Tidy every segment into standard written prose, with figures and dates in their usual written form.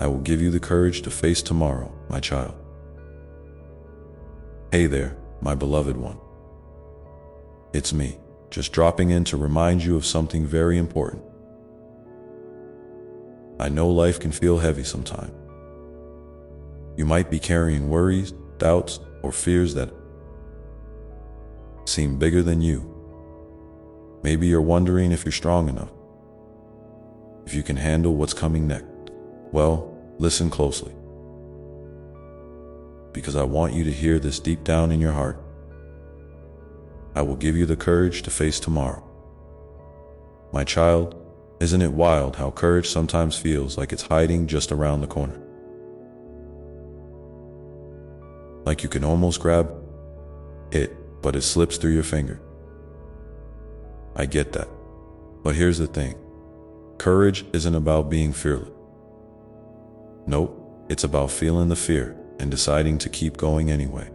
I will give you the courage to face tomorrow, my child. Hey there, my beloved one. It's me, just dropping in to remind you of something very important. I know life can feel heavy sometimes. You might be carrying worries, doubts, or fears that seem bigger than you. Maybe you're wondering if you're strong enough, if you can handle what's coming next. Well, listen closely, because I want you to hear this deep down in your heart. I will give you the courage to face tomorrow. My child, isn't it wild how courage sometimes feels like it's hiding just around the corner? Like you can almost grab it, but it slips through your finger. I get that. But here's the thing. Courage isn't about being fearless. Nope, it's about feeling the fear and deciding to keep going anyway.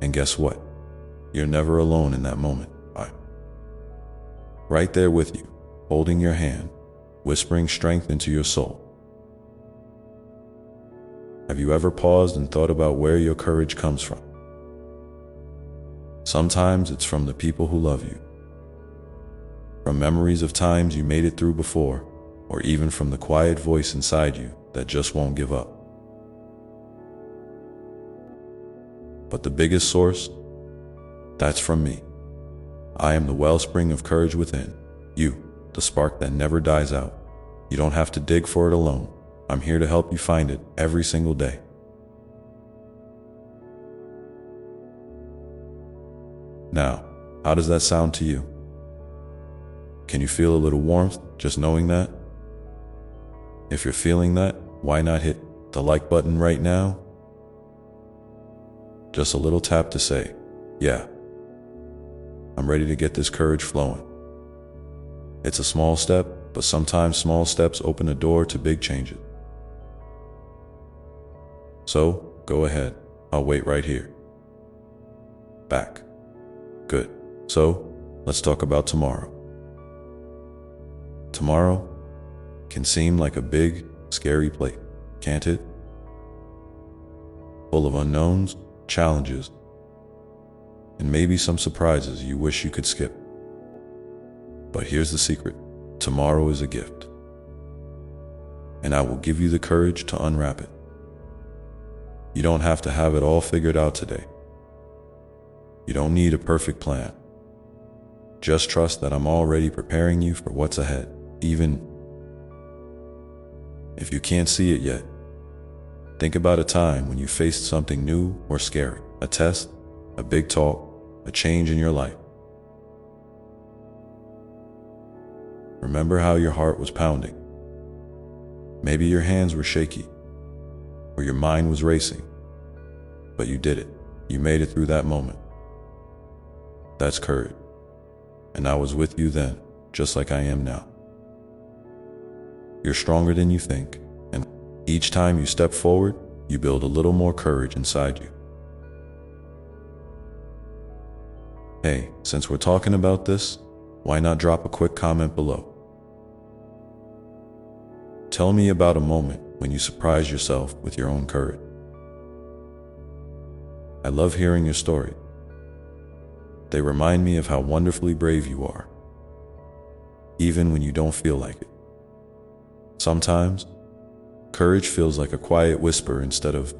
And guess what? You're never alone in that moment. I'm right there with you, holding your hand, whispering strength into your soul. Have you ever paused and thought about where your courage comes from? Sometimes it's from the people who love you, from memories of times you made it through before, or even from the quiet voice inside you that just won't give up. But the biggest source, that's from me. I am the wellspring of courage within you, the spark that never dies out. You don't have to dig for it alone. I'm here to help you find it every single day. Now, how does that sound to you? Can you feel a little warmth just knowing that? If you're feeling that, why not hit the like button right now? Just a little tap to say, yeah, I'm ready to get this courage flowing. It's a small step, but sometimes small steps open a door to big changes. So, go ahead. I'll wait right here. Back. Good. So, let's talk about tomorrow. Tomorrow can seem like a big, scary place, can't it? Full of unknowns, challenges, and maybe some surprises you wish you could skip. But here's the secret. Tomorrow is a gift, and I will give you the courage to unwrap it. You don't have to have it all figured out today. You don't need a perfect plan. Just trust that I'm already preparing you for what's ahead, even if you can't see it yet. Think about a time when you faced something new or scary, a test, a big talk, a change in your life. Remember how your heart was pounding. Maybe your hands were shaky, or your mind was racing, but you did it. You made it through that moment. That's courage. And I was with you then, just like I am now. You're stronger than you think, and each time you step forward, you build a little more courage inside you. Hey, since we're talking about this, why not drop a quick comment below? Tell me about a moment when you surprised yourself with your own courage. I love hearing your story. They remind me of how wonderfully brave you are, even when you don't feel like it. Sometimes, courage feels like a quiet whisper instead of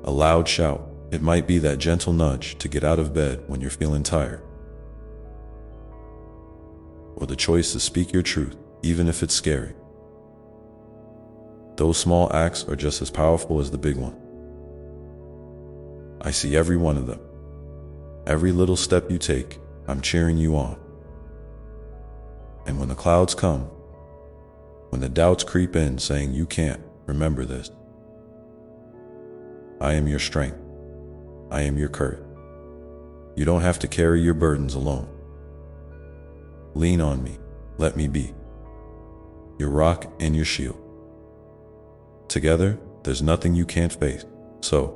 a loud shout. It might be that gentle nudge to get out of bed when you're feeling tired, or the choice to speak your truth, even if it's scary. Those small acts are just as powerful as the big one. I see every one of them. Every little step you take, I'm cheering you on. And when the clouds come, when the doubts creep in saying you can't, remember this. I am your strength. I am your courage. You don't have to carry your burdens alone. Lean on me. Let me be your rock and your shield. Together, there's nothing you can't face. So,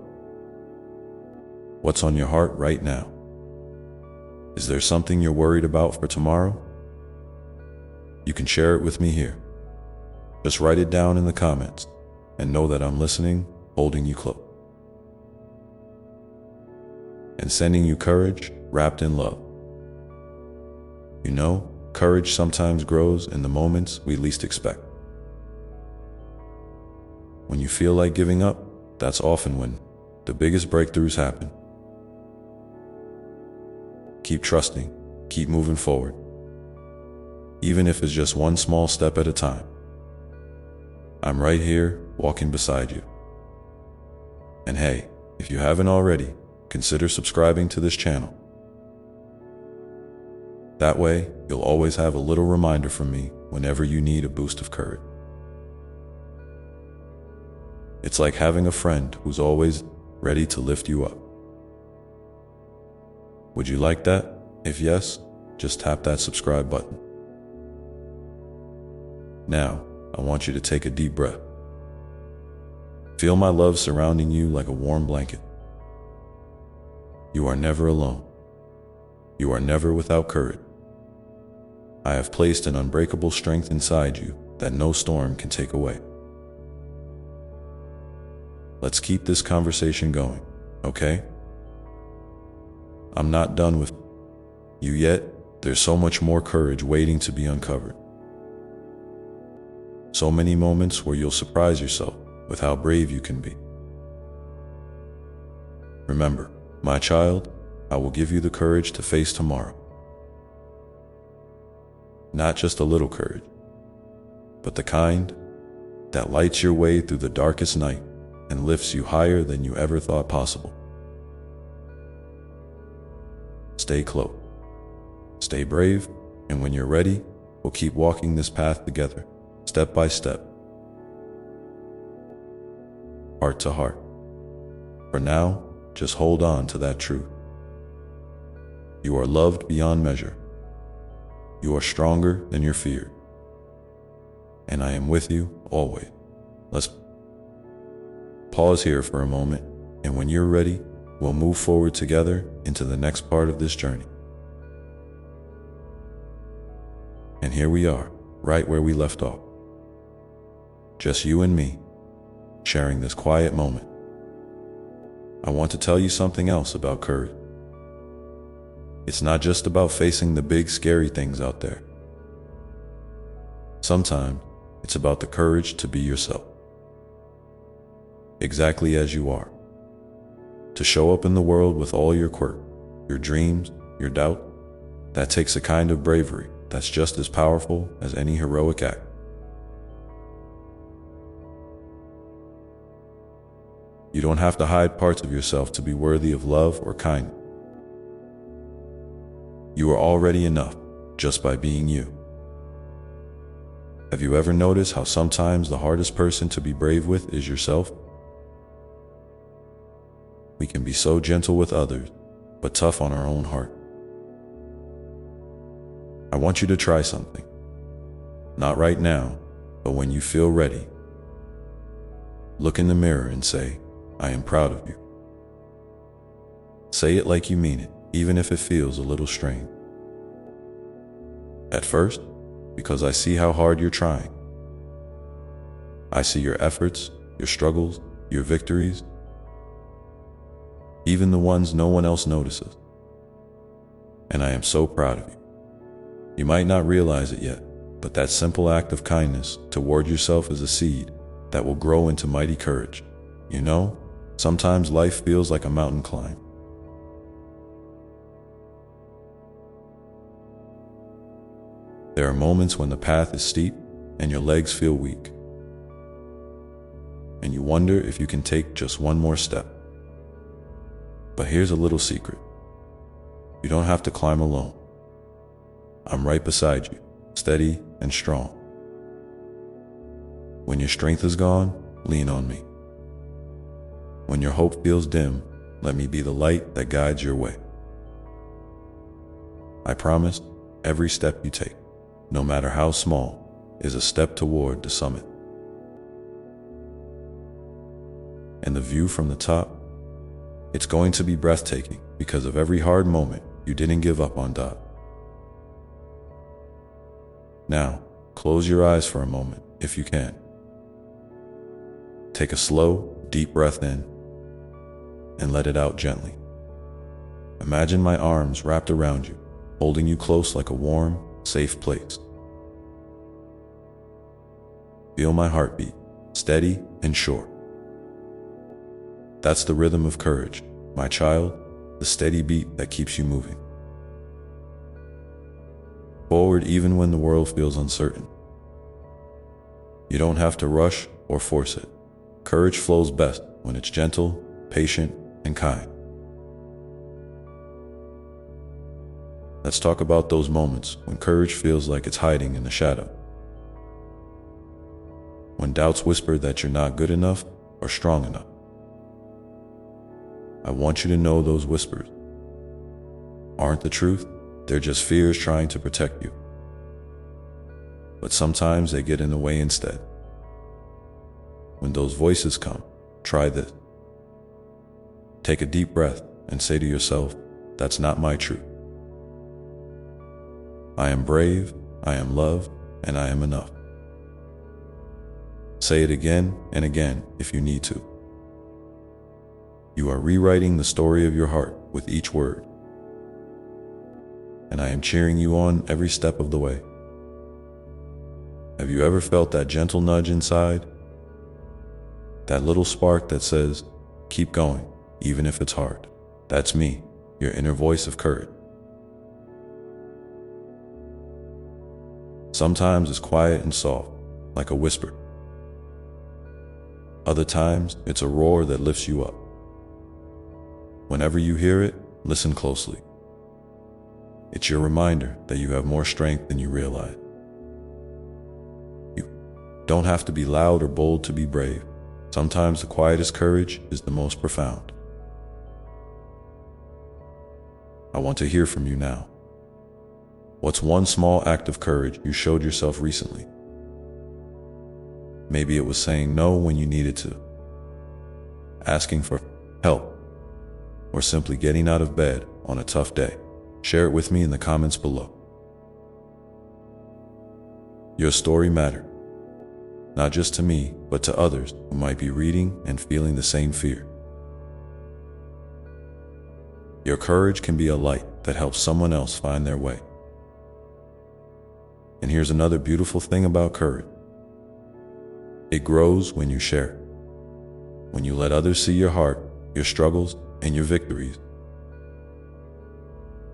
what's on your heart right now? Is there something you're worried about for tomorrow? You can share it with me here. Just write it down in the comments and know that I'm listening, holding you close, and sending you courage wrapped in love. You know, courage sometimes grows in the moments we least expect. When you feel like giving up, that's often when the biggest breakthroughs happen. Keep trusting, keep moving forward, even if it's just one small step at a time. I'm right here, walking beside you. And hey, if you haven't already, consider subscribing to this channel. That way, you'll always have a little reminder from me whenever you need a boost of courage. It's like having a friend who's always ready to lift you up. Would you like that? If yes, just tap that subscribe button. Now, I want you to take a deep breath. Feel my love surrounding you like a warm blanket. You are never alone. You are never without courage. I have placed an unbreakable strength inside you that no storm can take away. Let's keep this conversation going, okay? I'm not done with you yet. There's so much more courage waiting to be uncovered. So many moments where you'll surprise yourself with how brave you can be. Remember, my child, I will give you the courage to face tomorrow. Not just a little courage, but the kind that lights your way through the darkest night and lifts you higher than you ever thought possible. Stay close, stay brave, and when you're ready, we'll keep walking this path together, step by step, heart to heart. For now, just hold on to that truth. You are loved beyond measure. You are stronger than your fear. And I am with you always. Let's pause here for a moment, and when you're ready, we'll move forward together into the next part of this journey. And here we are, right where we left off. Just you and me, sharing this quiet moment. I want to tell you something else about courage. It's not just about facing the big, scary things out there. Sometimes, it's about the courage to be yourself. Exactly as you are. To show up in the world with all your quirks, your dreams, your doubt. That takes a kind of bravery that's just as powerful as any heroic act. You don't have to hide parts of yourself to be worthy of love or kindness. You are already enough just by being you. Have you ever noticed how sometimes the hardest person to be brave with is yourself? We can be so gentle with others, but tough on our own heart. I want you to try something. Not right now, but when you feel ready. Look in the mirror and say, I am proud of you. Say it like you mean it, even if it feels a little strange. At first, because I see how hard you're trying. I see your efforts, your struggles, your victories, even the ones no one else notices. And I am so proud of you. You might not realize it yet, but that simple act of kindness toward yourself is a seed that will grow into mighty courage. You know, sometimes life feels like a mountain climb. There are moments when the path is steep and your legs feel weak. And you wonder if you can take just one more step. But here's a little secret. You don't have to climb alone. I'm right beside you, steady and strong. When your strength is gone, lean on me. When your hope feels dim, let me be the light that guides your way. I promise, every step you take, no matter how small, is a step toward the summit. And the view from the top, it's going to be breathtaking because of every hard moment you didn't give up on God. Now, close your eyes for a moment if you can. Take a slow, deep breath in and let it out gently. Imagine my arms wrapped around you, holding you close like a warm, safe place. Feel my heartbeat, steady and sure. That's the rhythm of courage, my child, the steady beat that keeps you moving forward even when the world feels uncertain. You don't have to rush or force it. Courage flows best when it's gentle, patient, and kind. Let's talk about those moments when courage feels like it's hiding in the shadow. When doubts whisper that you're not good enough or strong enough. I want you to know those whispers aren't the truth, they're just fears trying to protect you. But sometimes they get in the way instead. When those voices come, try this. Take a deep breath and say to yourself, that's not my truth. I am brave, I am loved, and I am enough. Say it again and again if you need to. You are rewriting the story of your heart with each word. And I am cheering you on every step of the way. Have you ever felt that gentle nudge inside? That little spark that says, keep going, even if it's hard. That's me, your inner voice of courage. Sometimes it's quiet and soft, like a whisper. Other times, it's a roar that lifts you up. Whenever you hear it, listen closely. It's your reminder that you have more strength than you realize. You don't have to be loud or bold to be brave. Sometimes the quietest courage is the most profound. I want to hear from you now. What's one small act of courage you showed yourself recently? Maybe it was saying no when you needed to, asking for help, or simply getting out of bed on a tough day. Share it with me in the comments below. Your story mattered, not just to me, but to others who might be reading and feeling the same fear. Your courage can be a light that helps someone else find their way. And here's another beautiful thing about courage. It grows when you share. When you let others see your heart, your struggles, and your victories.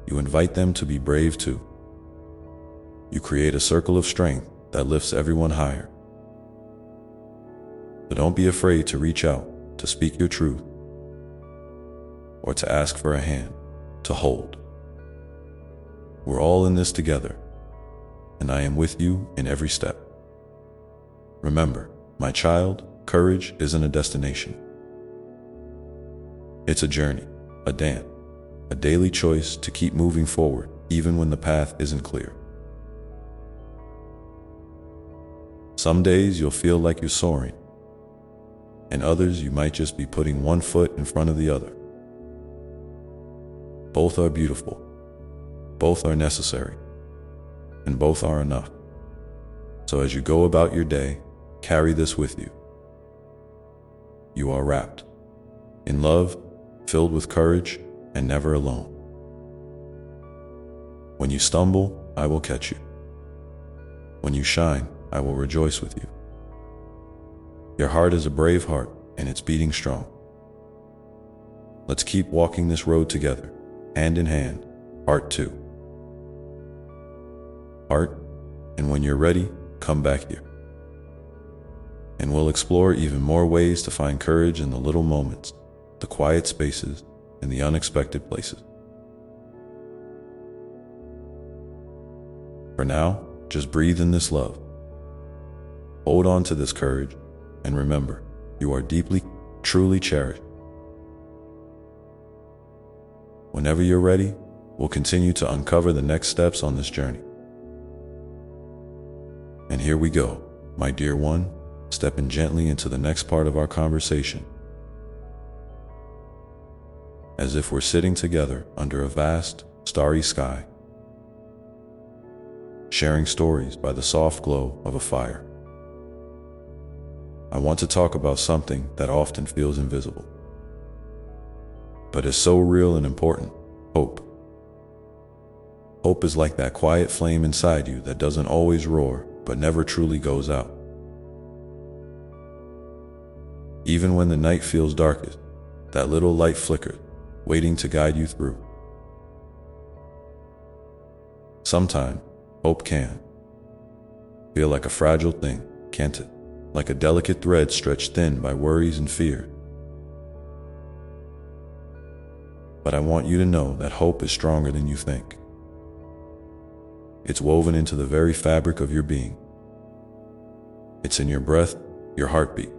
You invite them to be brave too. You create a circle of strength that lifts everyone higher. So don't be afraid to reach out, to speak your truth, or to ask for a hand to hold. We're all in this together, and I am with you in every step. Remember, my child, courage isn't a destination. It's a journey, a dance, a daily choice to keep moving forward, even when the path isn't clear. Some days you'll feel like you're soaring, and others you might just be putting one foot in front of the other. Both are beautiful, both are necessary, and both are enough. So as you go about your day, carry this with you. You are wrapped in love, filled with courage, and never alone. When you stumble, I will catch you. When you shine, I will rejoice with you. Your heart is a brave heart, and it's beating strong. Let's keep walking this road together, hand in hand, heart to heart, and when you're ready, come back here. And we'll explore even more ways to find courage in the little moments, the quiet spaces, and the unexpected places. For now, just breathe in this love. Hold on to this courage, and remember, you are deeply, truly cherished. Whenever you're ready, we'll continue to uncover the next steps on this journey. And here we go, my dear one, stepping gently into the next part of our conversation. As if we're sitting together under a vast, starry sky, sharing stories by the soft glow of a fire. I want to talk about something that often feels invisible, but is so real and important: hope. Hope is like that quiet flame inside you that doesn't always roar, but never truly goes out. Even when the night feels darkest, that little light flickers, waiting to guide you through. Sometimes, hope can feel like a fragile thing, can't it? Like a delicate thread stretched thin by worries and fear. But I want you to know that hope is stronger than you think. It's woven into the very fabric of your being. It's in your breath, your heartbeat,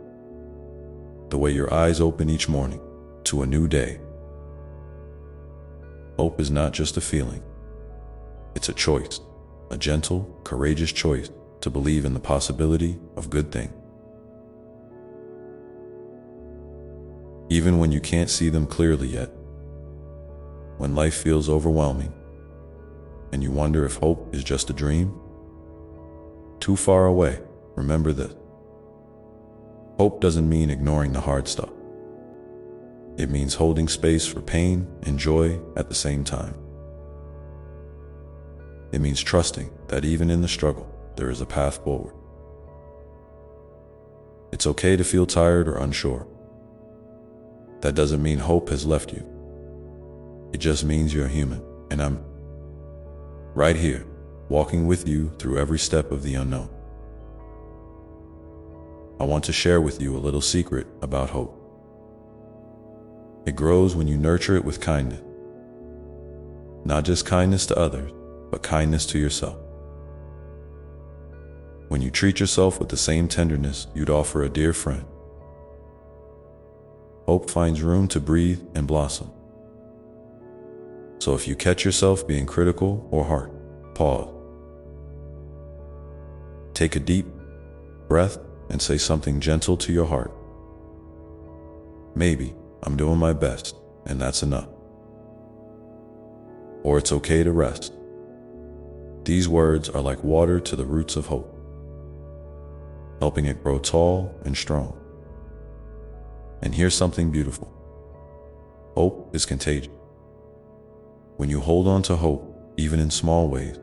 the way your eyes open each morning to a new day. Hope is not just a feeling. It's a choice, a gentle, courageous choice to believe in the possibility of good things. Even when you can't see them clearly yet, when life feels overwhelming, and you wonder if hope is just a dream too far away, remember this: hope doesn't mean ignoring the hard stuff. It means holding space for pain and joy at the same time. It means trusting that even in the struggle, there is a path forward. It's okay to feel tired or unsure. That doesn't mean hope has left you. It just means you're human, and I'm right here, walking with you through every step of the unknown. I want to share with you a little secret about hope. It grows when you nurture it with kindness. Not just kindness to others, but kindness to yourself. When you treat yourself with the same tenderness you'd offer a dear friend, hope finds room to breathe and blossom. So if you catch yourself being critical or hard, pause. Take a deep breath and say something gentle to your heart. Maybe I'm doing my best, and that's enough. Or it's okay to rest. These words are like water to the roots of hope, helping it grow tall and strong. And here's something beautiful. Hope is contagious. When you hold on to hope, even in small ways,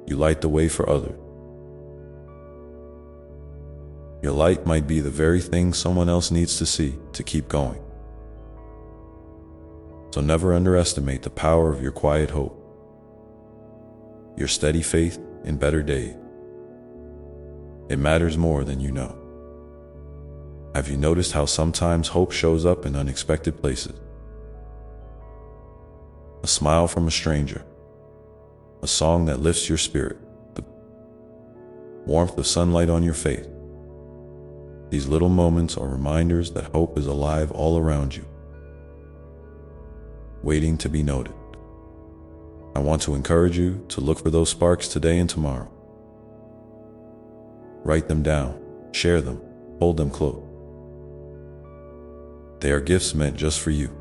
you light the way for others. Your light might be the very thing someone else needs to see to keep going. So never underestimate the power of your quiet hope, your steady faith in better days. It matters more than you know. Have you noticed how sometimes hope shows up in unexpected places? A smile from a stranger, a song that lifts your spirit, the warmth of sunlight on your face. These little moments are reminders that hope is alive all around you, waiting to be noted. I want to encourage you to look for those sparks today and tomorrow. Write them down, share them, hold them close. They are gifts meant just for you.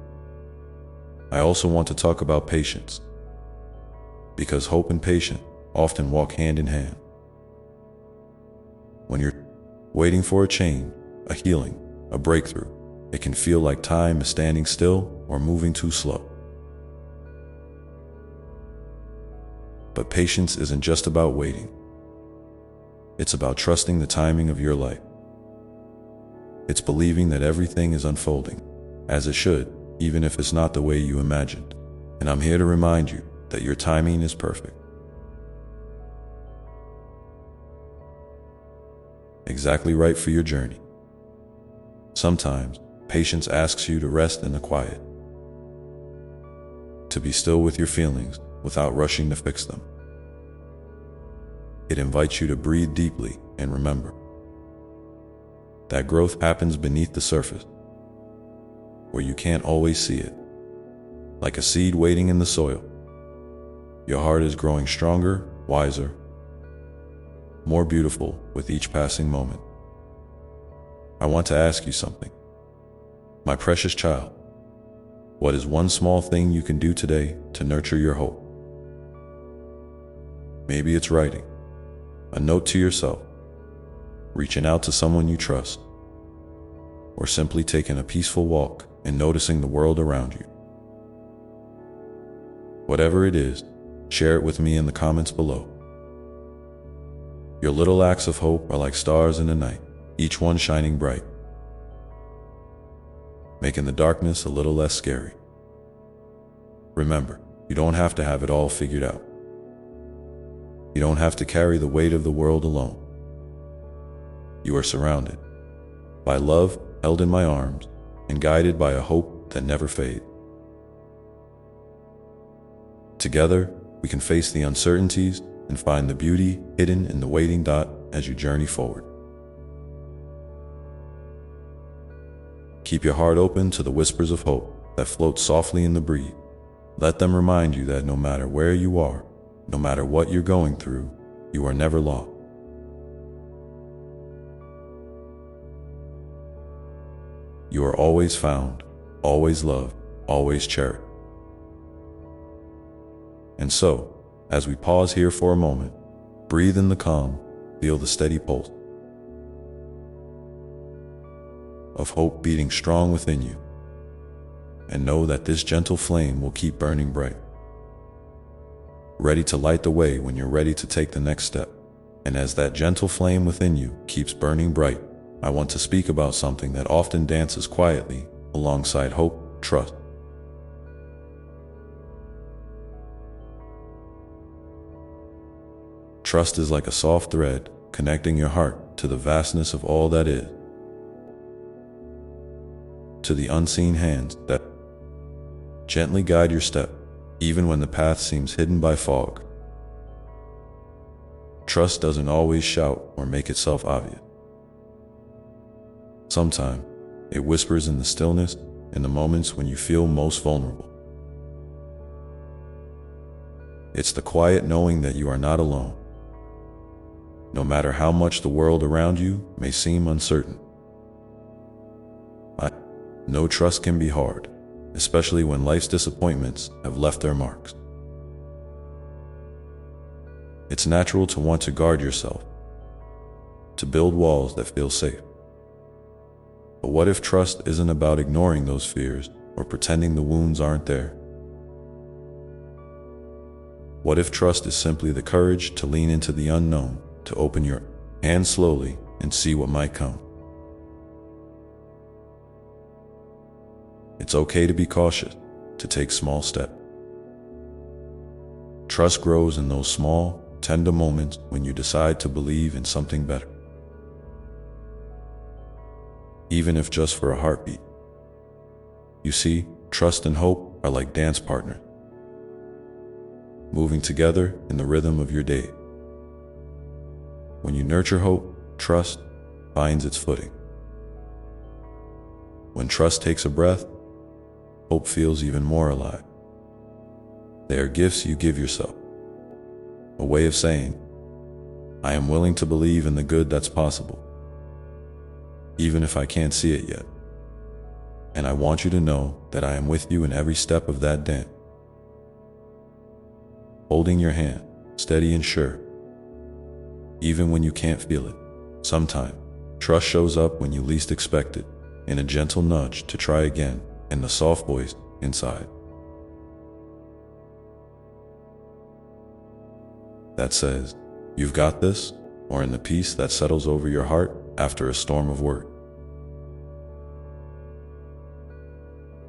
I also want to talk about patience, because hope and patience often walk hand in hand. When you're waiting for a change, a healing, a breakthrough, it can feel like time is standing still or moving too slow. But patience isn't just about waiting. It's about trusting the timing of your life. It's believing that everything is unfolding as it should, even if it's not the way you imagined. And I'm here to remind you that your timing is perfect. Exactly right for your journey. Sometimes, patience asks you to rest in the quiet, to be still with your feelings without rushing to fix them. It invites you to breathe deeply and remember that growth happens beneath the surface, where you can't always see it. Like a seed waiting in the soil, your heart is growing stronger, wiser, more beautiful with each passing moment. I want to ask you something. My precious child, what is one small thing you can do today to nurture your hope? Maybe it's writing a note to yourself, reaching out to someone you trust, or simply taking a peaceful walk and noticing the world around you. Whatever it is, share it with me in the comments below. Your little acts of hope are like stars in the night, each one shining bright, making the darkness a little less scary. Remember, you don't have to have it all figured out. You don't have to carry the weight of the world alone. You are surrounded by love, held in my arms, and guided by a hope that never fades. Together, we can face the uncertainties and find the beauty hidden in the waiting dot as you journey forward. Keep your heart open to the whispers of hope that float softly in the breeze. Let them remind you that no matter where you are, no matter what you're going through, you are never lost. You are always found, always loved, always cherished. And so, as we pause here for a moment, breathe in the calm, feel the steady pulse of hope beating strong within you, and know that this gentle flame will keep burning bright, ready to light the way when you're ready to take the next step. And as that gentle flame within you keeps burning bright, I want to speak about something that often dances quietly alongside hope: trust. Trust is like a soft thread connecting your heart to the vastness of all that is, to the unseen hands that gently guide your step, even when the path seems hidden by fog. Trust doesn't always shout or make itself obvious. Sometimes it whispers in the stillness, in the moments when you feel most vulnerable. It's the quiet knowing that you are not alone, no matter how much the world around you may seem uncertain. I know trust can be hard, especially when life's disappointments have left their marks. It's natural to want to guard yourself, to build walls that feel safe. But what if trust isn't about ignoring those fears or pretending the wounds aren't there? What if trust is simply the courage to lean into the unknown, to open your hand slowly and see what might come? It's okay to be cautious, to take small steps. Trust grows in those small, tender moments when you decide to believe in something better, even if just for a heartbeat. You see, trust and hope are like dance partners, moving together in the rhythm of your day. When you nurture hope, trust finds its footing. When trust takes a breath, hope feels even more alive. They are gifts you give yourself, a way of saying, I am willing to believe in the good that's possible, even if I can't see it yet. And I want you to know that I am with you in every step of that dance, holding your hand, steady and sure, even when you can't feel it. Sometimes, trust shows up when you least expect it, in a gentle nudge to try again, in the soft voice inside that says, you've got this, or in the peace that settles over your heart after a storm of worry.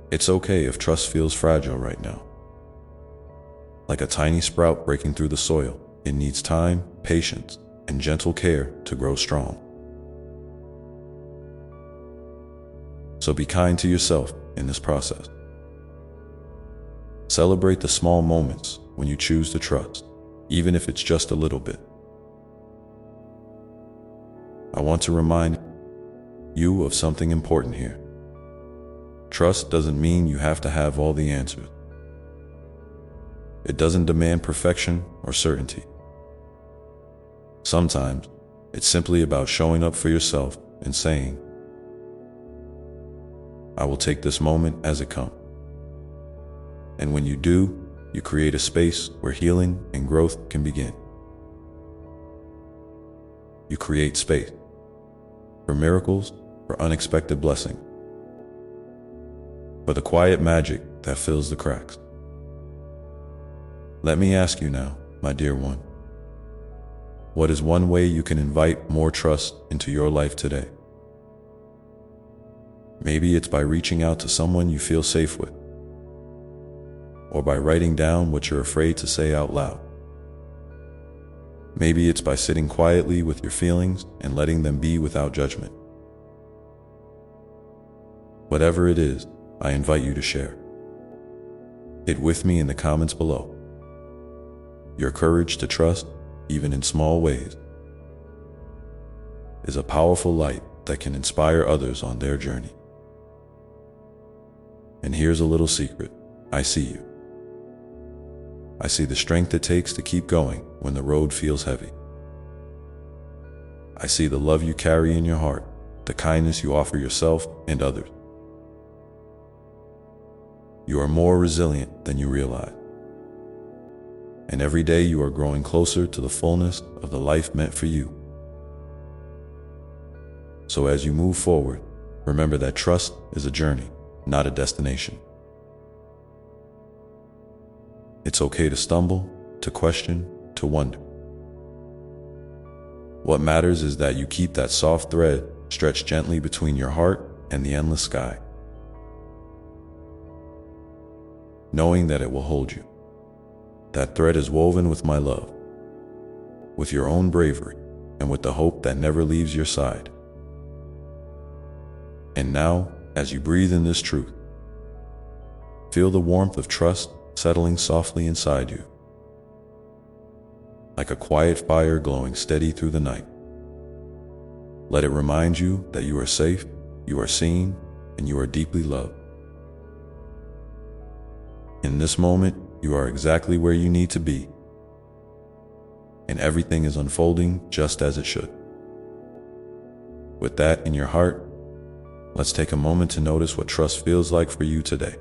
It's okay if trust feels fragile right now. Like a tiny sprout breaking through the soil, it needs time, patience, and gentle care to grow strong. So be kind to yourself in this process. Celebrate the small moments when you choose to trust, even if it's just a little bit. I want to remind you of something important here. Trust doesn't mean you have to have all the answers. It doesn't demand perfection or certainty. Sometimes, it's simply about showing up for yourself and saying, I will take this moment as it comes. And when you do, you create a space where healing and growth can begin. You create space for miracles, for unexpected blessing, for the quiet magic that fills the cracks. Let me ask you now, my dear one, what is one way you can invite more trust into your life today? Maybe it's by reaching out to someone you feel safe with, or by writing down what you're afraid to say out loud. Maybe it's by sitting quietly with your feelings and letting them be without judgment. Whatever it is, I invite you to share it with me in the comments below. Your courage to trust, even in small ways, is a powerful light that can inspire others on their journey. And here's a little secret. I see you. I see the strength it takes to keep going when the road feels heavy. I see the love you carry in your heart, the kindness you offer yourself and others. You are more resilient than you realize. And every day you are growing closer to the fullness of the life meant for you. So as you move forward, remember that trust is a journey, not a destination. It's okay to stumble, to question, to wonder. What matters is that you keep that soft thread stretched gently between your heart and the endless sky, knowing that it will hold you. That thread is woven with my love, with your own bravery, and with the hope that never leaves your side. And now, as you breathe in this truth, feel the warmth of trust settling softly inside you, like a quiet fire glowing steady through the night. Let it remind you that you are safe, you are seen, and you are deeply loved. In this moment, you are exactly where you need to be, and everything is unfolding just as it should. With that in your heart, let's take a moment to notice what trust feels like for you today.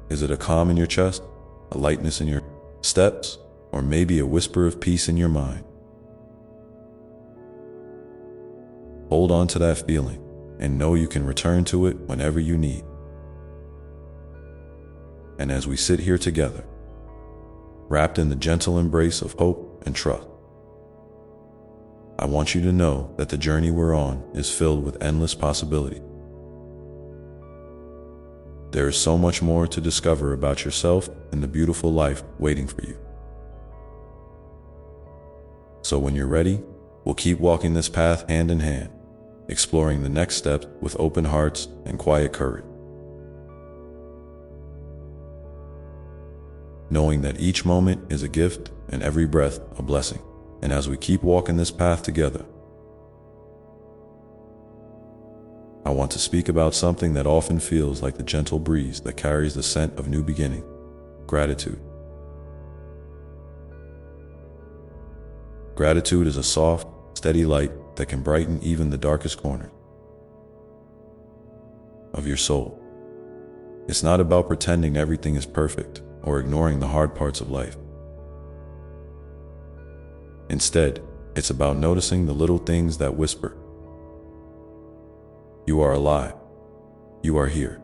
Is it a calm in your chest, a lightness in your steps, or maybe a whisper of peace in your mind? Hold on to that feeling and know you can return to it whenever you need. And as we sit here together, wrapped in the gentle embrace of hope and trust, I want you to know that the journey we're on is filled with endless possibility. There is so much more to discover about yourself and the beautiful life waiting for you. So when you're ready, we'll keep walking this path hand in hand, exploring the next steps with open hearts and quiet courage, knowing that each moment is a gift and every breath a blessing. And as we keep walking this path together, I want to speak about something that often feels like the gentle breeze that carries the scent of new beginning: gratitude. Gratitude is a soft, steady light that can brighten even the darkest corners of your soul. It's not about pretending everything is perfect or ignoring the hard parts of life. Instead, it's about noticing the little things that whisper, "You are alive. You are here.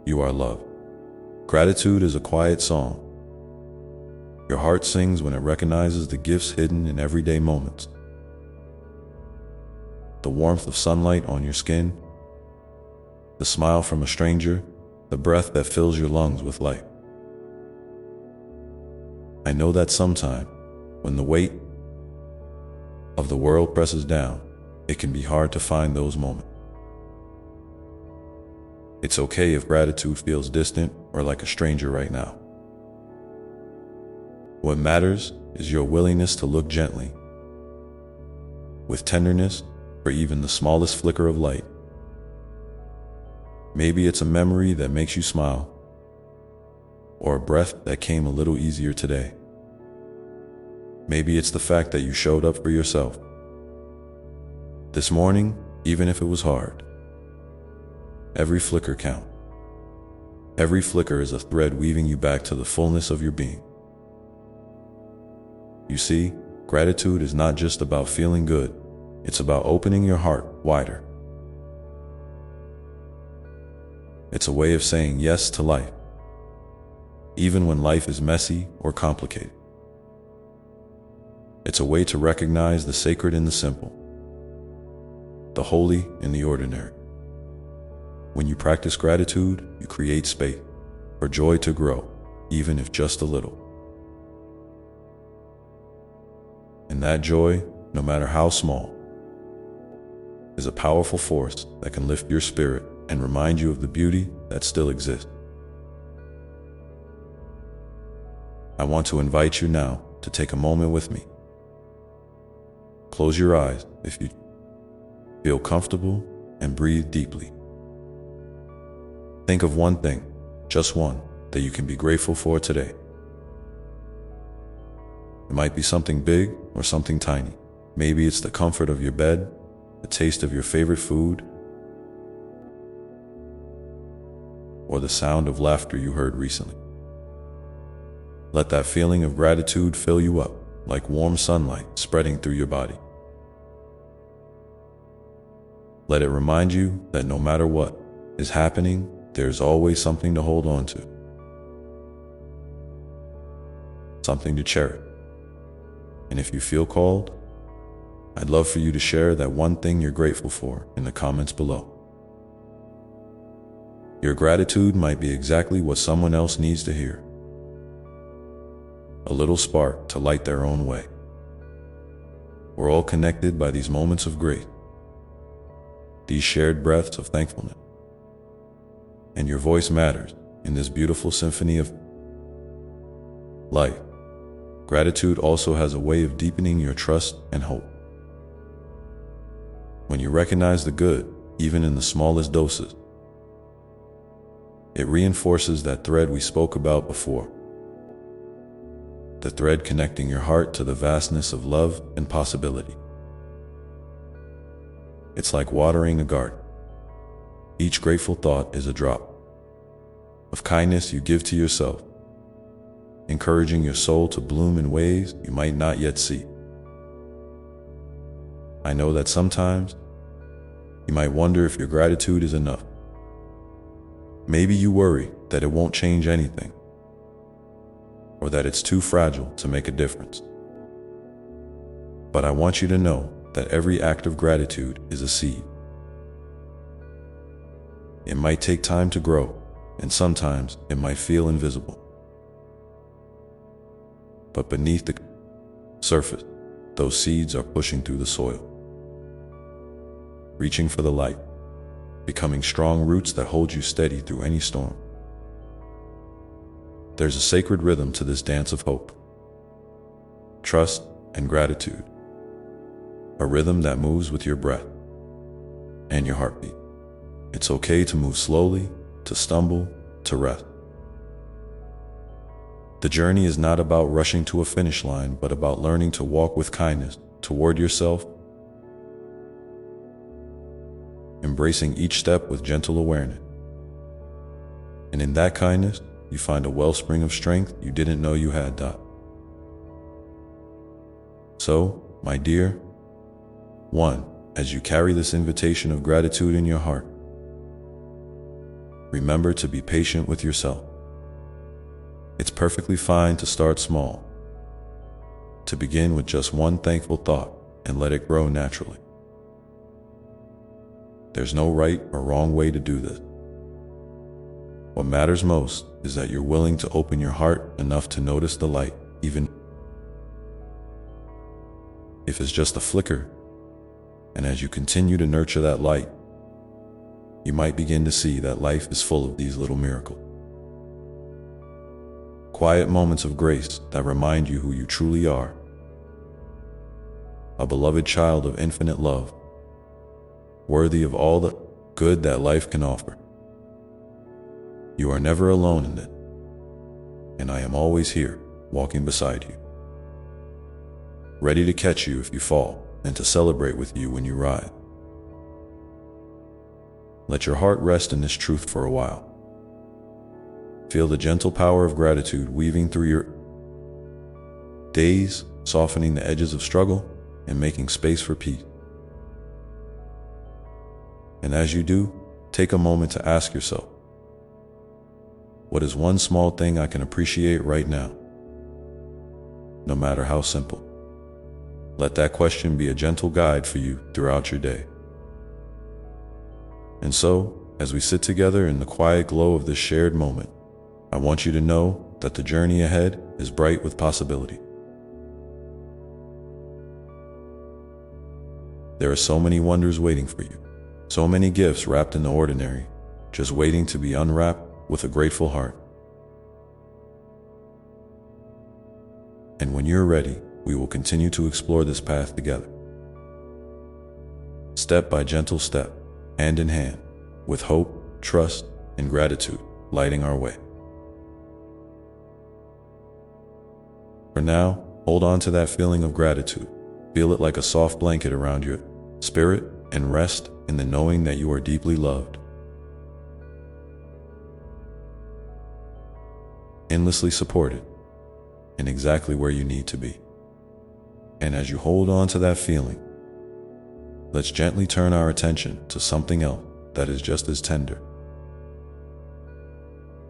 You are loved." Gratitude is a quiet song. Your heart sings when it recognizes the gifts hidden in everyday moments. The warmth of sunlight on your skin, the smile from a stranger, the breath that fills your lungs with life. I know that sometimes, when the weight of the world presses down, it can be hard to find those moments. It's okay if gratitude feels distant or like a stranger right now. What matters is your willingness to look gently, with tenderness, for even the smallest flicker of light. Maybe it's a memory that makes you smile, or a breath that came a little easier today. Maybe it's the fact that you showed up for yourself this morning, even if it was hard. Every flicker counts. Every flicker is a thread weaving you back to the fullness of your being. You see, gratitude is not just about feeling good. It's about opening your heart wider. It's a way of saying yes to life, even when life is messy or complicated. It's a way to recognize the sacred in the simple, the holy in the ordinary. When you practice gratitude, you create space for joy to grow, even if just a little. And that joy, no matter how small, is a powerful force that can lift your spirit and remind you of the beauty that still exists. I want to invite you now to take a moment with me. Close your eyes if you feel comfortable and breathe deeply. Think of one thing, just one, that you can be grateful for today. It might be something big or something tiny. Maybe it's the comfort of your bed, the taste of your favorite food, or the sound of laughter you heard recently. Let that feeling of gratitude fill you up like warm sunlight spreading through your body. Let it remind you that no matter what is happening, there's always something to hold on to, something to cherish. And if you feel called, I'd love for you to share that one thing you're grateful for in the comments below. Your gratitude might be exactly what someone else needs to hear. A little spark to light their own way. We're all connected by these moments of grace, these shared breaths of thankfulness. And your voice matters in this beautiful symphony of life. Gratitude also has a way of deepening your trust and hope. When you recognize the good, even in the smallest doses, it reinforces that thread we spoke about before. The thread connecting your heart to the vastness of love and possibility. It's like watering a garden. Each grateful thought is a drop of kindness you give to yourself, encouraging your soul to bloom in ways you might not yet see. I know that sometimes you might wonder if your gratitude is enough. Maybe you worry that it won't change anything, or that it's too fragile to make a difference. But I want you to know that every act of gratitude is a seed. It might take time to grow, and sometimes it might feel invisible. But beneath the surface, those seeds are pushing through the soil, reaching for the light, becoming strong roots that hold you steady through any storm. There's a sacred rhythm to this dance of hope, trust, and gratitude. A rhythm that moves with your breath and your heartbeat. It's okay to move slowly, to stumble, to rest. The journey is not about rushing to a finish line, but about learning to walk with kindness toward yourself, embracing each step with gentle awareness. And in that kindness, you find a wellspring of strength you didn't know you had. So, my dear one, as you carry this invitation of gratitude in your heart, remember to be patient with yourself. It's perfectly fine to start small, to begin with just one thankful thought and let it grow naturally. There's no right or wrong way to do this. What matters most is that you're willing to open your heart enough to notice the light, even if it's just a flicker. And as you continue to nurture that light, you might begin to see that life is full of these little miracles. Quiet moments of grace that remind you who you truly are. A beloved child of infinite love, worthy of all the good that life can offer. You are never alone in it, and I am always here, walking beside you, ready to catch you if you fall, and to celebrate with you when you rise. Let your heart rest in this truth for a while. Feel the gentle power of gratitude weaving through your days, softening the edges of struggle and making space for peace. And as you do, take a moment to ask yourself, what is one small thing I can appreciate right now? No matter how simple. Let that question be a gentle guide for you throughout your day. And so, as we sit together in the quiet glow of this shared moment, I want you to know that the journey ahead is bright with possibility. There are so many wonders waiting for you, so many gifts wrapped in the ordinary, just waiting to be unwrapped with a grateful heart. And when you're ready, we will continue to explore this path together. Step by gentle step, hand in hand, with hope, trust, and gratitude lighting our way. For now, hold on to that feeling of gratitude. Feel it like a soft blanket around your spirit and rest in the knowing that you are deeply loved. Endlessly supported, and exactly where you need to be. And as you hold on to that feeling, let's gently turn our attention to something else that is just as tender,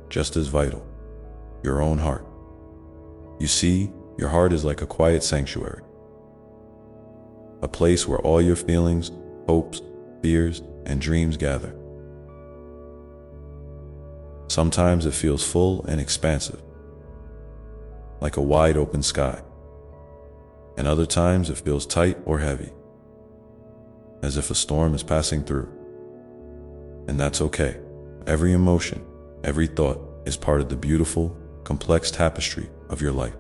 just as vital, your own heart. You see, your heart is like a quiet sanctuary, a place where all your feelings, hopes, fears, and dreams gather. Sometimes it feels full and expansive, like a wide open sky. And other times it feels tight or heavy, as if a storm is passing through. And that's okay. Every emotion, every thought is part of the beautiful, complex tapestry of your life.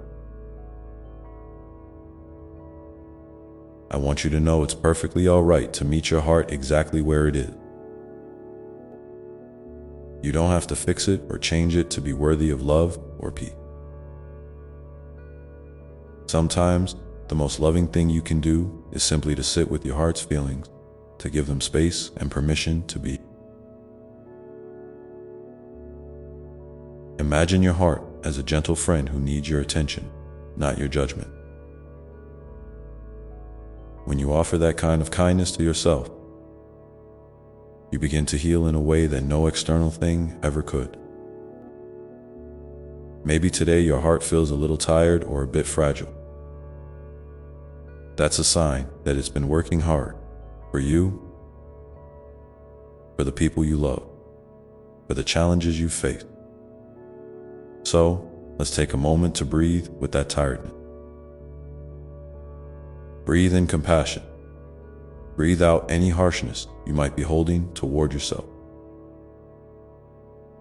I want you to know it's perfectly all right to meet your heart exactly where it is. You don't have to fix it or change it to be worthy of love or peace. Sometimes, the most loving thing you can do is simply to sit with your heart's feelings, to give them space and permission to be. Imagine your heart as a gentle friend who needs your attention, not your judgment. When you offer that kind of kindness to yourself, you begin to heal in a way that no external thing ever could. Maybe today your heart feels a little tired or a bit fragile. That's a sign that it's been working hard for you, for the people you love, for the challenges you face. So, let's take a moment to breathe with that tiredness. Breathe in compassion. Breathe out any harshness you might be holding toward yourself.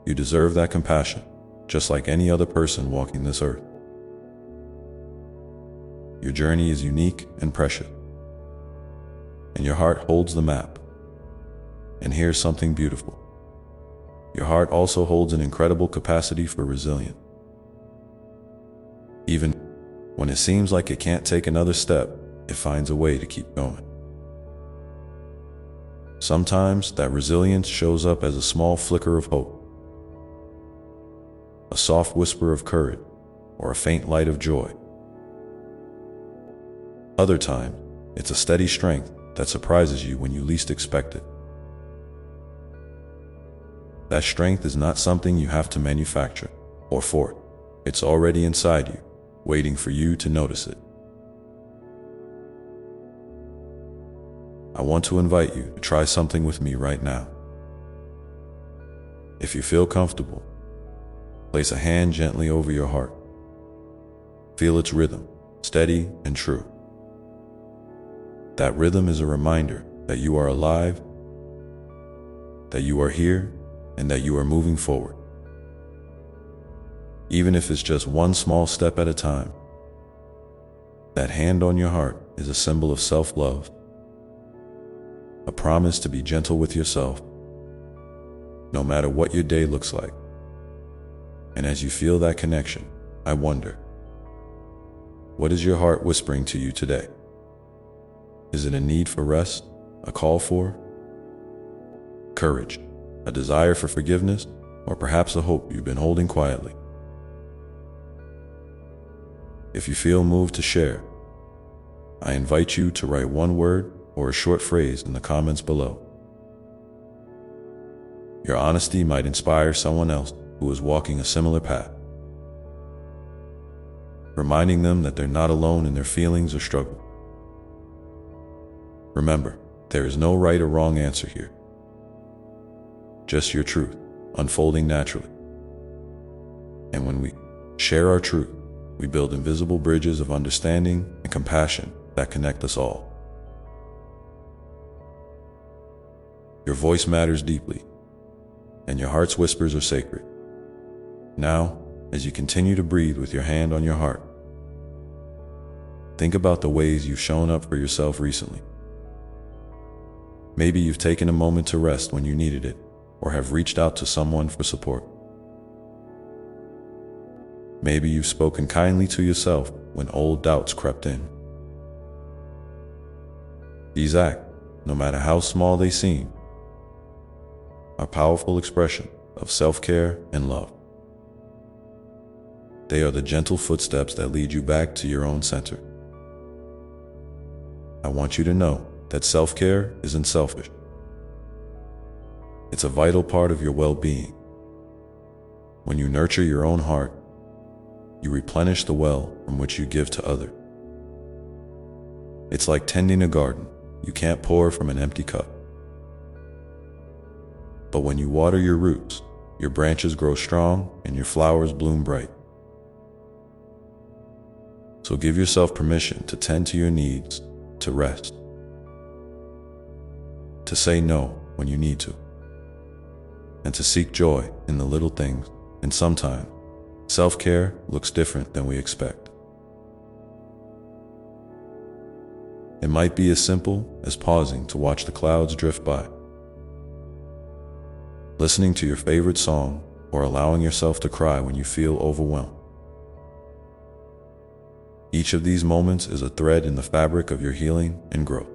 You deserve that compassion, just like any other person walking this earth. Your journey is unique and precious, and your heart holds the map. And here's something beautiful. Your heart also holds an incredible capacity for resilience. Even when it seems like it can't take another step, it finds a way to keep going. Sometimes that resilience shows up as a small flicker of hope, a soft whisper of courage, or a faint light of joy. Other times, it's a steady strength that surprises you when you least expect it. That strength is not something you have to manufacture or force. It's already inside you, waiting for you to notice it. I want to invite you to try something with me right now. If you feel comfortable, place a hand gently over your heart. Feel its rhythm, steady and true. That rhythm is a reminder that you are alive, that you are here, and that you are moving forward. Even if it's just one small step at a time, that hand on your heart is a symbol of self-love, a promise to be gentle with yourself, no matter what your day looks like. And as you feel that connection, I wonder, what is your heart whispering to you today? Is it a need for rest, a call for courage, a desire for forgiveness, or perhaps a hope you've been holding quietly? If you feel moved to share, I invite you to write one word or a short phrase in the comments below. Your honesty might inspire someone else who is walking a similar path, reminding them that they're not alone in their feelings or struggle. Remember, there is no right or wrong answer here. Just your truth, unfolding naturally. And when we share our truth, we build invisible bridges of understanding and compassion that connect us all. Your voice matters deeply, and your heart's whispers are sacred. Now, as you continue to breathe with your hand on your heart, think about the ways you've shown up for yourself recently. Maybe you've taken a moment to rest when you needed it, or have reached out to someone for support. Maybe you've spoken kindly to yourself when old doubts crept in. These acts, no matter how small they seem, are powerful expressions of self-care and love. They are the gentle footsteps that lead you back to your own center. I want you to know that self-care isn't selfish. It's a vital part of your well-being. When you nurture your own heart, you replenish the well from which you give to others. It's like tending a garden. You can't pour from an empty cup. But when you water your roots, your branches grow strong and your flowers bloom bright. So give yourself permission to tend to your needs, to rest, to say no when you need to, and to seek joy in the little things. And sometimes, self-care looks different than we expect. It might be as simple as pausing to watch the clouds drift by, listening to your favorite song, or allowing yourself to cry when you feel overwhelmed. Each of these moments is a thread in the fabric of your healing and growth.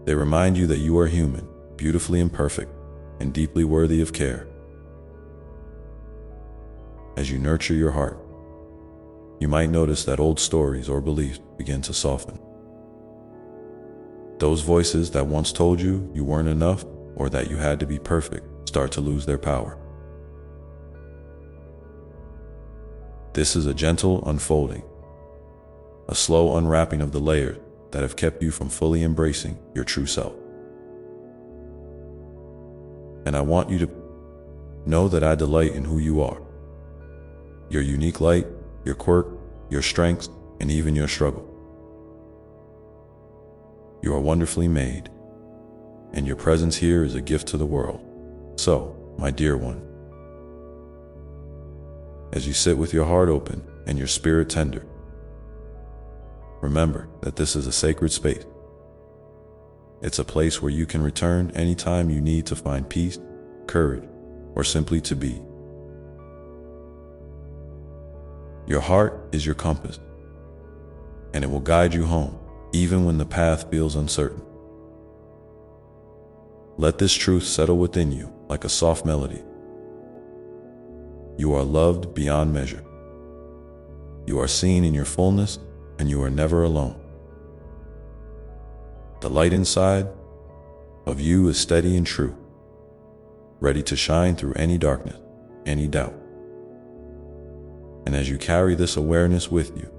They remind you that you are human, beautifully imperfect, and deeply worthy of care. As you nurture your heart, you might notice that old stories or beliefs begin to soften. Those voices that once told you you weren't enough or that you had to be perfect start to lose their power. This is a gentle unfolding, a slow unwrapping of the layers that have kept you from fully embracing your true self. And I want you to know that I delight in who you are. Your unique light, your quirk, your strengths, and even your struggle. You are wonderfully made, and your presence here is a gift to the world. So, my dear one, as you sit with your heart open and your spirit tender, remember that this is a sacred space. It's a place where you can return anytime you need to find peace, courage, or simply to be. Your heart is your compass, and it will guide you home, even when the path feels uncertain. Let this truth settle within you like a soft melody. You are loved beyond measure. You are seen in your fullness, and you are never alone. The light inside of you is steady and true, ready to shine through any darkness, any doubt. And as you carry this awareness with you,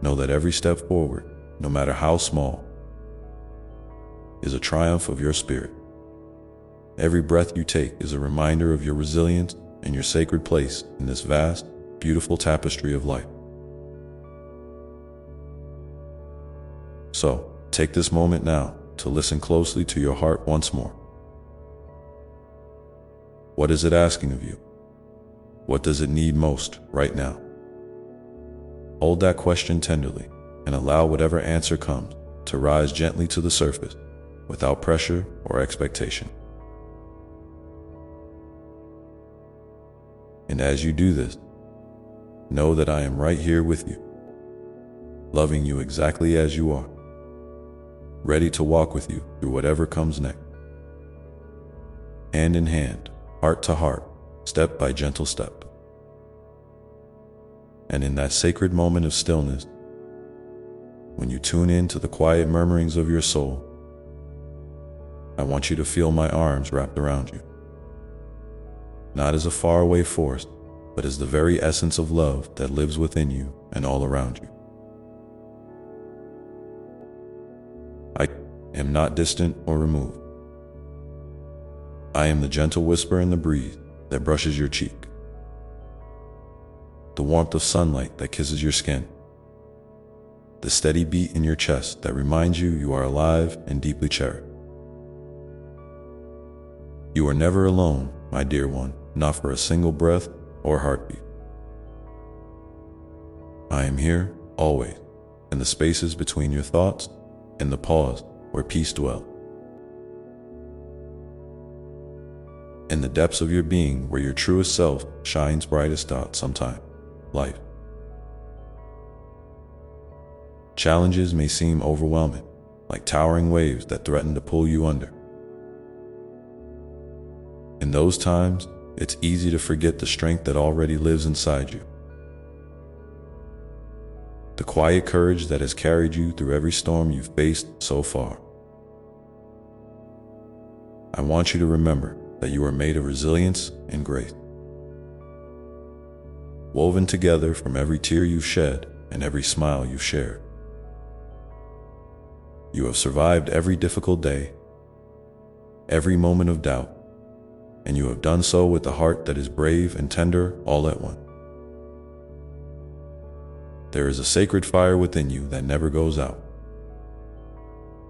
know that every step forward, no matter how small, is a triumph of your spirit. Every breath you take is a reminder of your resilience and your sacred place in this vast, beautiful tapestry of life. So, take this moment now to listen closely to your heart once more. What is it asking of you? What does it need most right now? Hold that question tenderly and allow whatever answer comes to rise gently to the surface without pressure or expectation. And as you do this, know that I am right here with you, loving you exactly as you are, ready to walk with you through whatever comes next. Hand in hand, heart to heart, step by gentle step. And in that sacred moment of stillness, when you tune in to the quiet murmurings of your soul, I want you to feel my arms wrapped around you. Not as a faraway force, but as the very essence of love that lives within you and all around you. I am not distant or removed. I am the gentle whisper in the breeze that brushes your cheek, the warmth of sunlight that kisses your skin, the steady beat in your chest that reminds you you are alive and deeply cherished. You are never alone, my dear one, not for a single breath or heartbeat. I am here, always, in the spaces between your thoughts and the pause where peace dwells. In the depths of your being where your truest self shines brightest out sometime, life. Challenges may seem overwhelming, like towering waves that threaten to pull you under. In those times, it's easy to forget the strength that already lives inside you. The quiet courage that has carried you through every storm you've faced so far. I want you to remember that you are made of resilience and grace. Woven together from every tear you've shed and every smile you've shared. You have survived every difficult day, every moment of doubt, and you have done so with a heart that is brave and tender all at once. There is a sacred fire within you that never goes out,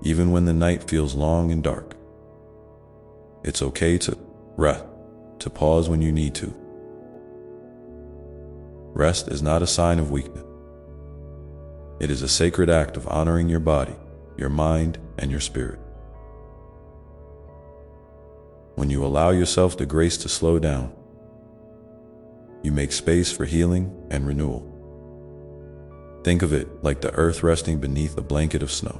even when the night feels long and dark. It's okay to rest, to pause when you need to. Rest is not a sign of weakness. It is a sacred act of honoring your body, your mind, and your spirit. When you allow yourself the grace to slow down, you make space for healing and renewal. Think of it like the earth resting beneath a blanket of snow.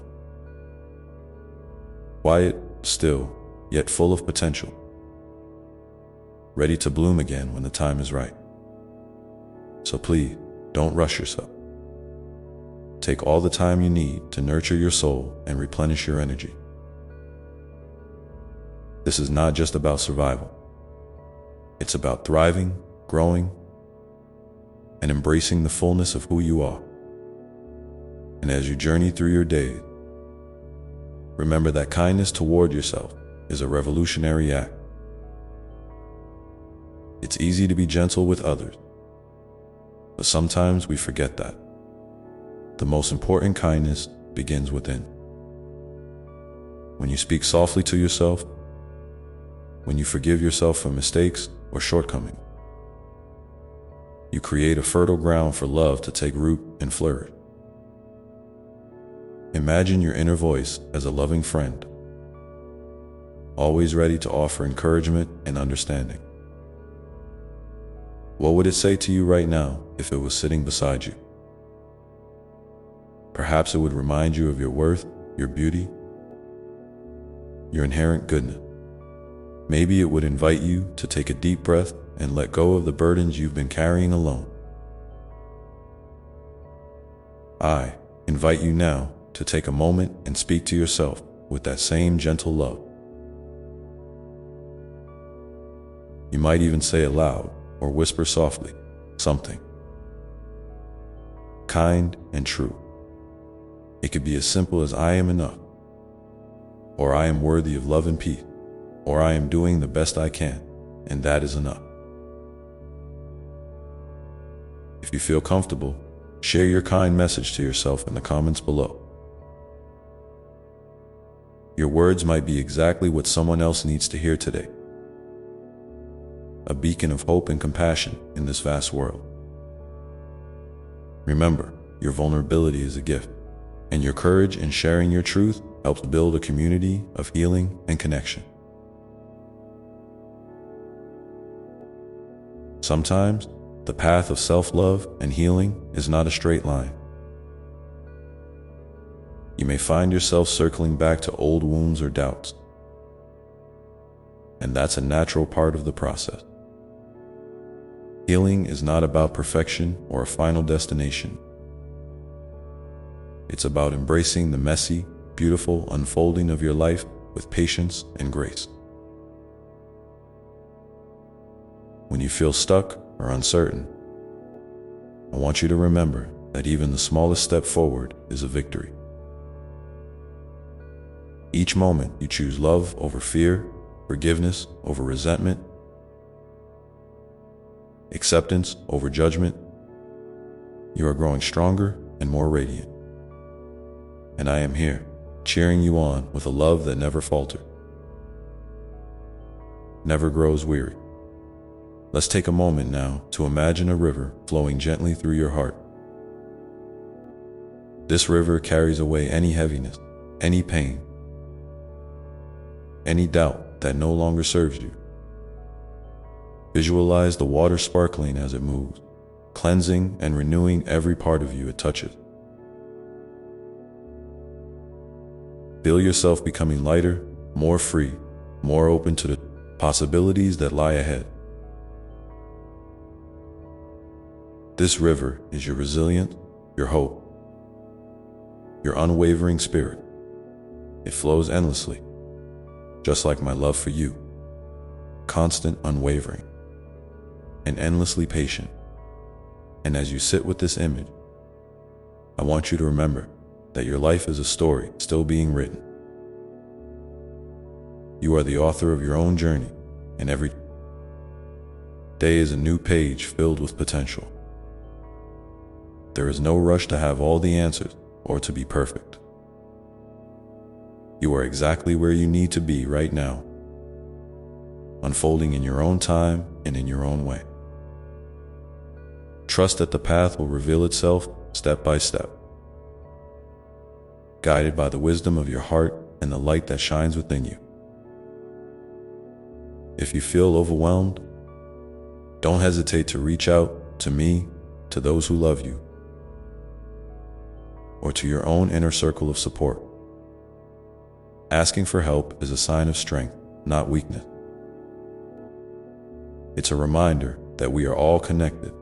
Quiet, still, yet full of potential. Ready to bloom again when the time is right. So please, don't rush yourself. Take all the time you need to nurture your soul and replenish your energy. This is not just about survival. It's about thriving, growing, and embracing the fullness of who you are. And as you journey through your days, remember that kindness toward yourself is a revolutionary act. It's easy to be gentle with others, but sometimes we forget that. The most important kindness begins within. When you speak softly to yourself, when you forgive yourself for mistakes or shortcomings, you create a fertile ground for love to take root and flourish. Imagine your inner voice as a loving friend, always ready to offer encouragement and understanding. What would it say to you right now if it was sitting beside you? Perhaps it would remind you of your worth, your beauty, your inherent goodness. Maybe it would invite you to take a deep breath and let go of the burdens you've been carrying alone. I invite you now to take a moment and speak to yourself with that same gentle love. You might even say aloud or whisper softly something kind and true. It could be as simple as I am enough, or I am worthy of love and peace, or I am doing the best I can, and that is enough. If you feel comfortable, share your kind message to yourself in the comments below. Your words might be exactly what someone else needs to hear today. A beacon of hope and compassion in this vast world. Remember, your vulnerability is a gift, and your courage in sharing your truth helps build a community of healing and connection. Sometimes, the path of self-love and healing is not a straight line. You may find yourself circling back to old wounds or doubts, and that's a natural part of the process. Healing is not about perfection or a final destination. It's about embracing the messy, beautiful unfolding of your life with patience and grace. When you feel stuck or uncertain, I want you to remember that even the smallest step forward is a victory. Each moment you choose love over fear, forgiveness over resentment, acceptance over judgment, you are growing stronger and more radiant. And I am here, cheering you on with a love that never falters, never grows weary. Let's take a moment now to imagine a river flowing gently through your heart. This river carries away any heaviness, any pain, any doubt that no longer serves you. Visualize the water sparkling as it moves, cleansing and renewing every part of you it touches. Feel yourself becoming lighter, more free, more open to the possibilities that lie ahead. This river is your resilience, your hope, your unwavering spirit. It flows endlessly, just like my love for you, constant, unwavering, and endlessly patient. And as you sit with this image, I want you to remember that your life is a story still being written. You are the author of your own journey, and every day is a new page filled with potential. There is no rush to have all the answers or to be perfect. You are exactly where you need to be right now, unfolding in your own time and in your own way. Trust that the path will reveal itself step by step, guided by the wisdom of your heart and the light that shines within you. If you feel overwhelmed, don't hesitate to reach out to me, to those who love you, or to your own inner circle of support. Asking for help is a sign of strength, not weakness. It's a reminder that we are all connected,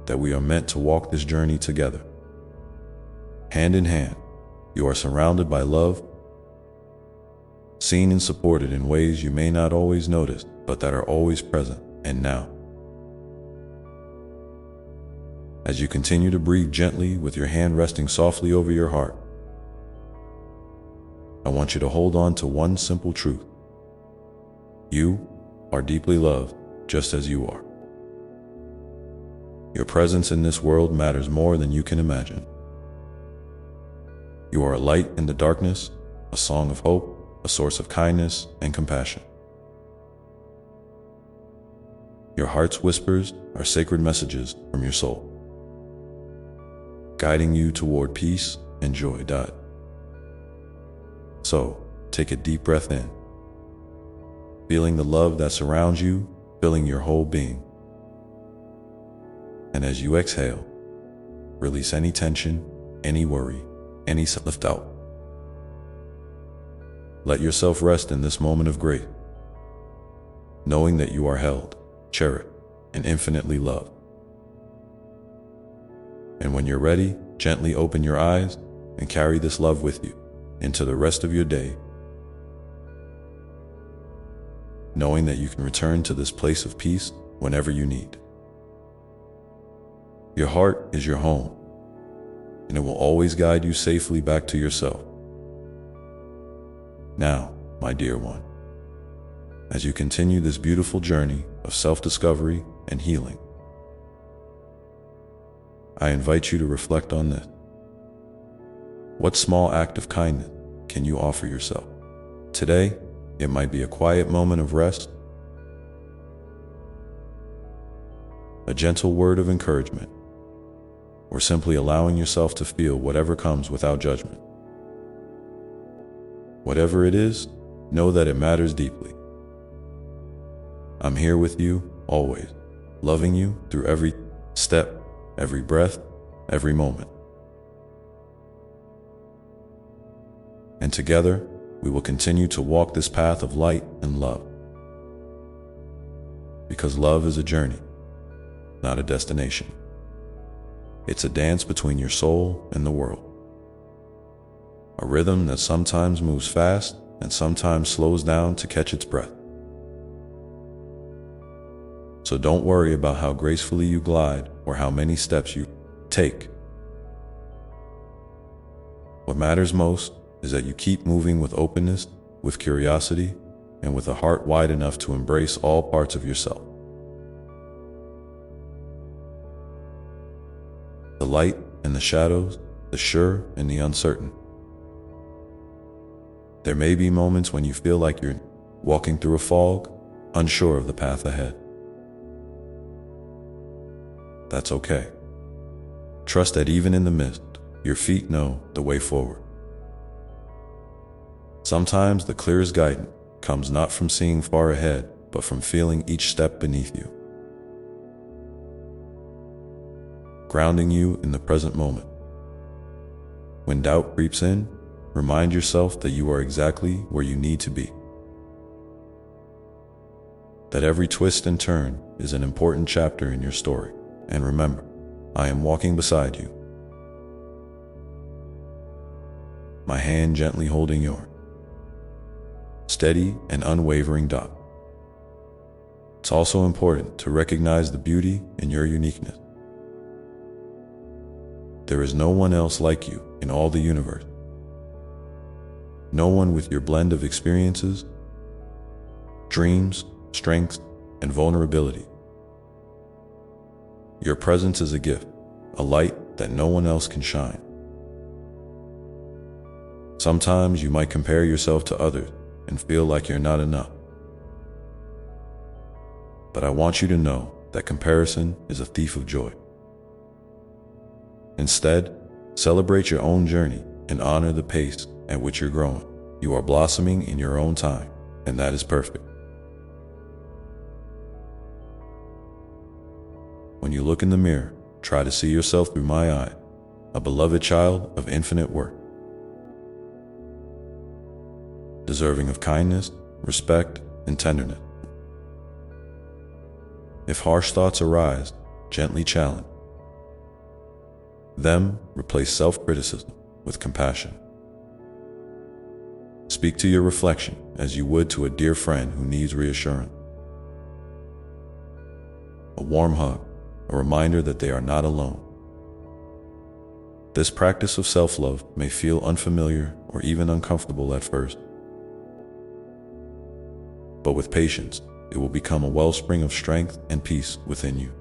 that we are meant to walk this journey together. Hand in hand, you are surrounded by love, seen and supported in ways you may not always notice, but that are always present and now. As you continue to breathe gently with your hand resting softly over your heart, I want you to hold on to one simple truth. You are deeply loved just as you are. Your presence in this world matters more than you can imagine. You are a light in the darkness, a song of hope, a source of kindness and compassion. Your heart's whispers are sacred messages from your soul, guiding you toward peace and joy. So, take a deep breath in, feeling the love that surrounds you, filling your whole being. And as you exhale, release any tension, any worry, any self-doubt. Let yourself rest in this moment of grace, knowing that you are held, cherished, and infinitely loved. And when you're ready, gently open your eyes and carry this love with you into the rest of your day, knowing that you can return to this place of peace whenever you need. Your heart is your home, and it will always guide you safely back to yourself. Now, my dear one, as you continue this beautiful journey of self-discovery and healing, I invite you to reflect on this. What small act of kindness can you offer yourself? Today, it might be a quiet moment of rest, a gentle word of encouragement, or simply allowing yourself to feel whatever comes without judgment. Whatever it is, know that it matters deeply. I'm here with you, always, loving you through every step, every breath, every moment. And together, we will continue to walk this path of light and love. Because love is a journey, not a destination. It's a dance between your soul and the world. a rhythm that sometimes moves fast and sometimes slows down to catch its breath. So don't worry about how gracefully you glide or how many steps you take. What matters most is that you keep moving with openness, with curiosity, and with a heart wide enough to embrace all parts of yourself. The light and the shadows, the sure and the uncertain. There may be moments when you feel like you're walking through a fog, unsure of the path ahead. That's okay. Trust that even in the mist, your feet know the way forward. Sometimes the clearest guidance comes not from seeing far ahead, but from feeling each step beneath you, grounding you in the present moment. When doubt creeps in, remind yourself that you are exactly where you need to be. That every twist and turn is an important chapter in your story. And remember, I am walking beside you, my hand gently holding yours. Steady and unwavering dot. It's also important to recognize the beauty in your uniqueness. There is no one else like you in all the universe. No one with your blend of experiences, dreams, strengths, and vulnerability. Your presence is a gift, a light that no one else can shine. Sometimes you might compare yourself to others and feel like you're not enough. But I want you to know that comparison is a thief of joy. Instead, celebrate your own journey and honor the pace at which you're growing. You are blossoming in your own time, and that is perfect. When you look in the mirror, try to see yourself through my eye, a beloved child of infinite worth, deserving of kindness, respect, and tenderness. If harsh thoughts arise, gently challenge them. Replace self-criticism with compassion. Speak to your reflection as you would to a dear friend who needs reassurance. A warm hug, a reminder that they are not alone. This practice of self-love may feel unfamiliar or even uncomfortable at first, but with patience, it will become a wellspring of strength and peace within you.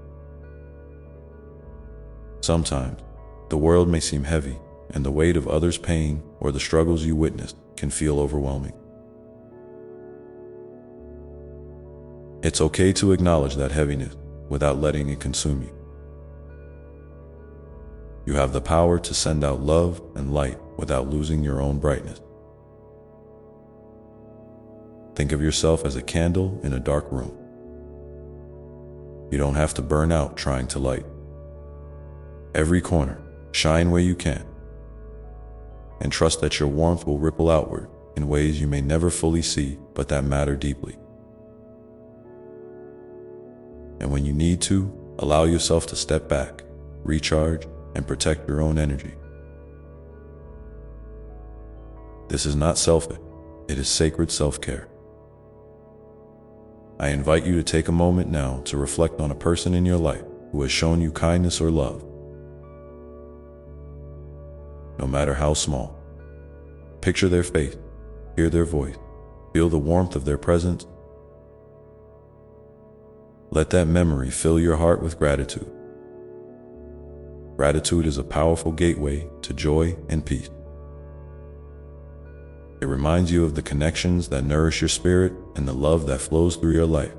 Sometimes, the world may seem heavy, and the weight of others' pain or the struggles you witnessed can feel overwhelming. It's okay to acknowledge that heaviness without letting it consume you. You have the power to send out love and light without losing your own brightness. Think of yourself as a candle in a dark room. You don't have to burn out trying to light every corner. Shine where you can, and trust that your warmth will ripple outward in ways you may never fully see, but that matter deeply. And when you need to, allow yourself to step back, recharge, and protect your own energy. This is not selfish, it is sacred self-care. I invite you to take a moment now to reflect on a person in your life who has shown you kindness or love. No matter how small. Picture their face, hear their voice, feel the warmth of their presence. Let that memory fill your heart with gratitude. Gratitude is a powerful gateway to joy and peace. It reminds you of the connections that nourish your spirit and the love that flows through your life.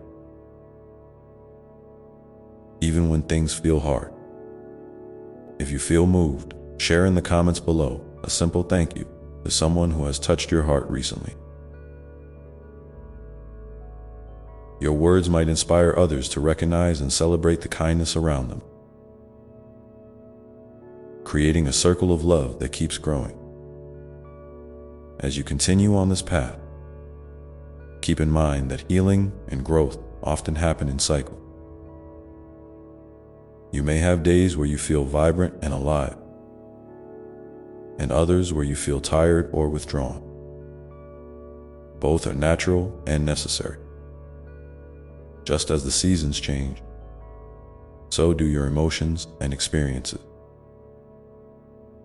Even when things feel hard. If you feel moved, share in the comments below a simple thank you to someone who has touched your heart recently. Your words might inspire others to recognize and celebrate the kindness around them, creating a circle of love that keeps growing. As you continue on this path, keep in mind that healing and growth often happen in cycles. You may have days where you feel vibrant and alive, and others where you feel tired or withdrawn. Both are natural and necessary. Just as the seasons change, so do your emotions and experiences.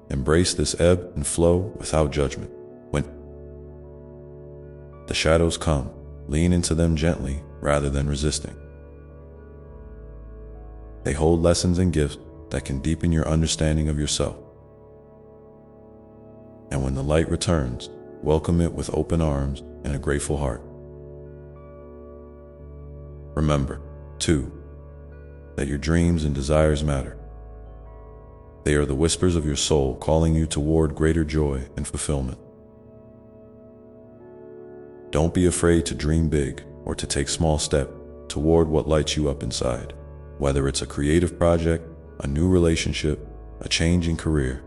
Embrace this ebb and flow without judgment. When the shadows come, lean into them gently rather than resisting. They hold lessons and gifts that can deepen your understanding of yourself. And when the light returns, welcome it with open arms and a grateful heart. Remember, too, that your dreams and desires matter. They are the whispers of your soul calling you toward greater joy and fulfillment. Don't be afraid to dream big or to take small steps toward what lights you up inside, whether it's a creative project, a new relationship, a change in career.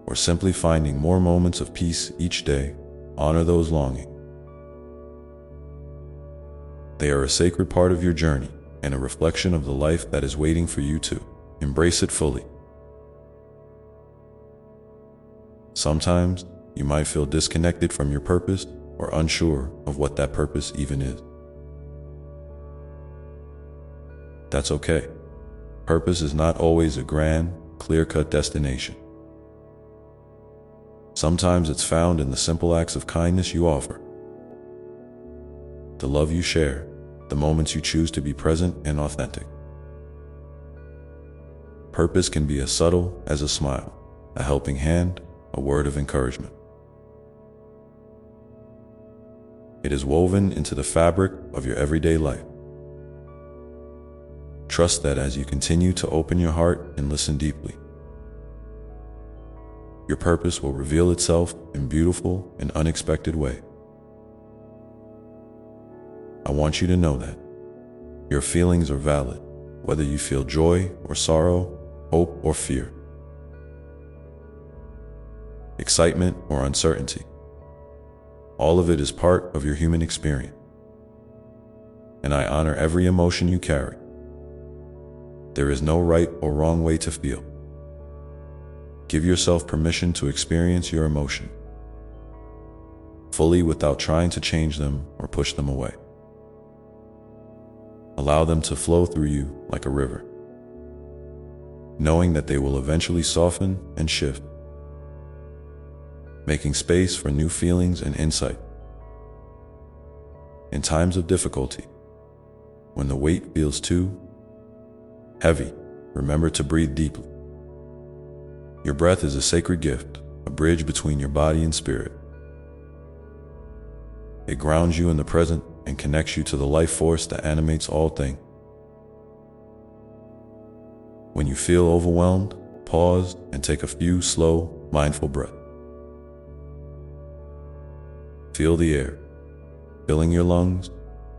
Or simply finding more moments of peace each day. Honor those longings. They are a sacred part of your journey and a reflection of the life that is waiting for you to embrace it fully. Sometimes you might feel disconnected from your purpose or unsure of what that purpose even is. That's okay. Purpose is not always a grand, clear-cut destination. Sometimes it's found in the simple acts of kindness you offer, the love you share, the moments you choose to be present and authentic. Purpose can be as subtle as a smile, a helping hand, a word of encouragement. It is woven into the fabric of your everyday life. Trust that as you continue to open your heart and listen deeply, your purpose will reveal itself in beautiful and unexpected ways. I want you to know that your feelings are valid, whether you feel joy or sorrow, hope or fear, excitement or uncertainty. All of it is part of your human experience, and I honor every emotion you carry. There is no right or wrong way to feel. Give yourself permission to experience your emotion fully without trying to change them or push them away. Allow them to flow through you like a river, knowing that they will eventually soften and shift, making space for new feelings and insight. In times of difficulty, when the weight feels too heavy, remember to breathe deeply. Your breath is a sacred gift, a bridge between your body and spirit. It grounds you in the present and connects you to the life force that animates all things. When you feel overwhelmed, pause and take a few slow, mindful breaths. Feel the air, filling your lungs,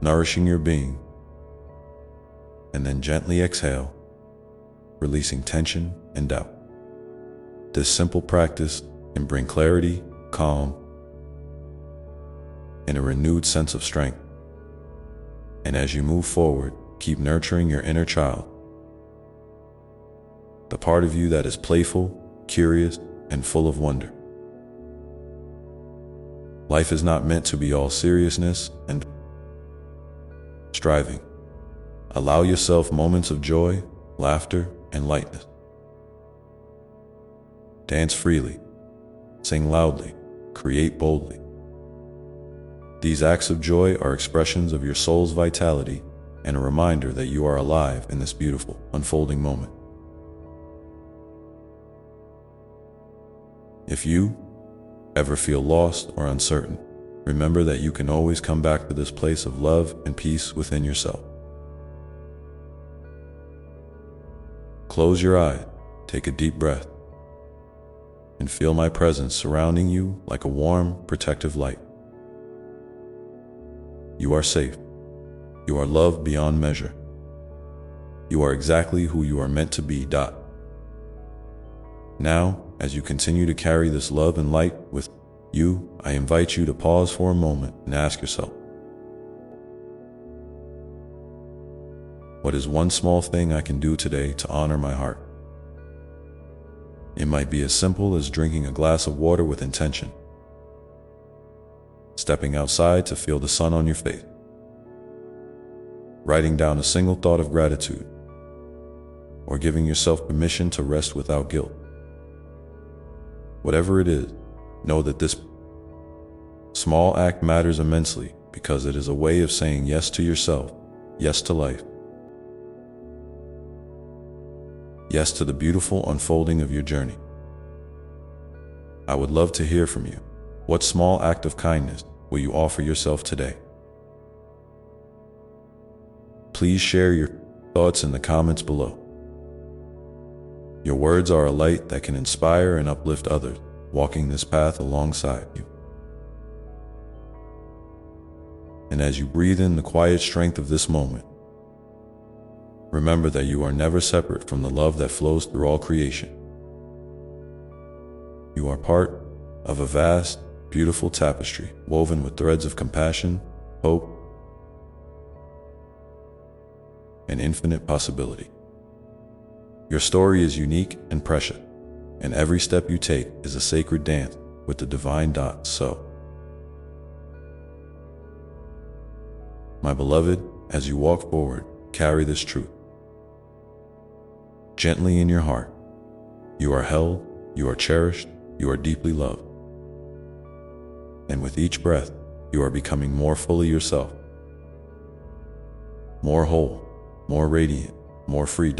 nourishing your being, and then gently exhale, releasing tension and doubt. This simple practice can bring clarity, calm, and a renewed sense of strength. And as you move forward, keep nurturing your inner child, the part of you that is playful, curious, and full of wonder. Life is not meant to be all seriousness and striving. Allow yourself moments of joy, laughter, and lightness. Dance freely, sing loudly, create boldly. These acts of joy are expressions of your soul's vitality and a reminder that you are alive in this beautiful, unfolding moment. If you ever feel lost or uncertain, remember that you can always come back to this place of love and peace within yourself. Close your eyes, take a deep breath, and feel my presence surrounding you like a warm, protective light. You are safe. You are loved beyond measure. You are exactly who you are meant to be. Now, as you continue to carry this love and light with you, I invite you to pause for a moment and ask yourself, What is one small thing I can do today to honor my heart? It might be as simple as drinking a glass of water with intention, stepping outside to feel the sun on your face, writing down a single thought of gratitude, or giving yourself permission to rest without guilt. Whatever it is, know that this small act matters immensely because it is a way of saying yes to yourself, yes to life, yes to the beautiful unfolding of your journey. I would love to hear from you. What small act of kindness will you offer yourself today? Please share your thoughts in the comments below. Your words are a light that can inspire and uplift others walking this path alongside you. And as you breathe in the quiet strength of this moment, remember that you are never separate from the love that flows through all creation. You are part of a vast, beautiful tapestry woven with threads of compassion, hope, and infinite possibility. Your story is unique and precious, and every step you take is a sacred dance with the divine dot. So, my beloved, as you walk forward, carry this truth gently in your heart. You are held, you are cherished, you are deeply loved. And with each breath, you are becoming more fully yourself, more whole, more radiant, more free.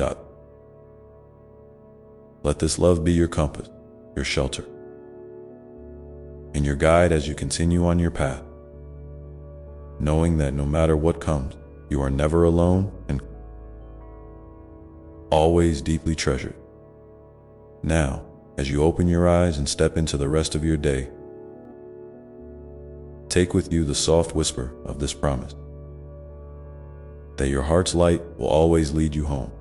Let this love be your compass, your shelter, and your guide as you continue on your path, knowing that no matter what comes, you are never alone and always deeply treasured. Now, as you open your eyes and step into the rest of your day, take with you the soft whisper of this promise, that your heart's light will always lead you home,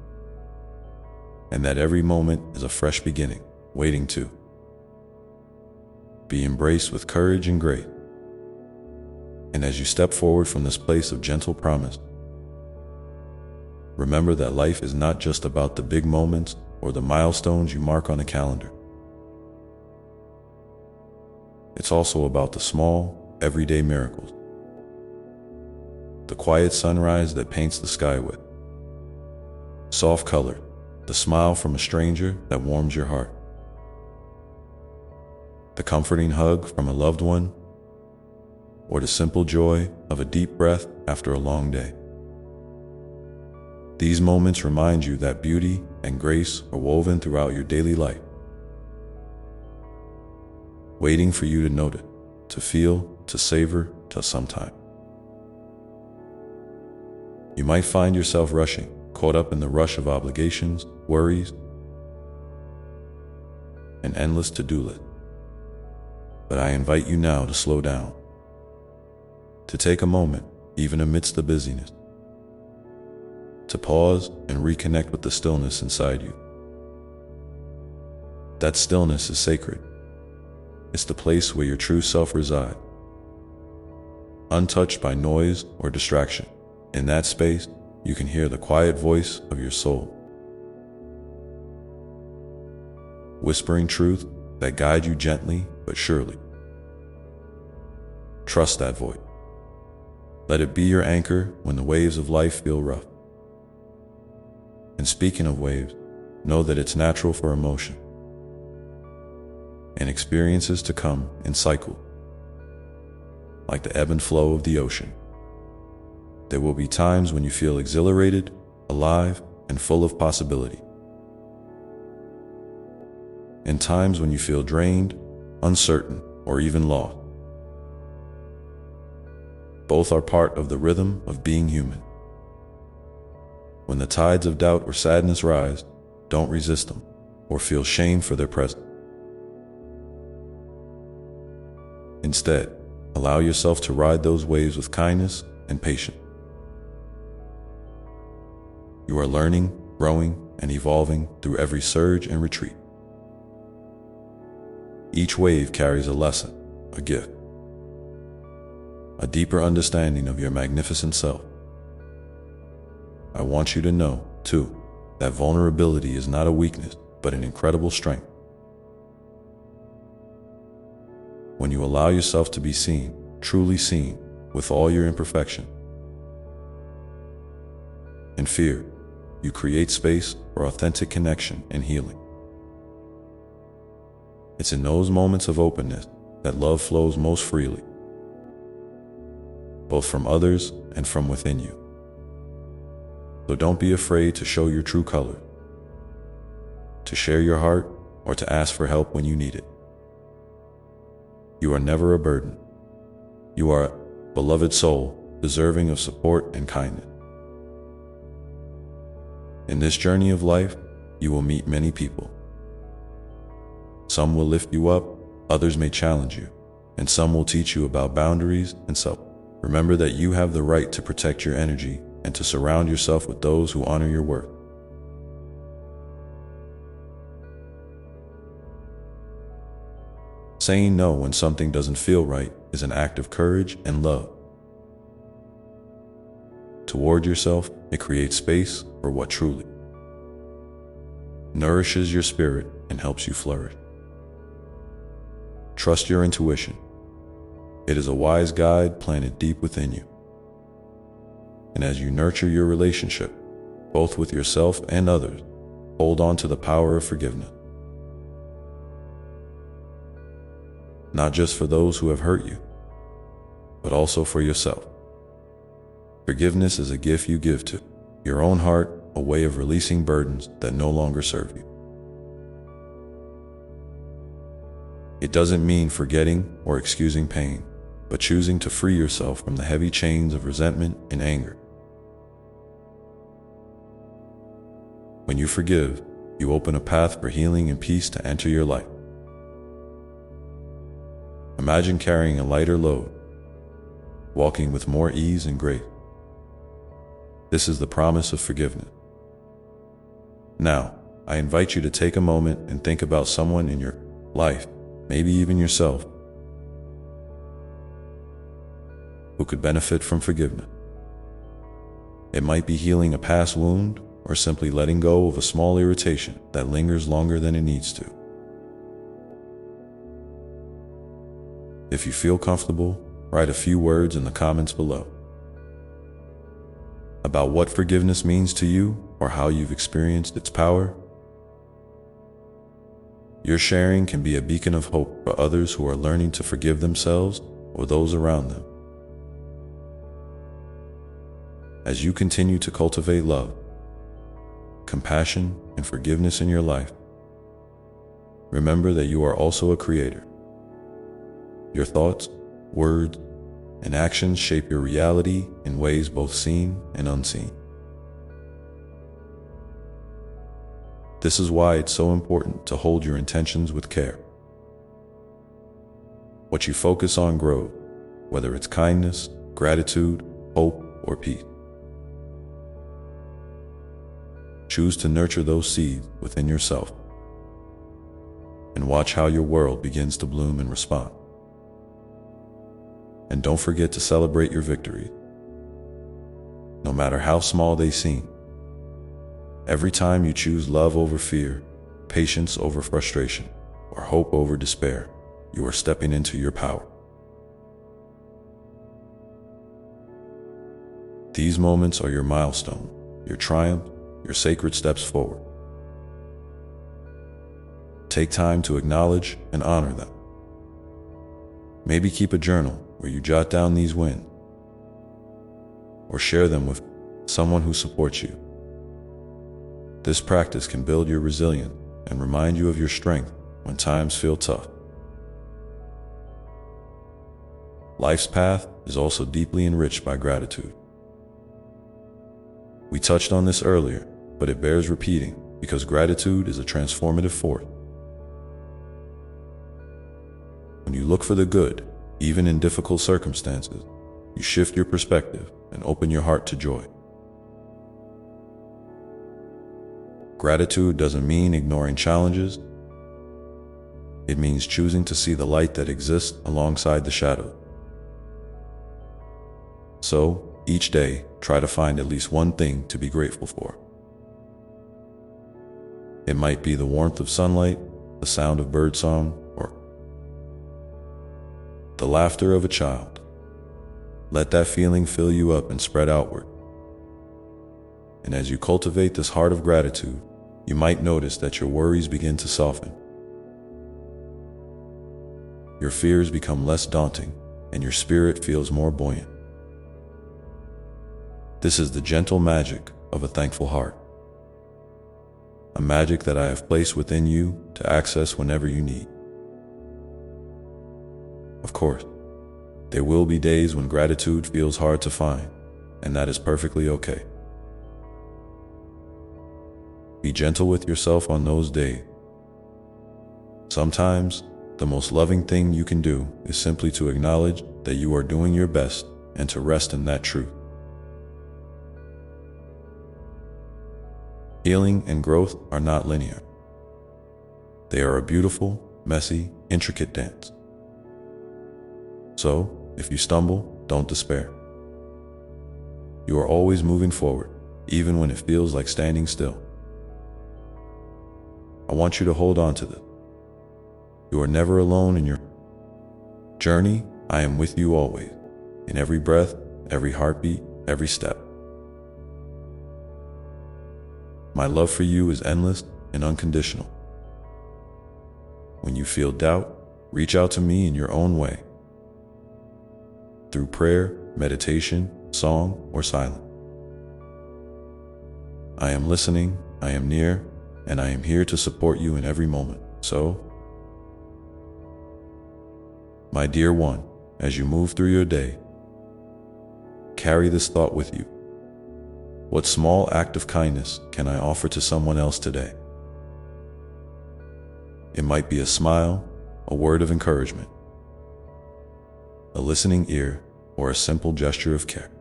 and that every moment is a fresh beginning, waiting to be embraced with courage and grace. And as you step forward from this place of gentle promise, remember that life is not just about the big moments or the milestones you mark on a calendar. It's also about the small, everyday miracles. The quiet sunrise that paints the sky with soft color, the smile from a stranger that warms your heart, the comforting hug from a loved one, or the simple joy of a deep breath after a long day. These moments remind you that beauty and grace are woven throughout your daily life, waiting for you to notice, to feel, to savor, to sometime. You might find yourself rushing, caught up in the rush of obligations, worries, and endless to-do list. But I invite you now to slow down, to take a moment, even amidst the busyness, to pause and reconnect with the stillness inside you. That stillness is sacred. It's the place where your true self resides, untouched by noise or distraction. In that space, you can hear the quiet voice of your soul, whispering truth that guides you gently but surely. Trust that voice. Let it be your anchor when the waves of life feel rough. And speaking of waves, know that it's natural for emotion and experiences to come in cycles, like the ebb and flow of the ocean. There will be times when you feel exhilarated, alive, and full of possibility, and times when you feel drained, uncertain, or even lost. Both are part of the rhythm of being human. When the tides of doubt or sadness rise, don't resist them or feel shame for their presence. Instead, allow yourself to ride those waves with kindness and patience. You are learning, growing, and evolving through every surge and retreat. Each wave carries a lesson, a gift, a deeper understanding of your magnificent self. I want you to know, too, that vulnerability is not a weakness, but an incredible strength. When you allow yourself to be seen, truly seen, with all your imperfection and fear, you create space for authentic connection and healing. It's in those moments of openness that love flows most freely, both from others and from within you. So don't be afraid to show your true colors, to share your heart, or to ask for help when you need it. You are never a burden. You are a beloved soul, deserving of support and kindness. In this journey of life, you will meet many people. Some will lift you up, others may challenge you, and some will teach you about boundaries and self. Remember that you have the right to protect your energy and to surround yourself with those who honor your worth. Saying no when something doesn't feel right is an act of courage and love. Toward yourself, it creates space for what truly nourishes your spirit and helps you flourish. Trust your intuition. It is a wise guide planted deep within you. And as you nurture your relationship, both with yourself and others, hold on to the power of forgiveness. Not just for those who have hurt you, but also for yourself. Forgiveness is a gift you give to your own heart, a way of releasing burdens that no longer serve you. It doesn't mean forgetting or excusing pain, but choosing to free yourself from the heavy chains of resentment and anger. When you forgive, you open a path for healing and peace to enter your life. Imagine carrying a lighter load, walking with more ease and grace. This is the promise of forgiveness. Now, I invite you to take a moment and think about someone in your life, maybe even yourself, who could benefit from forgiveness. It might be healing a past wound or simply letting go of a small irritation that lingers longer than it needs to. If you feel comfortable, write a few words in the comments below about what forgiveness means to you or how you've experienced its power. Your sharing can be a beacon of hope for others who are learning to forgive themselves or those around them. As you continue to cultivate love, compassion, and forgiveness in your life, remember that you are also a creator. Your thoughts, words, and actions shape your reality in ways both seen and unseen. This is why it's so important to hold your intentions with care. What you focus on grows, whether it's kindness, gratitude, hope, or peace. Choose to nurture those seeds within yourself and watch how your world begins to bloom in response. And don't forget to celebrate your victories, no matter how small they seem. Every time you choose love over fear, patience over frustration, or hope over despair, you are stepping into your power. These moments are your milestone, your triumph, your sacred steps forward. Take time to acknowledge and honor them. Maybe keep a journal where you jot down these wins, or share them with someone who supports you. This practice can build your resilience and remind you of your strength when times feel tough. Life's path is also deeply enriched by gratitude. We touched on this earlier, but it bears repeating because gratitude is a transformative force. When you look for the good, even in difficult circumstances, you shift your perspective and open your heart to joy. Gratitude doesn't mean ignoring challenges. It means choosing to see the light that exists alongside the shadow. So, each day, try to find at least one thing to be grateful for. It might be the warmth of sunlight, the sound of birdsong, or the laughter of a child. Let that feeling fill you up and spread outward. And as you cultivate this heart of gratitude, you might notice that your worries begin to soften. Your fears become less daunting, and your spirit feels more buoyant. This is the gentle magic of a thankful heart. A magic that I have placed within you to access whenever you need. Of course, there will be days when gratitude feels hard to find, and that is perfectly okay. Be gentle with yourself on those days. Sometimes, the most loving thing you can do is simply to acknowledge that you are doing your best and to rest in that truth. Healing and growth are not linear. They are a beautiful, messy, intricate dance. So, if you stumble, don't despair. You are always moving forward, even when it feels like standing still. I want you to hold on to this. You are never alone in your journey. I am with you always, in every breath, every heartbeat, every step. My love for you is endless and unconditional. When you feel doubt, reach out to me in your own way. Through prayer, meditation, song, or silence. I am listening, I am near, and I am here to support you in every moment. So, my dear one, as you move through your day, carry this thought with you. What small act of kindness can I offer to someone else today? It might be a smile, a word of encouragement, a listening ear, or a simple gesture of care.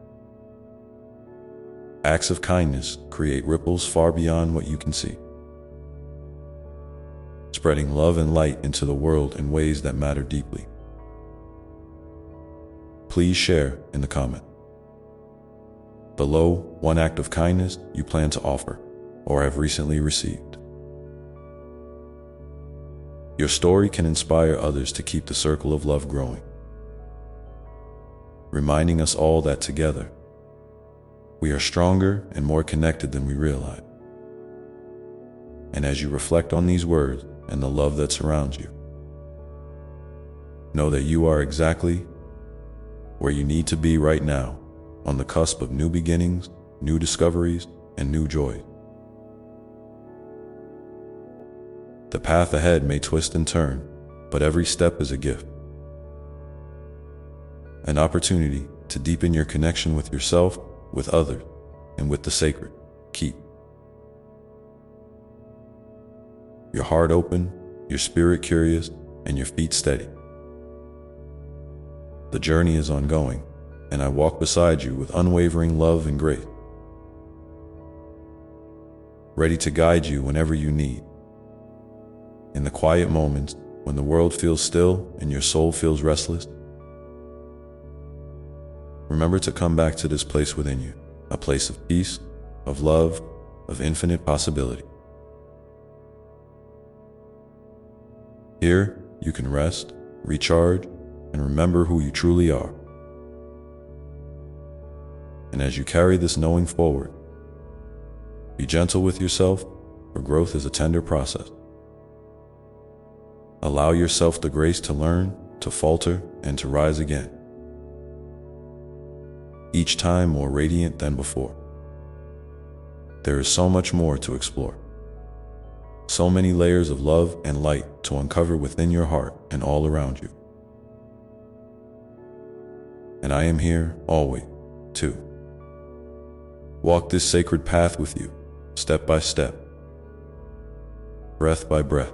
Acts of kindness create ripples far beyond what you can see, spreading love and light into the world in ways that matter deeply. Please share in the comment below one act of kindness you plan to offer or have recently received. Your story can inspire others to keep the circle of love growing, reminding us all that together, we are stronger and more connected than we realize. And as you reflect on these words and the love that surrounds you, know that you are exactly where you need to be right now, on the cusp of new beginnings, new discoveries, and new joy. The path ahead may twist and turn, but every step is a gift. An opportunity to deepen your connection with yourself, with others, and with the sacred. Keep your heart open, your spirit curious, and your feet steady. The journey is ongoing, and I walk beside you with unwavering love and grace, ready to guide you whenever you need. In the quiet moments, when the world feels still and your soul feels restless, remember to come back to this place within you, a place of peace, of love, of infinite possibility. Here, you can rest, recharge, and remember who you truly are. And as you carry this knowing forward, be gentle with yourself, for growth is a tender process. Allow yourself the grace to learn, to falter, and to rise again, each time more radiant than before. There is so much more to explore, so many layers of love and light to uncover within your heart and all around you. And I am here always, to walk this sacred path with you, step by step, breath by breath,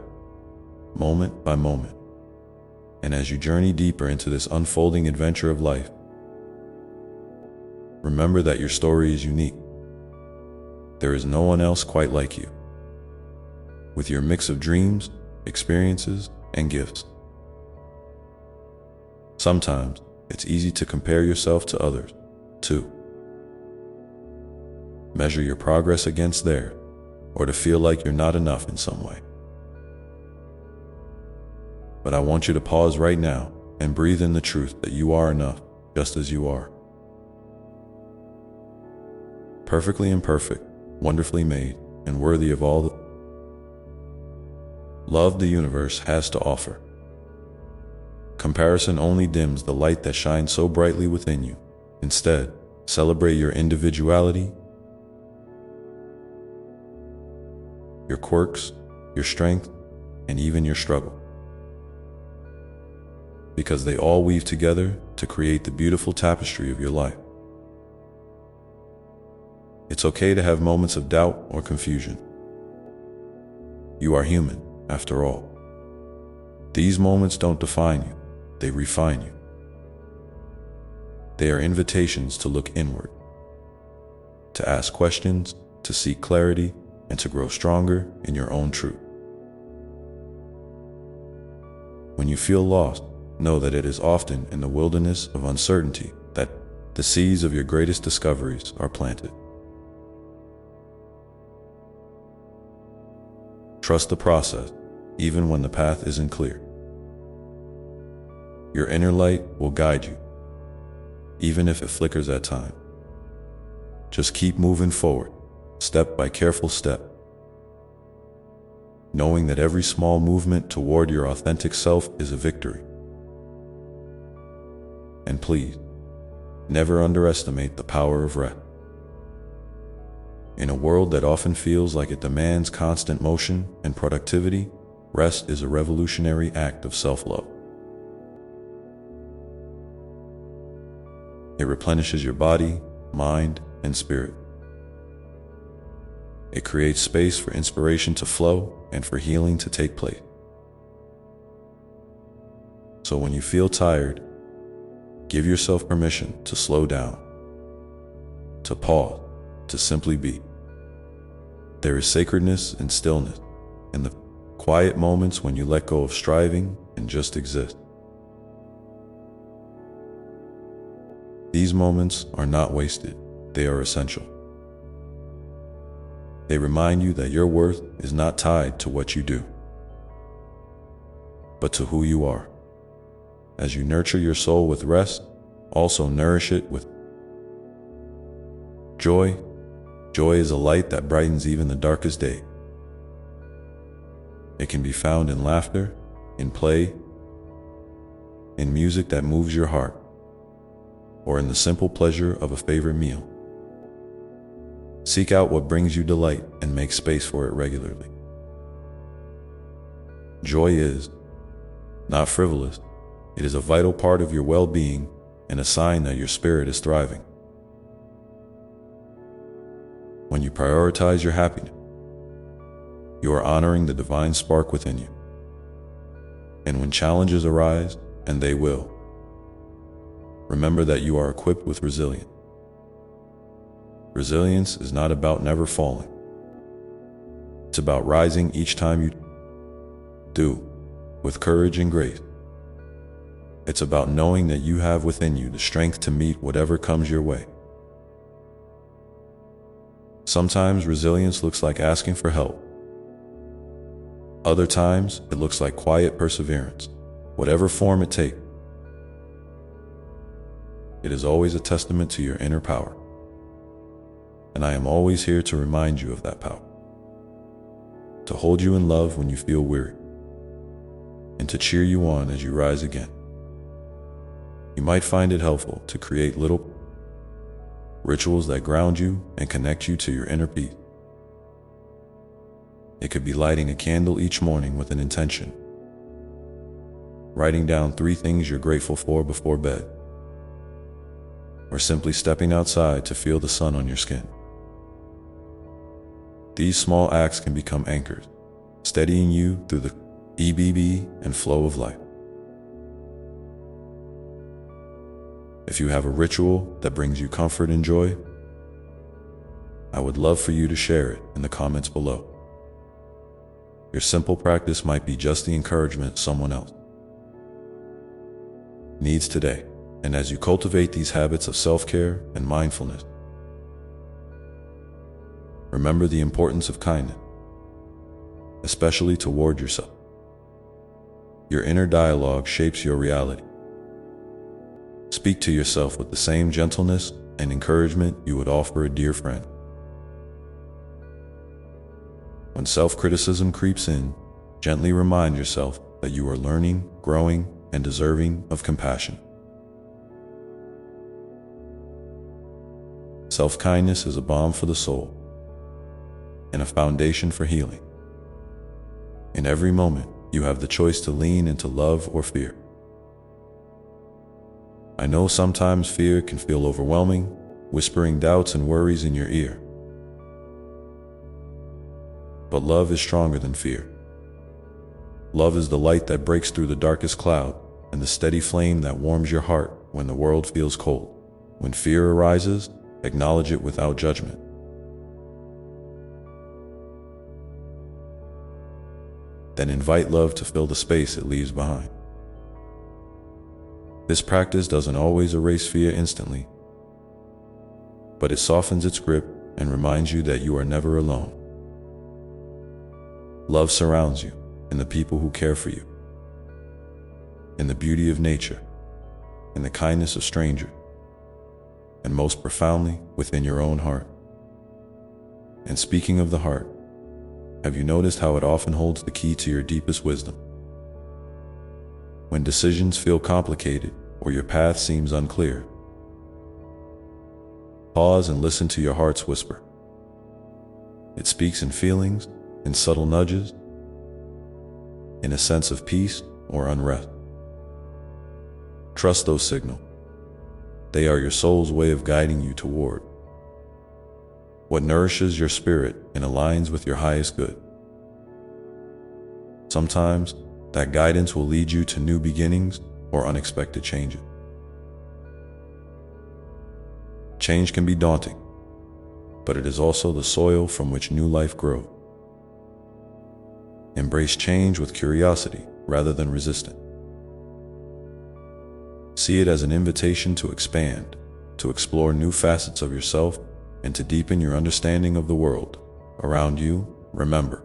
moment by moment. And as you journey deeper into this unfolding adventure of life, remember that your story is unique. There is no one else quite like you, with your mix of dreams, experiences, and gifts. Sometimes it's easy to compare yourself to others, too. measure your progress against theirs, or to feel like you're not enough in some way. But I want you to pause right now and breathe in the truth that you are enough just as you are. Perfectly imperfect, wonderfully made, and worthy of all the love the universe has to offer. Comparison only dims the light that shines so brightly within you. Instead, celebrate your individuality, your quirks, your strength, and even your struggle. Because they all weave together to create the beautiful tapestry of your life. It's okay to have moments of doubt or confusion. You are human, after all. These moments don't define you, they refine you. They are invitations to look inward, to ask questions, to seek clarity, and to grow stronger in your own truth. When you feel lost, know that it is often in the wilderness of uncertainty that the seeds of your greatest discoveries are planted. Trust the process, even when the path isn't clear. Your inner light will guide you, even if it flickers at times. Just keep moving forward, step by careful step, knowing that every small movement toward your authentic self is a victory. And please, never underestimate the power of rest. In a world that often feels like it demands constant motion and productivity, rest is a revolutionary act of self-love. It replenishes your body, mind, and spirit. It creates space for inspiration to flow and for healing to take place. So when you feel tired, give yourself permission to slow down, to pause, to simply be. There is sacredness in stillness, in the quiet moments when you let go of striving and just exist. These moments are not wasted, they are essential. They remind you that your worth is not tied to what you do, but to who you are. As you nurture your soul with rest, also nourish it with joy. Joy is a light that brightens even the darkest day. It can be found in laughter, in play, in music that moves your heart, or in the simple pleasure of a favorite meal. Seek out what brings you delight and make space for it regularly. Joy is not frivolous. It is a vital part of your well-being and a sign that your spirit is thriving. When you prioritize your happiness, you are honoring the divine spark within you. And when challenges arise, and they will, remember that you are equipped with resilience. Resilience is not about never falling. It's about rising each time you do, with courage and grace. It's about knowing that you have within you the strength to meet whatever comes your way. Sometimes resilience looks like asking for help. Other times, it looks like quiet perseverance, whatever form it takes. It is always a testament to your inner power. And I am always here to remind you of that power. To hold you in love when you feel weary, and to cheer you on as you rise again. You might find it helpful to create little rituals that ground you and connect you to your inner peace. It could be lighting a candle each morning with an intention, writing down 3 things you're grateful for before bed, or simply stepping outside to feel the sun on your skin. These small acts can become anchors, steadying you through the ebb and flow of life. If you have a ritual that brings you comfort and joy, I would love for you to share it in the comments below. Your simple practice might be just the encouragement someone else needs today. And as you cultivate these habits of self-care and mindfulness, remember the importance of kindness, especially toward yourself. Your inner dialogue shapes your reality. Speak to yourself with the same gentleness and encouragement you would offer a dear friend. When self-criticism creeps in, gently remind yourself that you are learning, growing, and deserving of compassion. Self-kindness is a balm for the soul and a foundation for healing. In every moment, you have the choice to lean into love or fear. I know sometimes fear can feel overwhelming, whispering doubts and worries in your ear. But love is stronger than fear. Love is the light that breaks through the darkest cloud and the steady flame that warms your heart when the world feels cold. When fear arises, acknowledge it without judgment. Then invite love to fill the space it leaves behind. This practice doesn't always erase fear instantly, but it softens its grip and reminds you that you are never alone. Love surrounds you in the people who care for you, in the beauty of nature, in the kindness of strangers, and most profoundly within your own heart. And speaking of the heart, have you noticed how it often holds the key to your deepest wisdom? When decisions feel complicated or your path seems unclear, pause and listen to your heart's whisper. It speaks in feelings, in subtle nudges, in a sense of peace or unrest. Trust those signals. They are your soul's way of guiding you toward what nourishes your spirit and aligns with your highest good. Sometimes, that guidance will lead you to new beginnings or unexpected changes. Change can be daunting, but it is also the soil from which new life grows. Embrace change with curiosity rather than resistance. See it as an invitation to expand, to explore new facets of yourself, and to deepen your understanding of the world around you. Remember,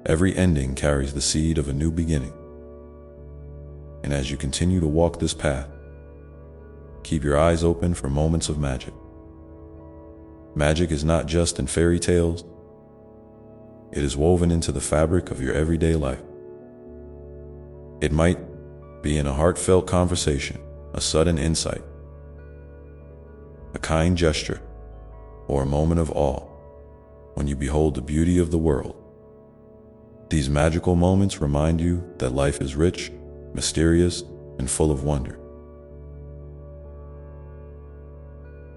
every ending carries the seed of a new beginning. And as you continue to walk this path, keep your eyes open for moments of magic. Magic is not just in fairy tales. It is woven into the fabric of your everyday life. It might be in a heartfelt conversation, a sudden insight, a kind gesture, or a moment of awe when you behold the beauty of the world. These magical moments remind you that life is rich, mysterious, and full of wonder.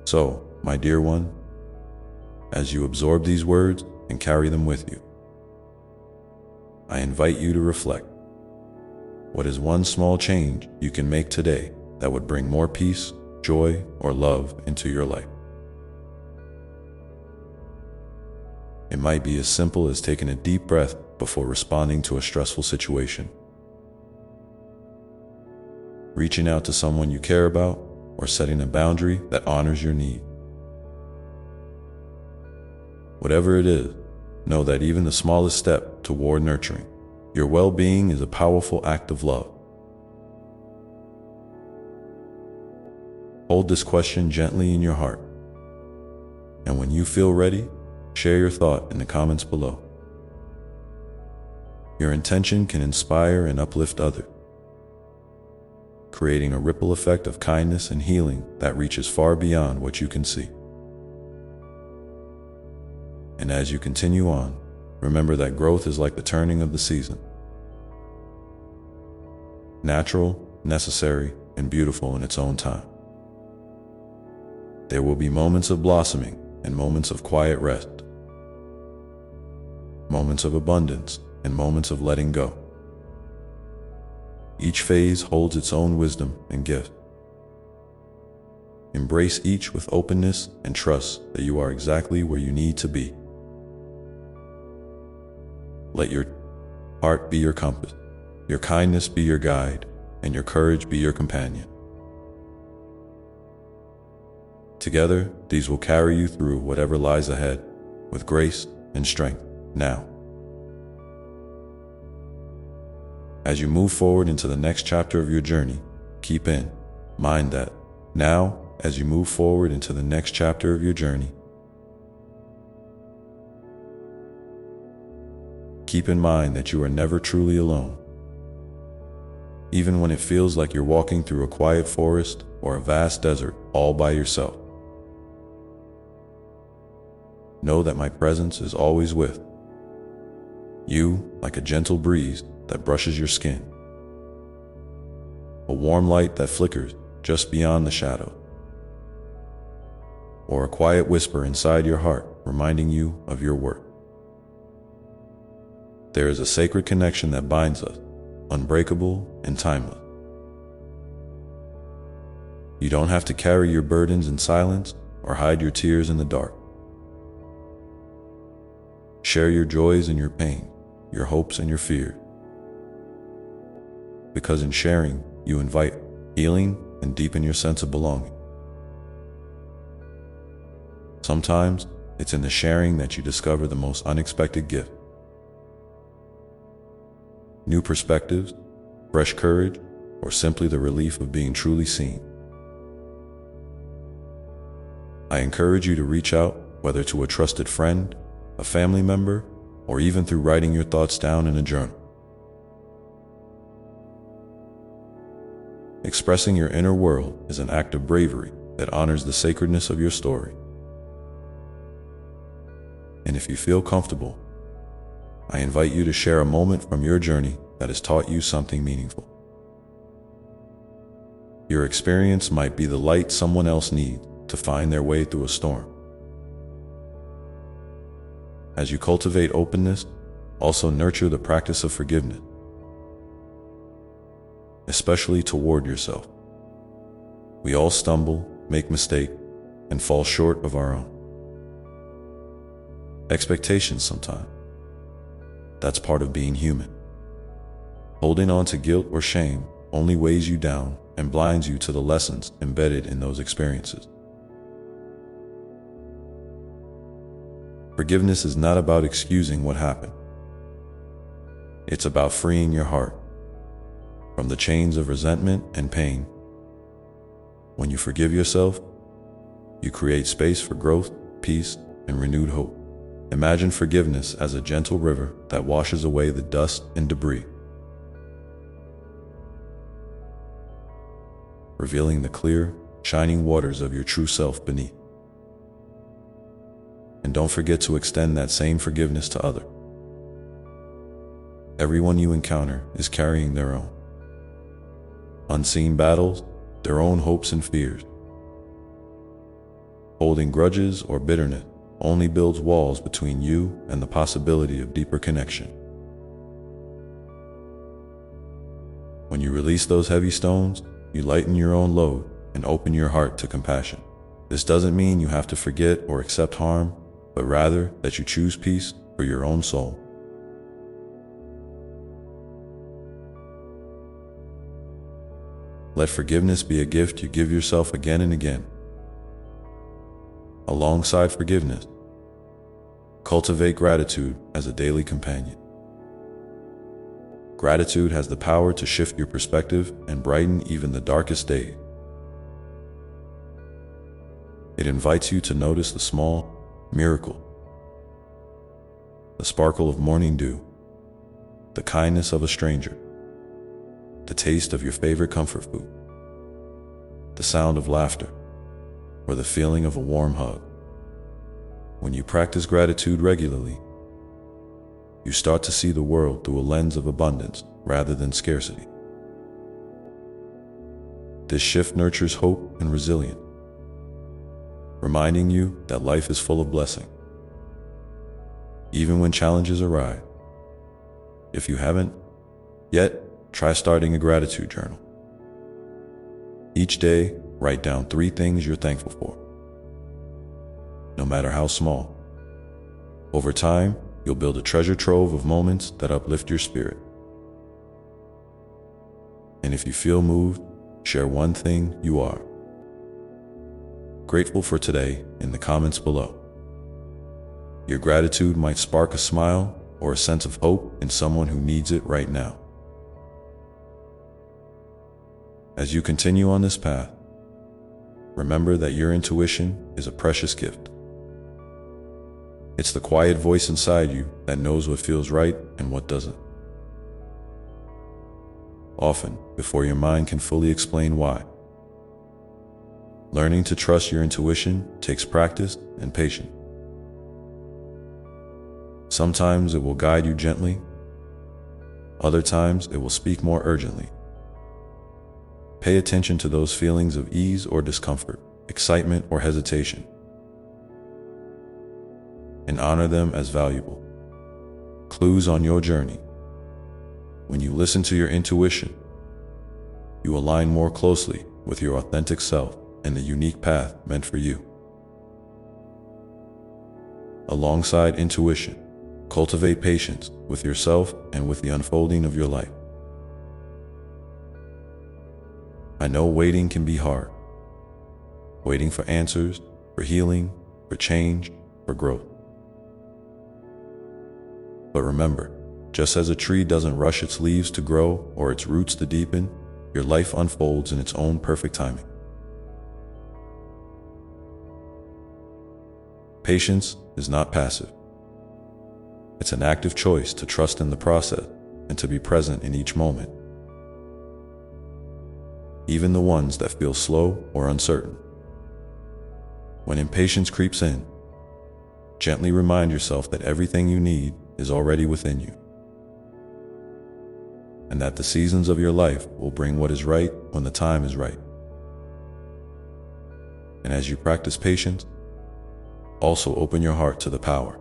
So, my dear one, as you absorb these words and carry them with you, I invite you to reflect. What is one small change you can make today that would bring more peace, joy, or love into your life? It might be as simple as taking a deep breath before responding to a stressful situation, reaching out to someone you care about, or setting a boundary that honors your need. Whatever it is, know that even the smallest step toward nurturing your well-being is a powerful act of love. Hold this question gently in your heart, and when you feel ready, share your thought in the comments below. Your intention can inspire and uplift others, creating a ripple effect of kindness and healing that reaches far beyond what you can see. And as you continue on, remember that growth is like the turning of the season. Natural, necessary, and beautiful in its own time. There will be moments of blossoming and moments of quiet rest, moments of abundance and moments of letting go. Each phase holds its own wisdom and gift. Embrace each with openness and trust that you are exactly where you need to be. Let your heart be your compass, your kindness be your guide, and your courage be your companion. Together, these will carry you through whatever lies ahead with grace and strength now. As you move forward into the next chapter of your journey, keep in mind that now, as you move forward into the next chapter of your journey, keep in mind that you are never truly alone. Even when it feels like you're walking through a quiet forest or a vast desert all by yourself, know that my presence is always with you, like a gentle breeze that brushes your skin, a warm light that flickers just beyond the shadow, or a quiet whisper inside your heart reminding you of your worth. There is a sacred connection that binds us, unbreakable and timeless. You don't have to carry your burdens in silence or hide your tears in the dark. Share your joys and your pain, your hopes and your fears. Because in sharing, you invite healing and deepen your sense of belonging. Sometimes, it's in the sharing that you discover the most unexpected gift. New perspectives, fresh courage, or simply the relief of being truly seen. I encourage you to reach out, whether to a trusted friend, a family member, or even through writing your thoughts down in a journal. Expressing your inner world is an act of bravery that honors the sacredness of your story. And if you feel comfortable, I invite you to share a moment from your journey that has taught you something meaningful. Your experience might be the light someone else needs to find their way through a storm. As you cultivate openness, also nurture the practice of forgiveness, especially toward yourself. We all stumble, make mistakes, and fall short of our own expectations sometimes. That's part of being human. Holding on to guilt or shame only weighs you down and blinds you to the lessons embedded in those experiences. Forgiveness is not about excusing what happened. It's about freeing your heart from the chains of resentment and pain. When you forgive yourself, you create space for growth, peace, and renewed hope. Imagine forgiveness as a gentle river that washes away the dust and debris, revealing the clear, shining waters of your true self beneath. And don't forget to extend that same forgiveness to others. Everyone you encounter is carrying their own unseen battles, their own hopes and fears. Holding grudges or bitterness only builds walls between you and the possibility of deeper connection. When you release those heavy stones, you lighten your own load and open your heart to compassion. This doesn't mean you have to forget or accept harm, but rather that you choose peace for your own soul. Let forgiveness be a gift you give yourself again and again. Alongside forgiveness, cultivate gratitude as a daily companion. Gratitude has the power to shift your perspective and brighten even the darkest days. It invites you to notice the small miracle, the sparkle of morning dew, the kindness of a stranger, the taste of your favorite comfort food, the sound of laughter, or the feeling of a warm hug. When you practice gratitude regularly, you start to see the world through a lens of abundance rather than scarcity. This shift nurtures hope and resilience, reminding you that life is full of blessing, even when challenges arise. If you haven't yet, try starting a gratitude journal. Each day, write down 3 things you're thankful for, no matter how small. Over time, you'll build a treasure trove of moments that uplift your spirit. And if you feel moved, share one thing you are grateful for today in the comments below. Your gratitude might spark a smile or a sense of hope in someone who needs it right now. As you continue on this path, remember that your intuition is a precious gift. It's the quiet voice inside you that knows what feels right and what doesn't. Often, before your mind can fully explain why. Learning to trust your intuition takes practice and patience. Sometimes it will guide you gently. Other times it will speak more urgently. Pay attention to those feelings of ease or discomfort, excitement or hesitation, and honor them as valuable clues on your journey. When you listen to your intuition, you align more closely with your authentic self and the unique path meant for you. Alongside intuition, cultivate patience with yourself and with the unfolding of your life. I know waiting can be hard. Waiting for answers, for healing, for change, for growth. But remember, just as a tree doesn't rush its leaves to grow or its roots to deepen, your life unfolds in its own perfect timing. Patience is not passive. It's an active choice to trust in the process and to be present in each moment, even the ones that feel slow or uncertain. When impatience creeps in, gently remind yourself that everything you need is already within you, and that the seasons of your life will bring what is right when the time is right. And as you practice patience, also open your heart to the power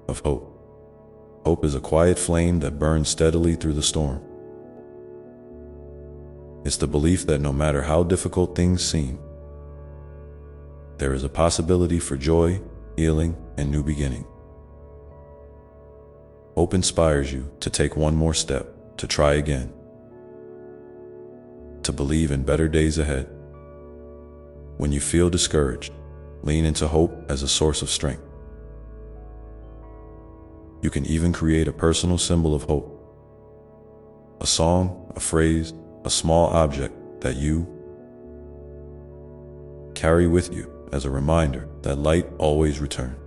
of hope. Hope is a quiet flame that burns steadily through the storm. It's the belief that no matter how difficult things seem, there is a possibility for joy, healing, and new beginning. Hope inspires you to take one more step, to try again, to believe in better days ahead. When you feel discouraged, lean into hope as a source of strength. You can even create a personal symbol of hope. A song, a phrase, a small object that you carry with you as a reminder that light always returns.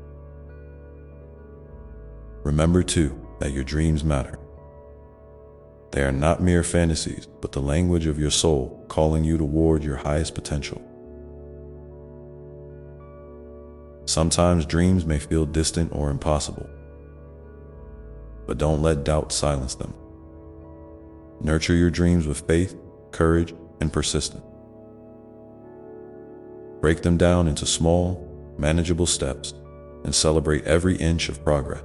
Remember too that your dreams matter. They are not mere fantasies, but the language of your soul calling you toward your highest potential. Sometimes dreams may feel distant or impossible, but don't let doubt silence them. Nurture your dreams with faith, courage, and persistence. Break them down into small, manageable steps and celebrate every inch of progress.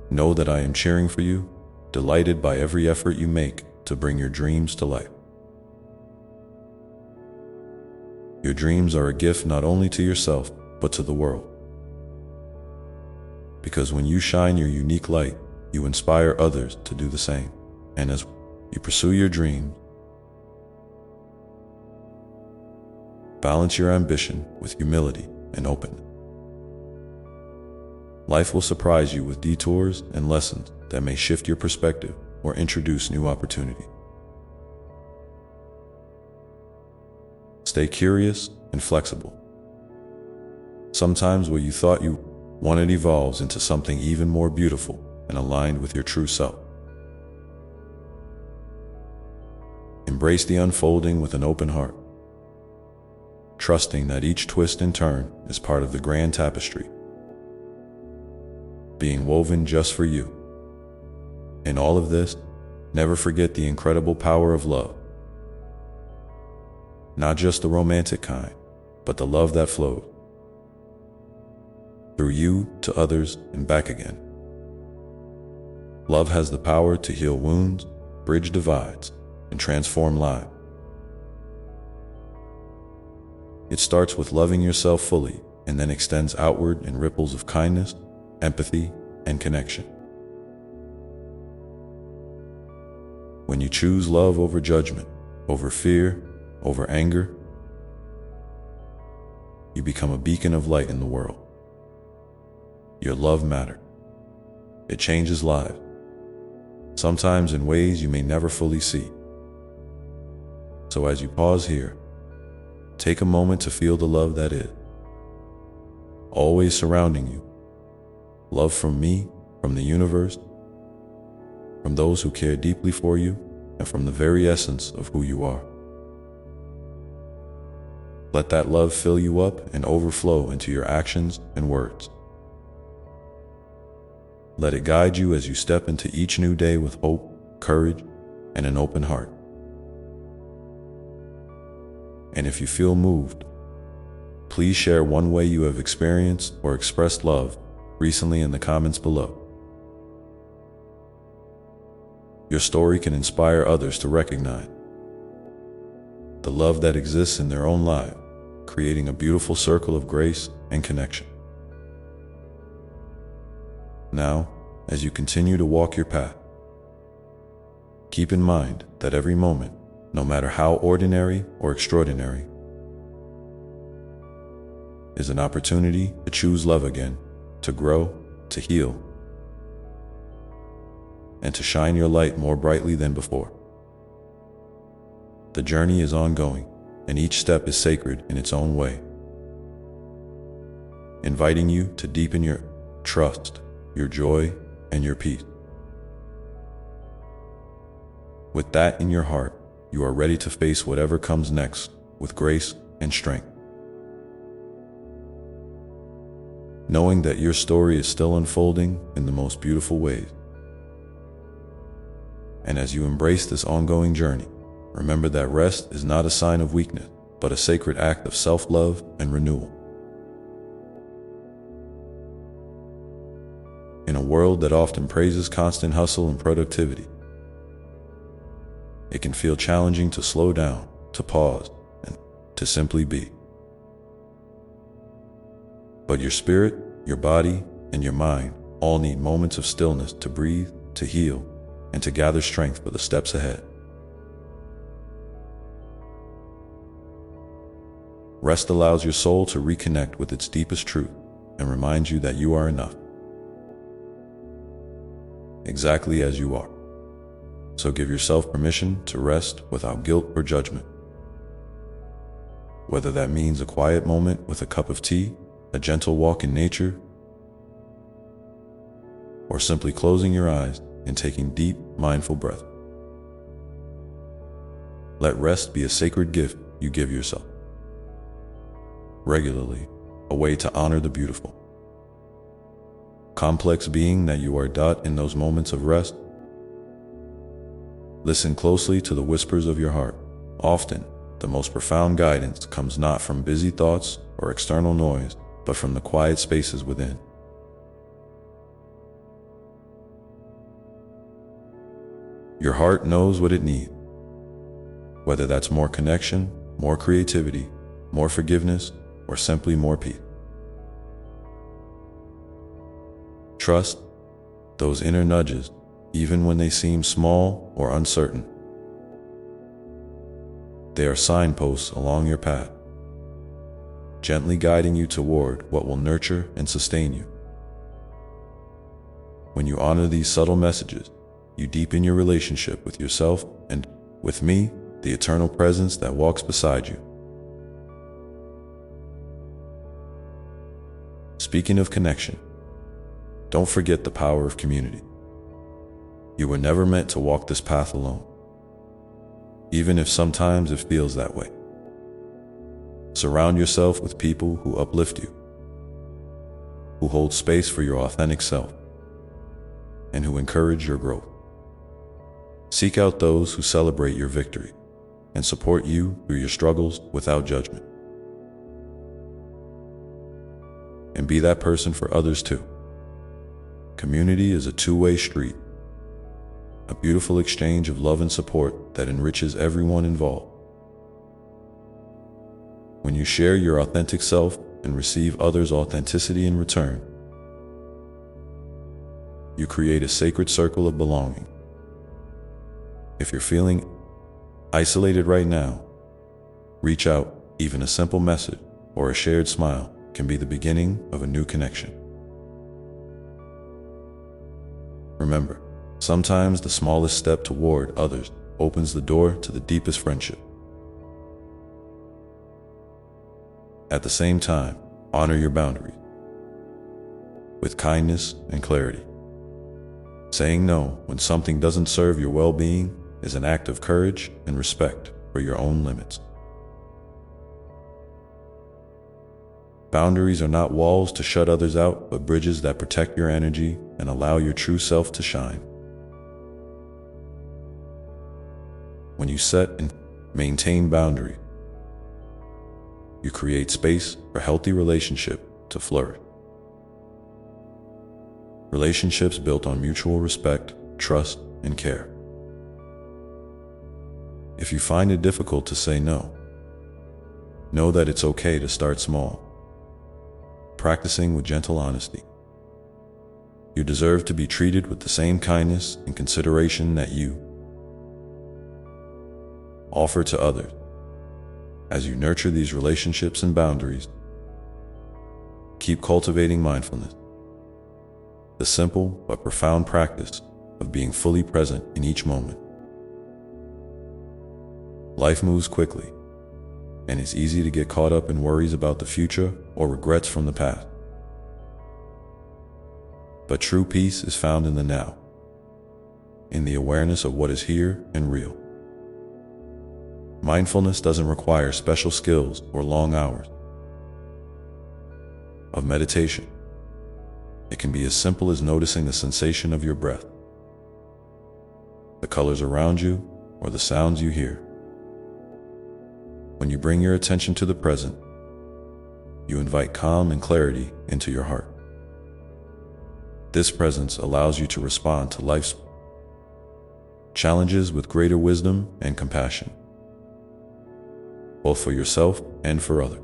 Know that I am cheering for you, delighted by every effort you make to bring your dreams to life. Your dreams are a gift not only to yourself, but to the world. Because when you shine your unique light, you inspire others to do the same. And as you pursue your dreams, balance your ambition with humility and openness. Life will surprise you with detours and lessons that may shift your perspective or introduce new opportunities. Stay curious and flexible. Sometimes what you thought you wanted evolves into something even more beautiful and aligned with your true self. Embrace the unfolding with an open heart, trusting that each twist and turn is part of the grand tapestry, being woven just for you. In all of this, never forget the incredible power of love. Not just the romantic kind, but the love that flows through you to others and back again. Love has the power to heal wounds, bridge divides, and transform lives. It starts with loving yourself fully and then extends outward in ripples of kindness, empathy, and connection. When you choose love over judgment, over fear, over anger, you become a beacon of light in the world. Your love matters. It changes lives, sometimes in ways you may never fully see. So as you pause here, take a moment to feel the love that is, always surrounding you. Love from me, from the universe, from those who care deeply for you, and from the very essence of who you are. Let that love fill you up and overflow into your actions and words. Let it guide you as you step into each new day with hope, courage, and an open heart. And if you feel moved, please share one way you have experienced or expressed love recently in the comments below. Your story can inspire others to recognize the love that exists in their own lives, creating a beautiful circle of grace and connection. Now, as you continue to walk your path, keep in mind that every moment, no matter how ordinary or extraordinary, is an opportunity to choose love again, to grow, to heal, and to shine your light more brightly than before. The journey is ongoing, and each step is sacred in its own way, inviting you to deepen your trust, your joy, and your peace. With that in your heart, you are ready to face whatever comes next with grace and strength. Knowing that your story is still unfolding in the most beautiful ways. And as you embrace this ongoing journey, remember that rest is not a sign of weakness, but a sacred act of self-love and renewal. In a world that often praises constant hustle and productivity, it can feel challenging to slow down, to pause, and to simply be. But your spirit, your body, and your mind all need moments of stillness to breathe, to heal, and to gather strength for the steps ahead. Rest allows your soul to reconnect with its deepest truth and reminds you that you are enough, exactly as you are. So give yourself permission to rest without guilt or judgment. Whether that means a quiet moment with a cup of tea, a gentle walk in nature, or simply closing your eyes and taking deep, mindful breaths. Let rest be a sacred gift you give yourself regularly, a way to honor the beautiful, complex being that you are. In those moments of rest, listen closely to the whispers of your heart. Often, the most profound guidance comes not from busy thoughts or external noise, but from the quiet spaces within. Your heart knows what it needs, whether that's more connection, more creativity, more forgiveness, or simply more peace. Trust those inner nudges, even when they seem small or uncertain. They are signposts along your path, gently guiding you toward what will nurture and sustain you. When you honor these subtle messages, you deepen your relationship with yourself and, with me, the eternal presence that walks beside you. Speaking of connection, don't forget the power of community. You were never meant to walk this path alone, even if sometimes it feels that way. Surround yourself with people who uplift you, who hold space for your authentic self, and who encourage your growth. Seek out those who celebrate your victory and support you through your struggles without judgment. And be that person for others too. Community is a two-way street, a beautiful exchange of love and support that enriches everyone involved. When you share your authentic self and receive others' authenticity in return, you create a sacred circle of belonging. If you're feeling isolated right now, Reach out. Even a simple message or a shared smile can be the beginning of a new connection. Remember, sometimes the smallest step toward others opens the door to the deepest friendship. At the same time, honor your boundaries with kindness and clarity. Saying no when something doesn't serve your well-being is an act of courage and respect for your own limits. Boundaries are not walls to shut others out, but bridges that protect your energy and allow your true self to shine. When you set and maintain boundaries, you create space for healthy relationships to flourish. Relationships built on mutual respect, trust, and care. If you find it difficult to say no, know that it's okay to start small, practicing with gentle honesty. You deserve to be treated with the same kindness and consideration that you offer to others. As you nurture these relationships and boundaries, keep cultivating mindfulness, the simple but profound practice of being fully present in each moment. Life moves quickly, and it's easy to get caught up in worries about the future or regrets from the past. But true peace is found in the now, in the awareness of what is here and real. Mindfulness doesn't require special skills or long hours of meditation. It can be as simple as noticing the sensation of your breath, the colors around you, or the sounds you hear. When you bring your attention to the present, you invite calm and clarity into your heart. This presence allows you to respond to life's challenges with greater wisdom and compassion, both for yourself and for others.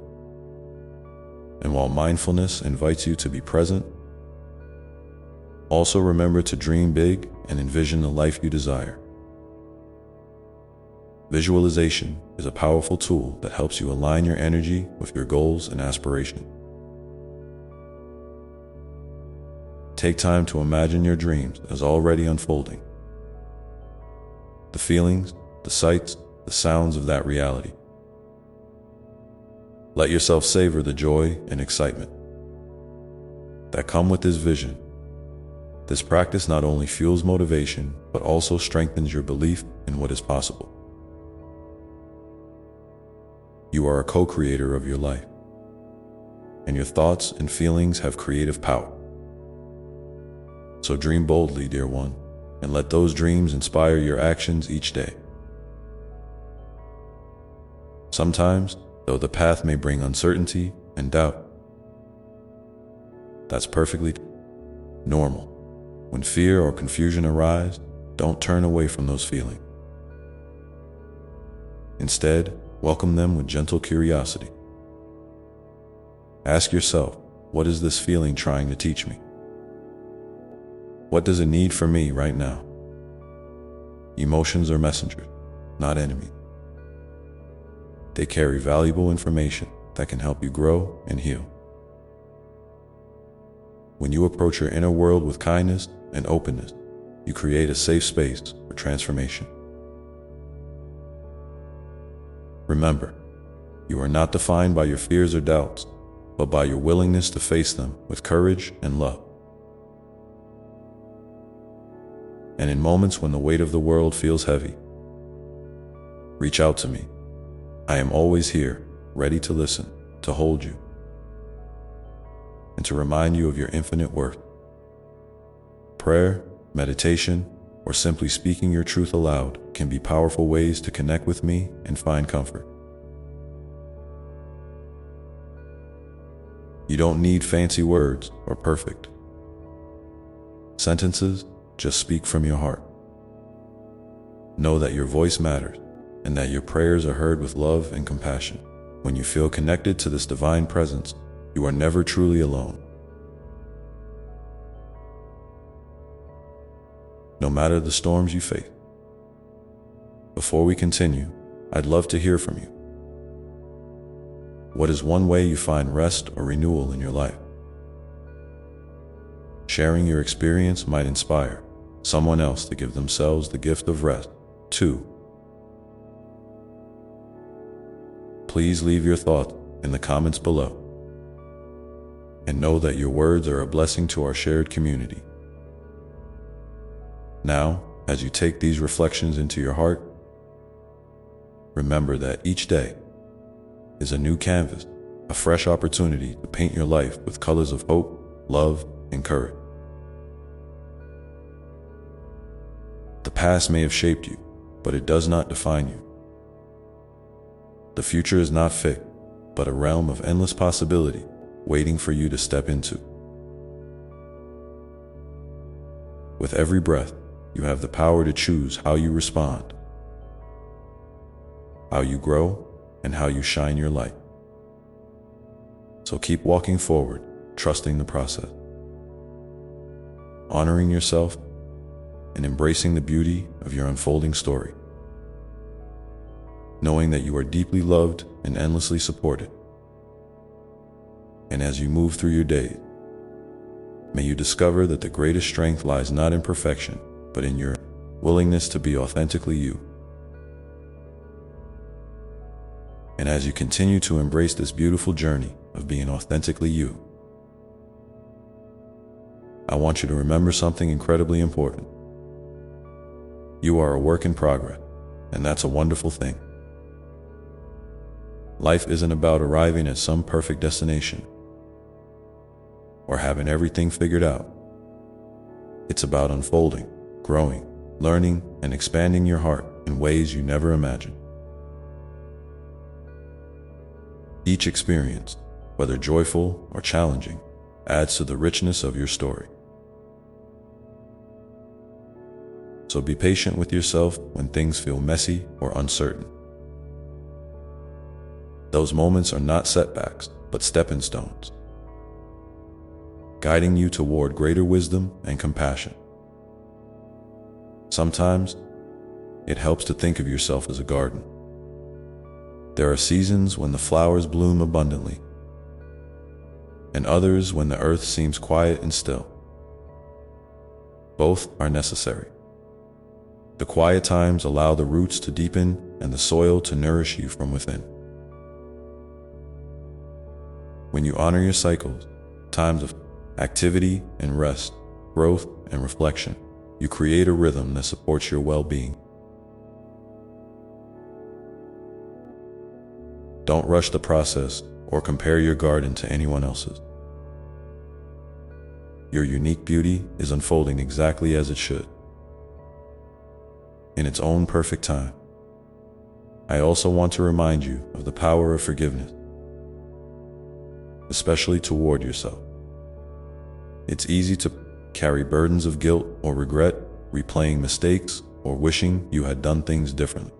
And while mindfulness invites you to be present, also remember to dream big and envision the life you desire. Visualization is a powerful tool that helps you align your energy with your goals and aspirations. Take time to imagine your dreams as already unfolding. The feelings, the sights, the sounds of that reality. Let yourself savor the joy and excitement that come with this vision. This practice not only fuels motivation, but also strengthens your belief in what is possible. You are a co-creator of your life, and your thoughts and feelings have creative power. So dream boldly, dear one, and let those dreams inspire your actions each day. Sometimes, though the path may bring uncertainty and doubt, that's perfectly normal. When fear or confusion arise, don't turn away from those feelings. Instead, welcome them with gentle curiosity. Ask yourself, what is this feeling trying to teach me? What does it need from me right now? Emotions are messengers, not enemies. They carry valuable information that can help you grow and heal. When you approach your inner world with kindness and openness, you create a safe space for transformation. Remember, you are not defined by your fears or doubts, but by your willingness to face them with courage and love. And in moments when the weight of the world feels heavy, reach out to me. I am always here, ready to listen, to hold you, and to remind you of your infinite worth. Prayer, meditation, or simply speaking your truth aloud can be powerful ways to connect with me and find comfort. You don't need fancy words or perfect sentences, just speak from your heart. Know that your voice matters and that your prayers are heard with love and compassion. When you feel connected to this divine presence, you are never truly alone. No matter the storms you face. Before we continue, I'd love to hear from you. What is one way you find rest or renewal in your life? Sharing your experience might inspire someone else to give themselves the gift of rest, too. Please leave your thoughts in the comments below. And know that your words are a blessing to our shared community. Now, as you take these reflections into your heart, remember that each day is a new canvas, a fresh opportunity to paint your life with colors of hope, love, and courage. The past may have shaped you, but it does not define you. The future is not fixed, but a realm of endless possibility waiting for you to step into. With every breath, you have the power to choose how you respond, how you grow, and how you shine your light. So keep walking forward, trusting the process, honoring yourself, and embracing the beauty of your unfolding story, knowing that you are deeply loved and endlessly supported. And as you move through your day, may you discover that the greatest strength lies not in perfection, but in your willingness to be authentically you. And as you continue to embrace this beautiful journey of being authentically you, I want you to remember something incredibly important. You are a work in progress, and that's a wonderful thing. Life isn't about arriving at some perfect destination or having everything figured out. It's about unfolding, growing, learning, and expanding your heart in ways you never imagined. Each experience, whether joyful or challenging, adds to the richness of your story. So be patient with yourself when things feel messy or uncertain. Those moments are not setbacks, but stepping stones, guiding you toward greater wisdom and compassion. Sometimes, it helps to think of yourself as a garden. There are seasons when the flowers bloom abundantly, and others when the earth seems quiet and still. Both are necessary. The quiet times allow the roots to deepen and the soil to nourish you from within. When you honor your cycles, times of activity and rest, growth and reflection, you create a rhythm that supports your well-being. Don't rush the process or compare your garden to anyone else's. Your unique beauty is unfolding exactly as it should, in its own perfect time. I also want to remind you of the power of forgiveness, especially toward yourself. It's easy to carry burdens of guilt or regret, replaying mistakes or wishing you had done things differently.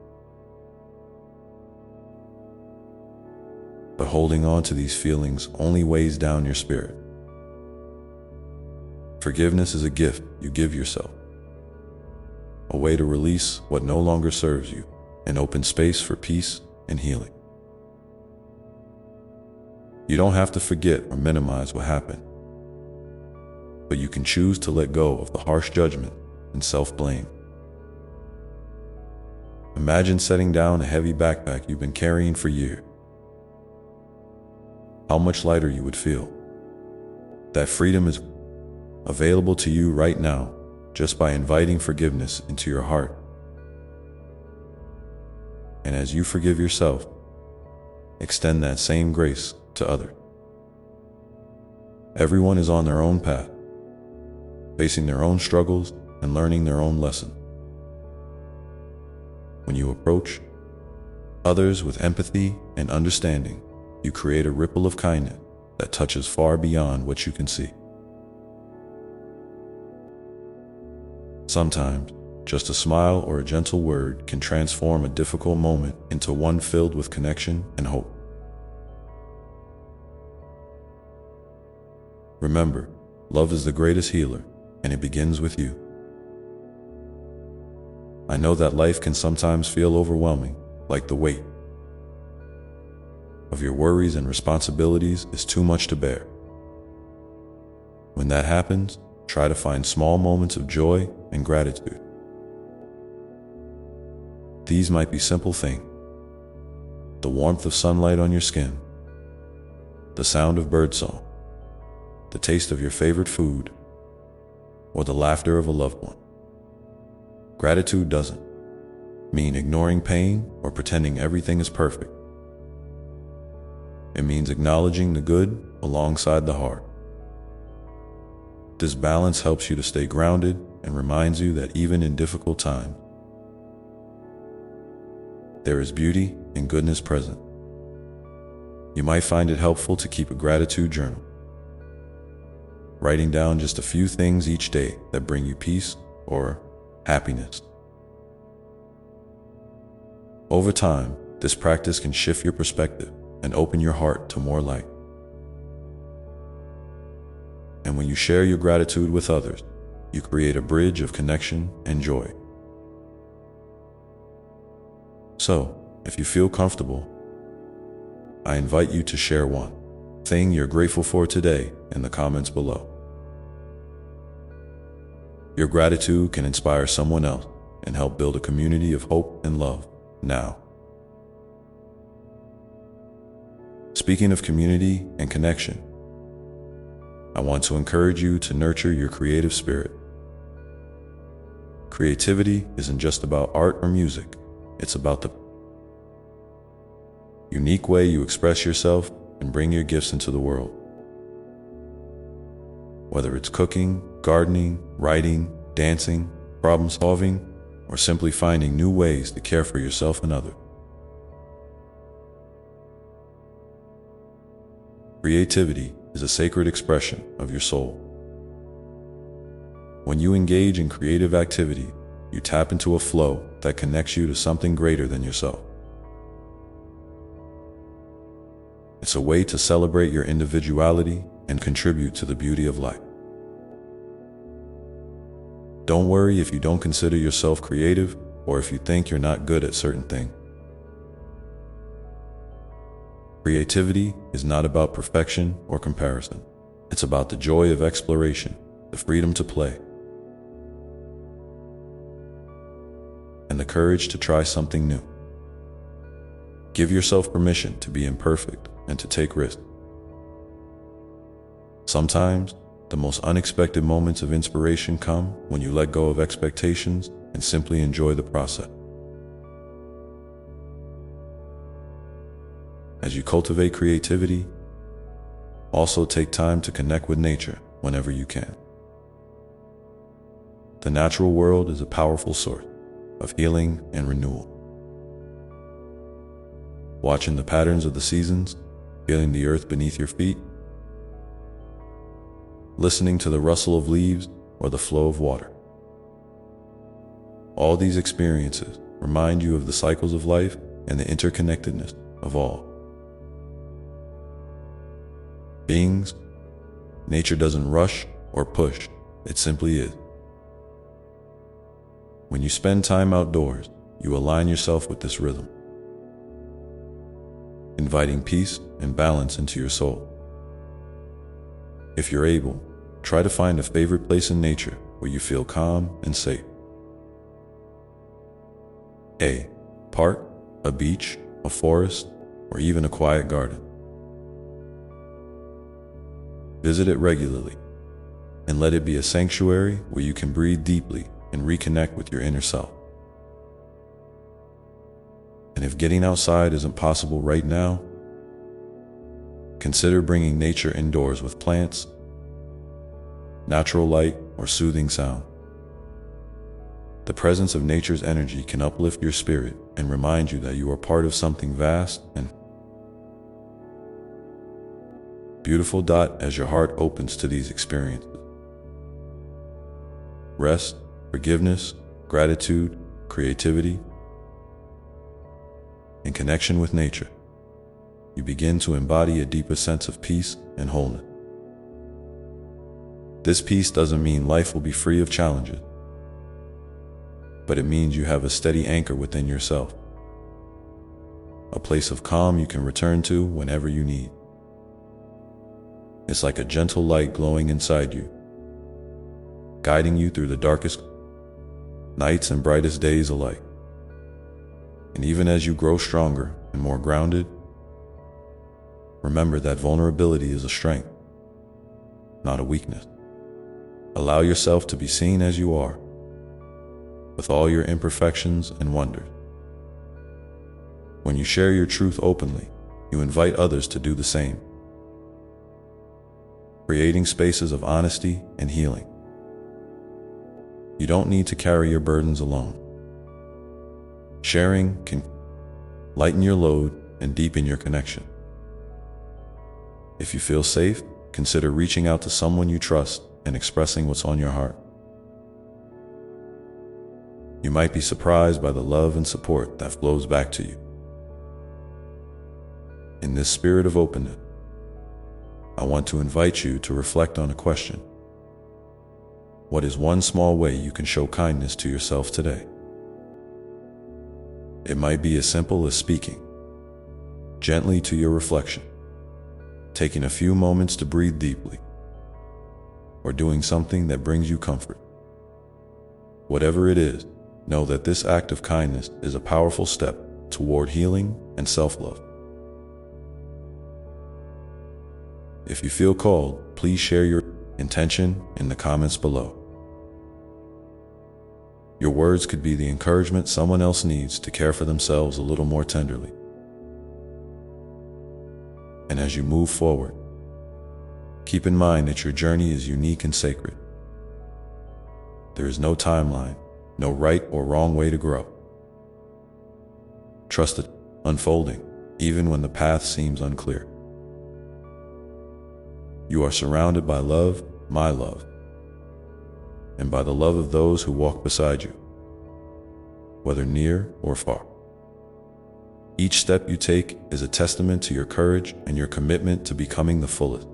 But holding on to these feelings only weighs down your spirit. Forgiveness is a gift you give yourself, a way to release what no longer serves you and open space for peace and healing. You don't have to forget or minimize what happened, but you can choose to let go of the harsh judgment and self-blame. Imagine setting down a heavy backpack you've been carrying for years. How much lighter you would feel. That freedom is available to you right now just by inviting forgiveness into your heart. And as you forgive yourself, extend that same grace to others. Everyone is on their own path, facing their own struggles and learning their own lessons. When you approach others with empathy and understanding, you create a ripple of kindness that touches far beyond what you can see. Sometimes, just a smile or a gentle word can transform a difficult moment into one filled with connection and hope. Remember, love is the greatest healer, and it begins with you. I know that life can sometimes feel overwhelming, like the weight of your worries and responsibilities is too much to bear. When that happens, try to find small moments of joy and gratitude. These might be simple things: the warmth of sunlight on your skin, the sound of birdsong, the taste of your favorite food, or the laughter of a loved one. Gratitude doesn't mean ignoring pain or pretending everything is perfect. It means acknowledging the good alongside the hard. This balance helps you to stay grounded and reminds you that even in difficult times, there is beauty and goodness present. You might find it helpful to keep a gratitude journal, writing down just a few things each day that bring you peace or happiness. Over time, this practice can shift your perspective and open your heart to more light. And when you share your gratitude with others, you create a bridge of connection and joy. So, if you feel comfortable, I invite you to share one thing you're grateful for today in the comments below. Your gratitude can inspire someone else and help build a community of hope and love now. Speaking of community and connection, I want to encourage you to nurture your creative spirit. Creativity isn't just about art or music, it's about the unique way you express yourself and bring your gifts into the world. Whether it's cooking, gardening, writing, dancing, problem solving, or simply finding new ways to care for yourself and others. Creativity is a sacred expression of your soul. When you engage in creative activity, you tap into a flow that connects you to something greater than yourself. It's a way to celebrate your individuality and contribute to the beauty of life. Don't worry if you don't consider yourself creative or if you think you're not good at certain things. Creativity is not about perfection or comparison. It's about the joy of exploration, the freedom to play, and the courage to try something new. Give yourself permission to be imperfect and to take risks. Sometimes, the most unexpected moments of inspiration come when you let go of expectations and simply enjoy the process. As you cultivate creativity, also take time to connect with nature whenever you can. The natural world is a powerful source of healing and renewal. Watching the patterns of the seasons, feeling the earth beneath your feet, listening to the rustle of leaves or the flow of water. All these experiences remind you of the cycles of life and the interconnectedness of all beings. Nature doesn't rush or push, it simply is. When you spend time outdoors, you align yourself with this rhythm, inviting peace and balance into your soul. If you're able, try to find a favorite place in nature where you feel calm and safe. A park, a beach, a forest, or even a quiet garden. Visit it regularly, and let it be a sanctuary where you can breathe deeply and reconnect with your inner self. And if getting outside isn't possible right now, consider bringing nature indoors with plants, natural light, or soothing sound. The presence of nature's energy can uplift your spirit and remind you that you are part of something vast and beautiful. As your heart opens to these experiences, rest, forgiveness, gratitude, creativity, and connection with nature, you begin to embody a deeper sense of peace and wholeness. This peace doesn't mean life will be free of challenges, but it means you have a steady anchor within yourself. a place of calm you can return to whenever you need. It's like a gentle light glowing inside you, guiding you through the darkest nights and brightest days alike. And even as you grow stronger and more grounded, remember that vulnerability is a strength, not a weakness. Allow yourself to be seen as you are, with all your imperfections and wonders. When you share your truth openly, you invite others to do the same, creating spaces of honesty and healing. You don't need to carry your burdens alone. Sharing can lighten your load and deepen your connection. If you feel safe, consider reaching out to someone you trust and expressing what's on your heart. You might be surprised by the love and support that flows back to you. In this spirit of openness, I want to invite you to reflect on a question. What is one small way you can show kindness to yourself today? It might be as simple as speaking gently to your reflection, taking a few moments to breathe deeply, or doing something that brings you comfort. Whatever it is, know that this act of kindness is a powerful step toward healing and self-love. If you feel called, please share your intention in the comments below. Your words could be the encouragement someone else needs to care for themselves a little more tenderly. And as you move forward, keep in mind that your journey is unique and sacred. There is no timeline, no right or wrong way to grow. Trust it unfolding, even when the path seems unclear. You are surrounded by love, my love, and by the love of those who walk beside you, whether near or far. Each step you take is a testament to your courage and your commitment to becoming the fullest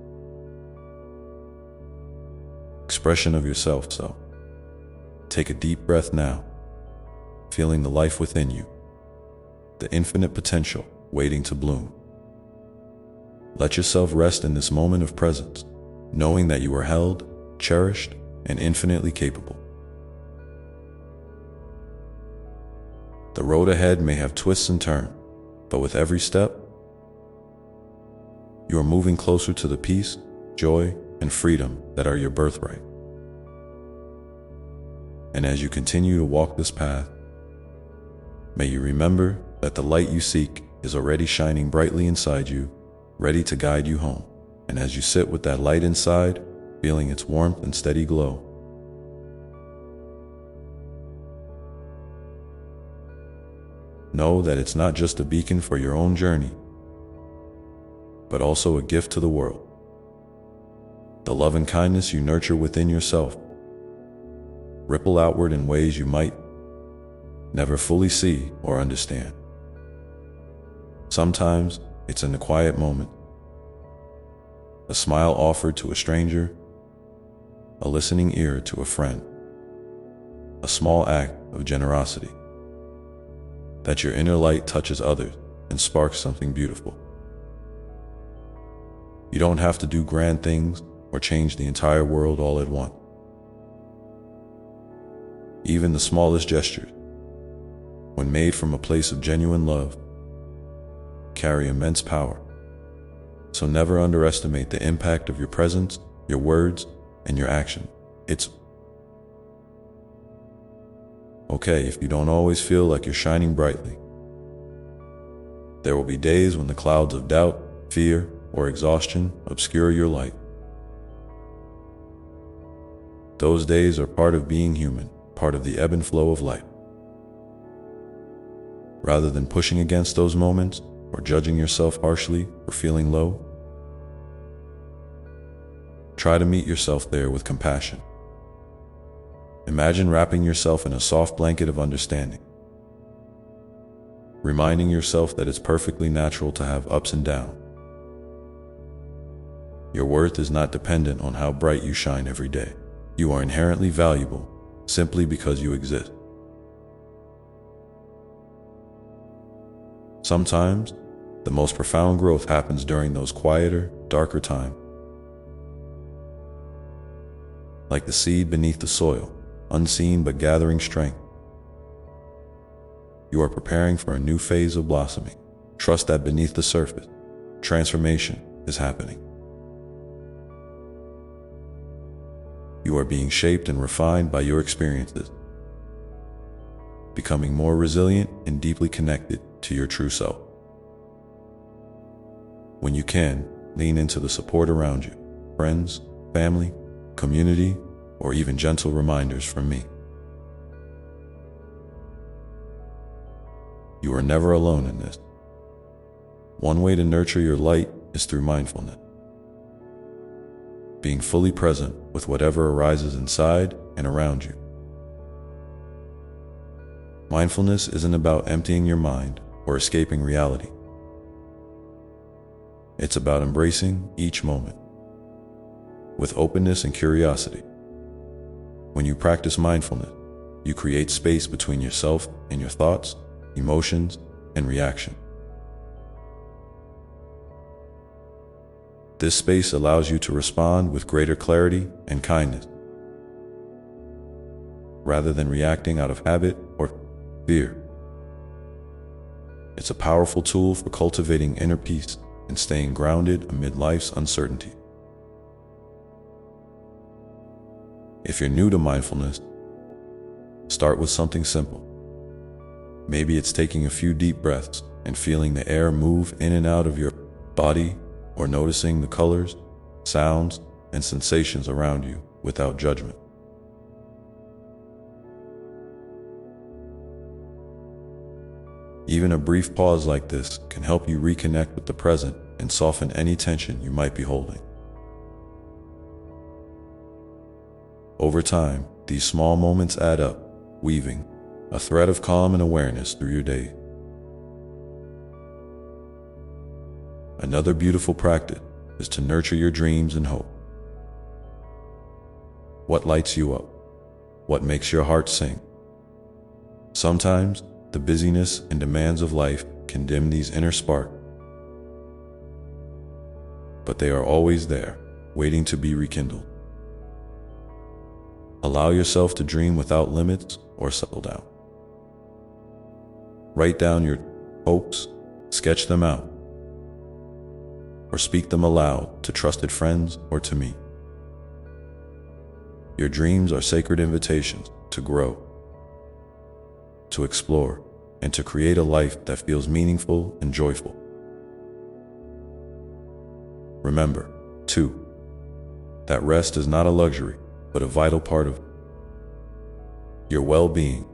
expression of yourself. So, take a deep breath now, feeling the life within you, the infinite potential waiting to bloom. Let yourself rest in this moment of presence, knowing that you are held, cherished, and infinitely capable. The road ahead may have twists and turns, but with every step, you are moving closer to the peace, joy, and freedom that are your birthright. And as you continue to walk this path, may you remember that the light you seek is already shining brightly inside you, ready to guide you home. And as you sit with that light inside, feeling its warmth and steady glow, know that it's not just a beacon for your own journey, but also a gift to the world. The love and kindness you nurture within yourself ripple outward in ways you might never fully see or understand. Sometimes it's in the quiet moment, a smile offered to a stranger, a listening ear to a friend, a small act of generosity, that your inner light touches others and sparks something beautiful. You don't have to do grand things or change the entire world all at once. Even the smallest gestures, when made from a place of genuine love, carry immense power. So never underestimate the impact of your presence, your words, and your action. It's okay if you don't always feel like you're shining brightly. There will be days when the clouds of doubt, fear, or exhaustion obscure your light. Those days are part of being human, part of the ebb and flow of life. Rather than pushing against those moments or judging yourself harshly for feeling low, try to meet yourself there with compassion. Imagine wrapping yourself in a soft blanket of understanding, reminding yourself that it's perfectly natural to have ups and downs. Your worth is not dependent on how bright you shine every day. You are inherently valuable simply because you exist. Sometimes, the most profound growth happens during those quieter, darker times. Like the seed beneath the soil, unseen but gathering strength. You are preparing for a new phase of blossoming. Trust that beneath the surface, transformation is happening. You are being shaped and refined by your experiences, becoming more resilient and deeply connected to your true self. When you can, lean into the support around you, friends, family, community, or even gentle reminders from me. You are never alone in this. One way to nurture your light is through mindfulness. Being fully present with whatever arises inside and around you. Mindfulness isn't about emptying your mind or escaping reality. It's about embracing each moment with openness and curiosity. When you practice mindfulness, you create space between yourself and your thoughts, emotions, and reaction. This space allows you to respond with greater clarity and kindness, rather than reacting out of habit or fear. It's a powerful tool for cultivating inner peace and staying grounded amid life's uncertainty. If you're new to mindfulness, start with something simple. Maybe it's taking a few deep breaths and feeling the air move in and out of your body, or noticing the colors, sounds, and sensations around you without judgment. Even a brief pause like this can help you reconnect with the present and soften any tension you might be holding. Over time, these small moments add up, weaving a thread of calm and awareness through your day. Another beautiful practice is to nurture your dreams and hope. What lights you up? What makes your heart sing? Sometimes, the busyness and demands of life can dim these inner sparks, but they are always there, waiting to be rekindled. Allow yourself to dream without limits or settle down. Write down your hopes, sketch them out, or speak them aloud to trusted friends or to me. Your dreams are sacred invitations to grow, to explore, and to create a life that feels meaningful and joyful. Remember, too, that rest is not a luxury, but a vital part of your well-being.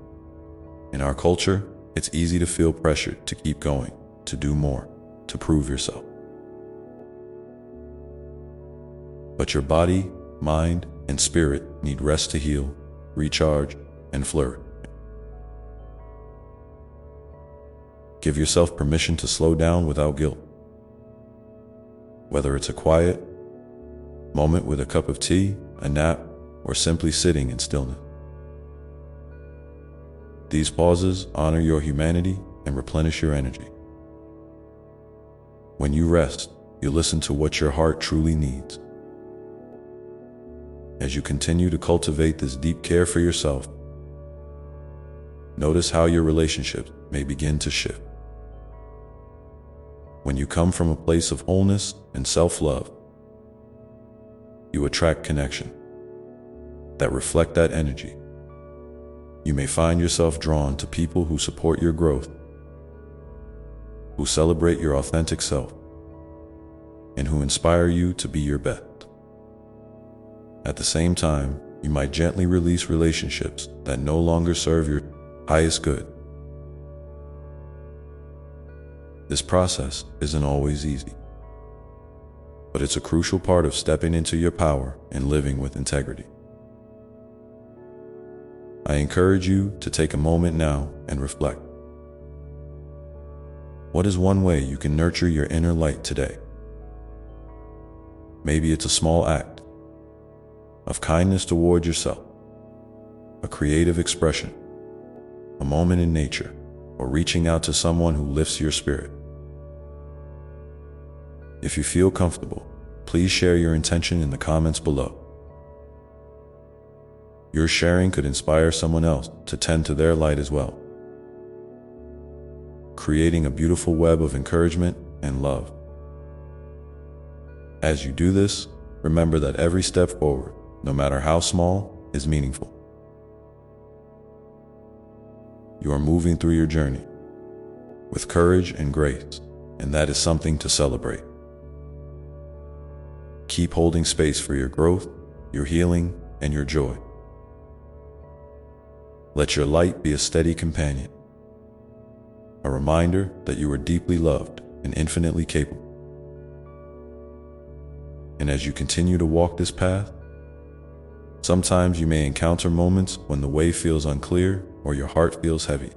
In our culture, it's easy to feel pressured to keep going, to do more, to prove yourself. But your body, mind, and spirit need rest to heal, recharge, and flourish. Give yourself permission to slow down without guilt. Whether it's a quiet moment with a cup of tea, a nap, or simply sitting in stillness. These pauses honor your humanity and replenish your energy. When you rest, you listen to what your heart truly needs. As you continue to cultivate this deep care for yourself, notice how your relationships may begin to shift. When you come from a place of wholeness and self-love, you attract connection that reflect that energy. You may find yourself drawn to people who support your growth, who celebrate your authentic self, and who inspire you to be your best. At the same time, you might gently release relationships that no longer serve your highest good. This process isn't always easy, but it's a crucial part of stepping into your power and living with integrity. I encourage you to take a moment now and reflect. What is one way you can nurture your inner light today? Maybe it's a small act of kindness toward yourself, a creative expression, a moment in nature, or reaching out to someone who lifts your spirit. If you feel comfortable, please share your intention in the comments below. Your sharing could inspire someone else to tend to their light as well, creating a beautiful web of encouragement and love. As you do this, remember that every step forward, no matter how small, is meaningful. You are moving through your journey with courage and grace, and that is something to celebrate. Keep holding space for your growth, your healing, and your joy. Let your light be a steady companion, a reminder that you are deeply loved and infinitely capable. And as you continue to walk this path, sometimes you may encounter moments when the way feels unclear or your heart feels heavy.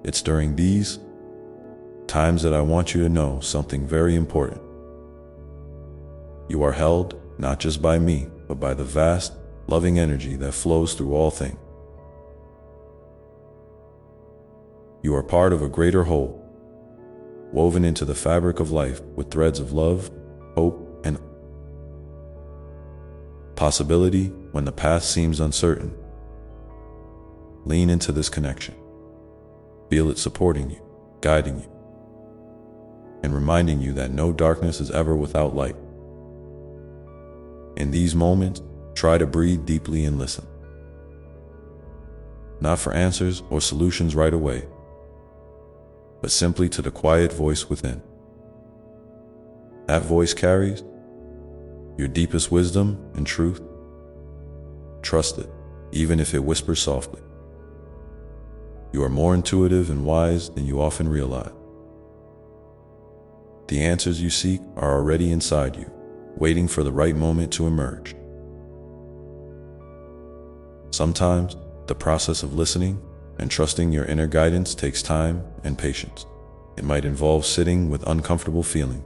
It's during these times that I want you to know something very important. You are held not just by me, but by the vast, loving energy that flows through all things. You are part of a greater whole, woven into the fabric of life with threads of love, hope, and possibility. When the path seems uncertain, lean into this connection. Feel it supporting you, guiding you, and reminding you that no darkness is ever without light. In these moments, try to breathe deeply and listen. Not for answers or solutions right away, but simply to the quiet voice within. That voice carries your deepest wisdom and truth. Trust it, even if it whispers softly. You are more intuitive and wise than you often realize. The answers you seek are already inside you, waiting for the right moment to emerge. Sometimes, the process of listening and trusting your inner guidance takes time and patience. It might involve sitting with uncomfortable feelings,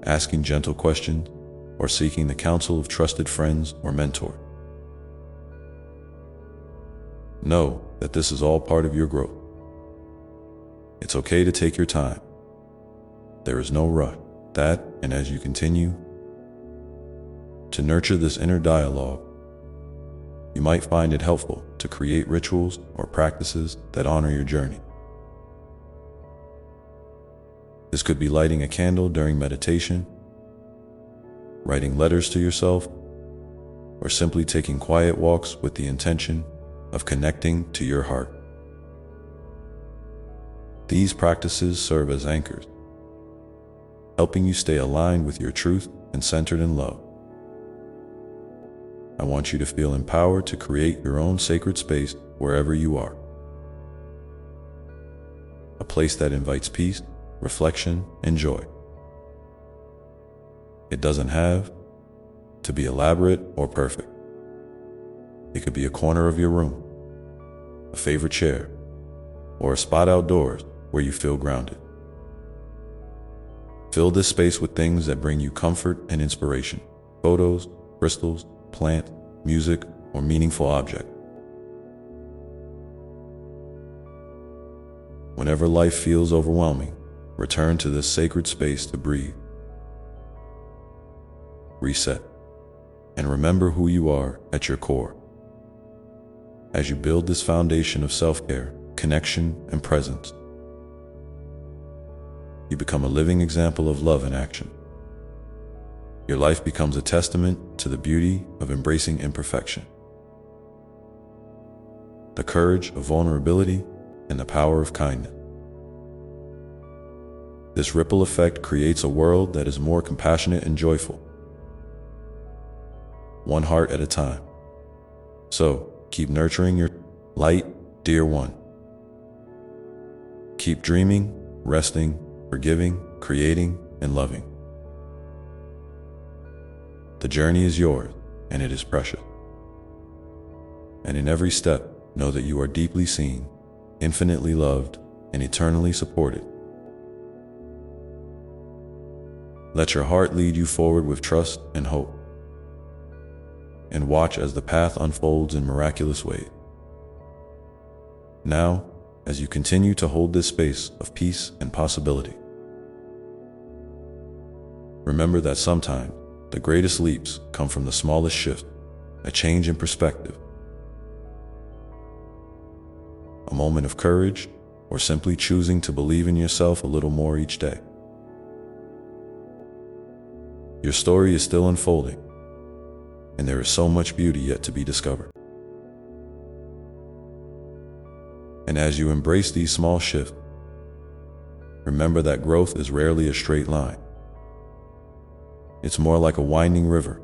asking gentle questions, or seeking the counsel of trusted friends or mentors. Know that this is all part of your growth. It's okay to take your time. There is no rush. And as you continue to nurture this inner dialogue, you might find it helpful to create rituals or practices that honor your journey. This could be lighting a candle during meditation, writing letters to yourself, or simply taking quiet walks with the intention of connecting to your heart. These practices serve as anchors, helping you stay aligned with your truth and centered in love. I want you to feel empowered to create your own sacred space wherever you are. A place that invites peace, reflection, and joy. It doesn't have to be elaborate or perfect. It could be a corner of your room, a favorite chair, or a spot outdoors where you feel grounded. Fill this space with things that bring you comfort and inspiration. Photos, crystals, plants, music, or meaningful object. Whenever life feels overwhelming, return to this sacred space to breathe, reset, and remember who you are at your core. As you build this foundation of self-care, connection, and presence, you become a living example of love in action. Your life becomes a testament to the beauty of embracing imperfection, the courage of vulnerability, and the power of kindness. This ripple effect creates a world that is more compassionate and joyful, one heart at a time. So, keep nurturing your light, dear one. Keep dreaming, resting, forgiving, creating, and loving. The journey is yours, and it is precious. And in every step, know that you are deeply seen, infinitely loved, and eternally supported. Let your heart lead you forward with trust and hope. and watch as the path unfolds in miraculous ways. Now, as you continue to hold this space of peace and possibility, remember that sometimes the greatest leaps come from the smallest shift, a change in perspective, a moment of courage, or simply choosing to believe in yourself a little more each day. Your story is still unfolding, and there is so much beauty yet to be discovered. And as you embrace these small shifts, remember that growth is rarely a straight line. It's more like a winding river,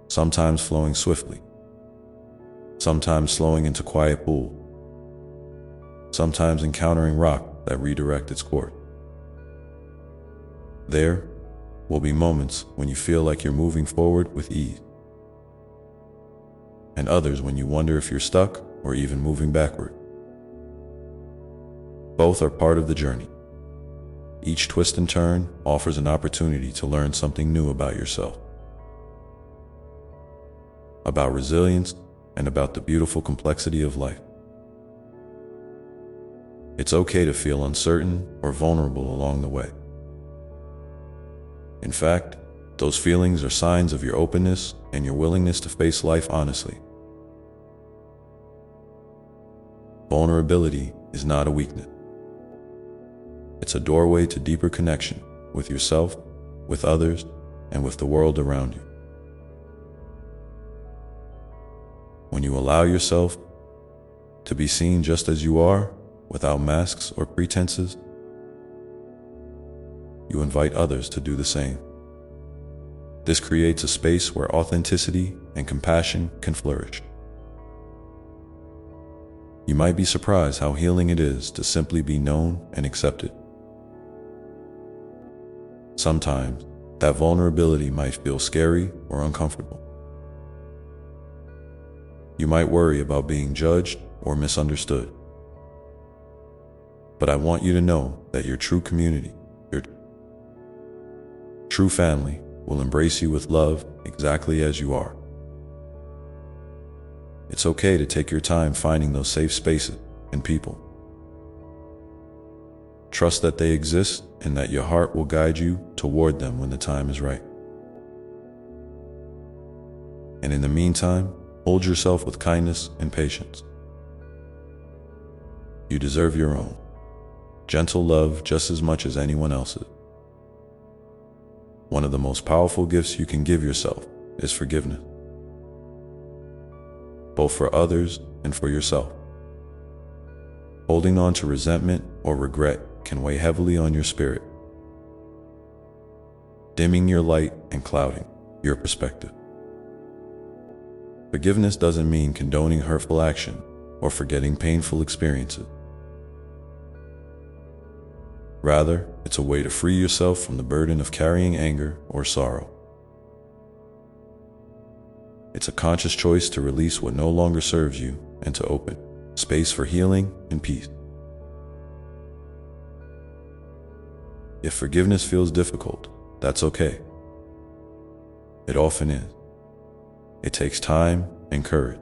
sometimes flowing swiftly, sometimes slowing into quiet pool, sometimes encountering rock that redirect its course. There will be moments when you feel like you're moving forward with ease, and others when you wonder if you're stuck or even moving backward. Both are part of the journey. Each twist and turn offers an opportunity to learn something new about yourself, about resilience, and about the beautiful complexity of life. It's okay to feel uncertain or vulnerable along the way. In fact, those feelings are signs of your openness and your willingness to face life honestly. Vulnerability is not a weakness. It's a doorway to deeper connection with yourself, with others, and with the world around you. When you allow yourself to be seen just as you are, without masks or pretenses, you invite others to do the same. This creates a space where authenticity and compassion can flourish. You might be surprised how healing it is to simply be known and accepted. Sometimes, that vulnerability might feel scary or uncomfortable. You might worry about being judged or misunderstood. But I want you to know that your true community, your true family, will embrace you with love exactly as you are. It's okay to take your time finding those safe spaces and people. Trust that they exist and that your heart will guide you toward them when the time is right. And in the meantime, hold yourself with kindness and patience. You deserve your own gentle love just as much as anyone else's. One of the most powerful gifts you can give yourself is forgiveness, both for others and for yourself. Holding on to resentment or regret can weigh heavily on your spirit, dimming your light and clouding your perspective. Forgiveness doesn't mean condoning hurtful action or forgetting painful experiences. Rather, it's a way to free yourself from the burden of carrying anger or sorrow. It's a conscious choice to release what no longer serves you and to open space for healing and peace. If forgiveness feels difficult, that's okay. It often is. It takes time and courage.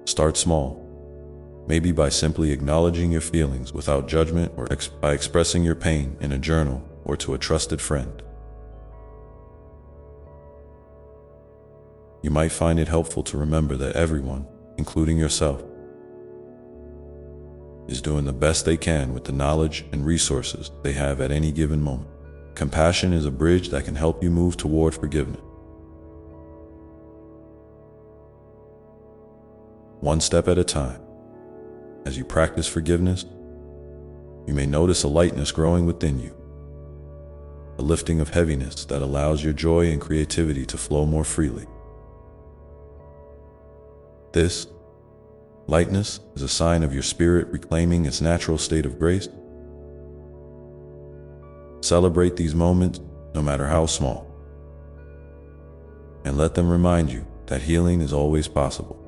Start small, maybe by simply acknowledging your feelings without judgment or by expressing your pain in a journal or to a trusted friend. You might find it helpful to remember that everyone, including yourself, is doing the best they can with the knowledge and resources they have at any given moment. Compassion is a bridge that can help you move toward forgiveness. One step at a time. As you practice forgiveness, you may notice a lightness growing within you, a lifting of heaviness that allows your joy and creativity to flow more freely. This lightness is a sign of your spirit reclaiming its natural state of grace. Celebrate these moments, no matter how small, and let them remind you that healing is always possible.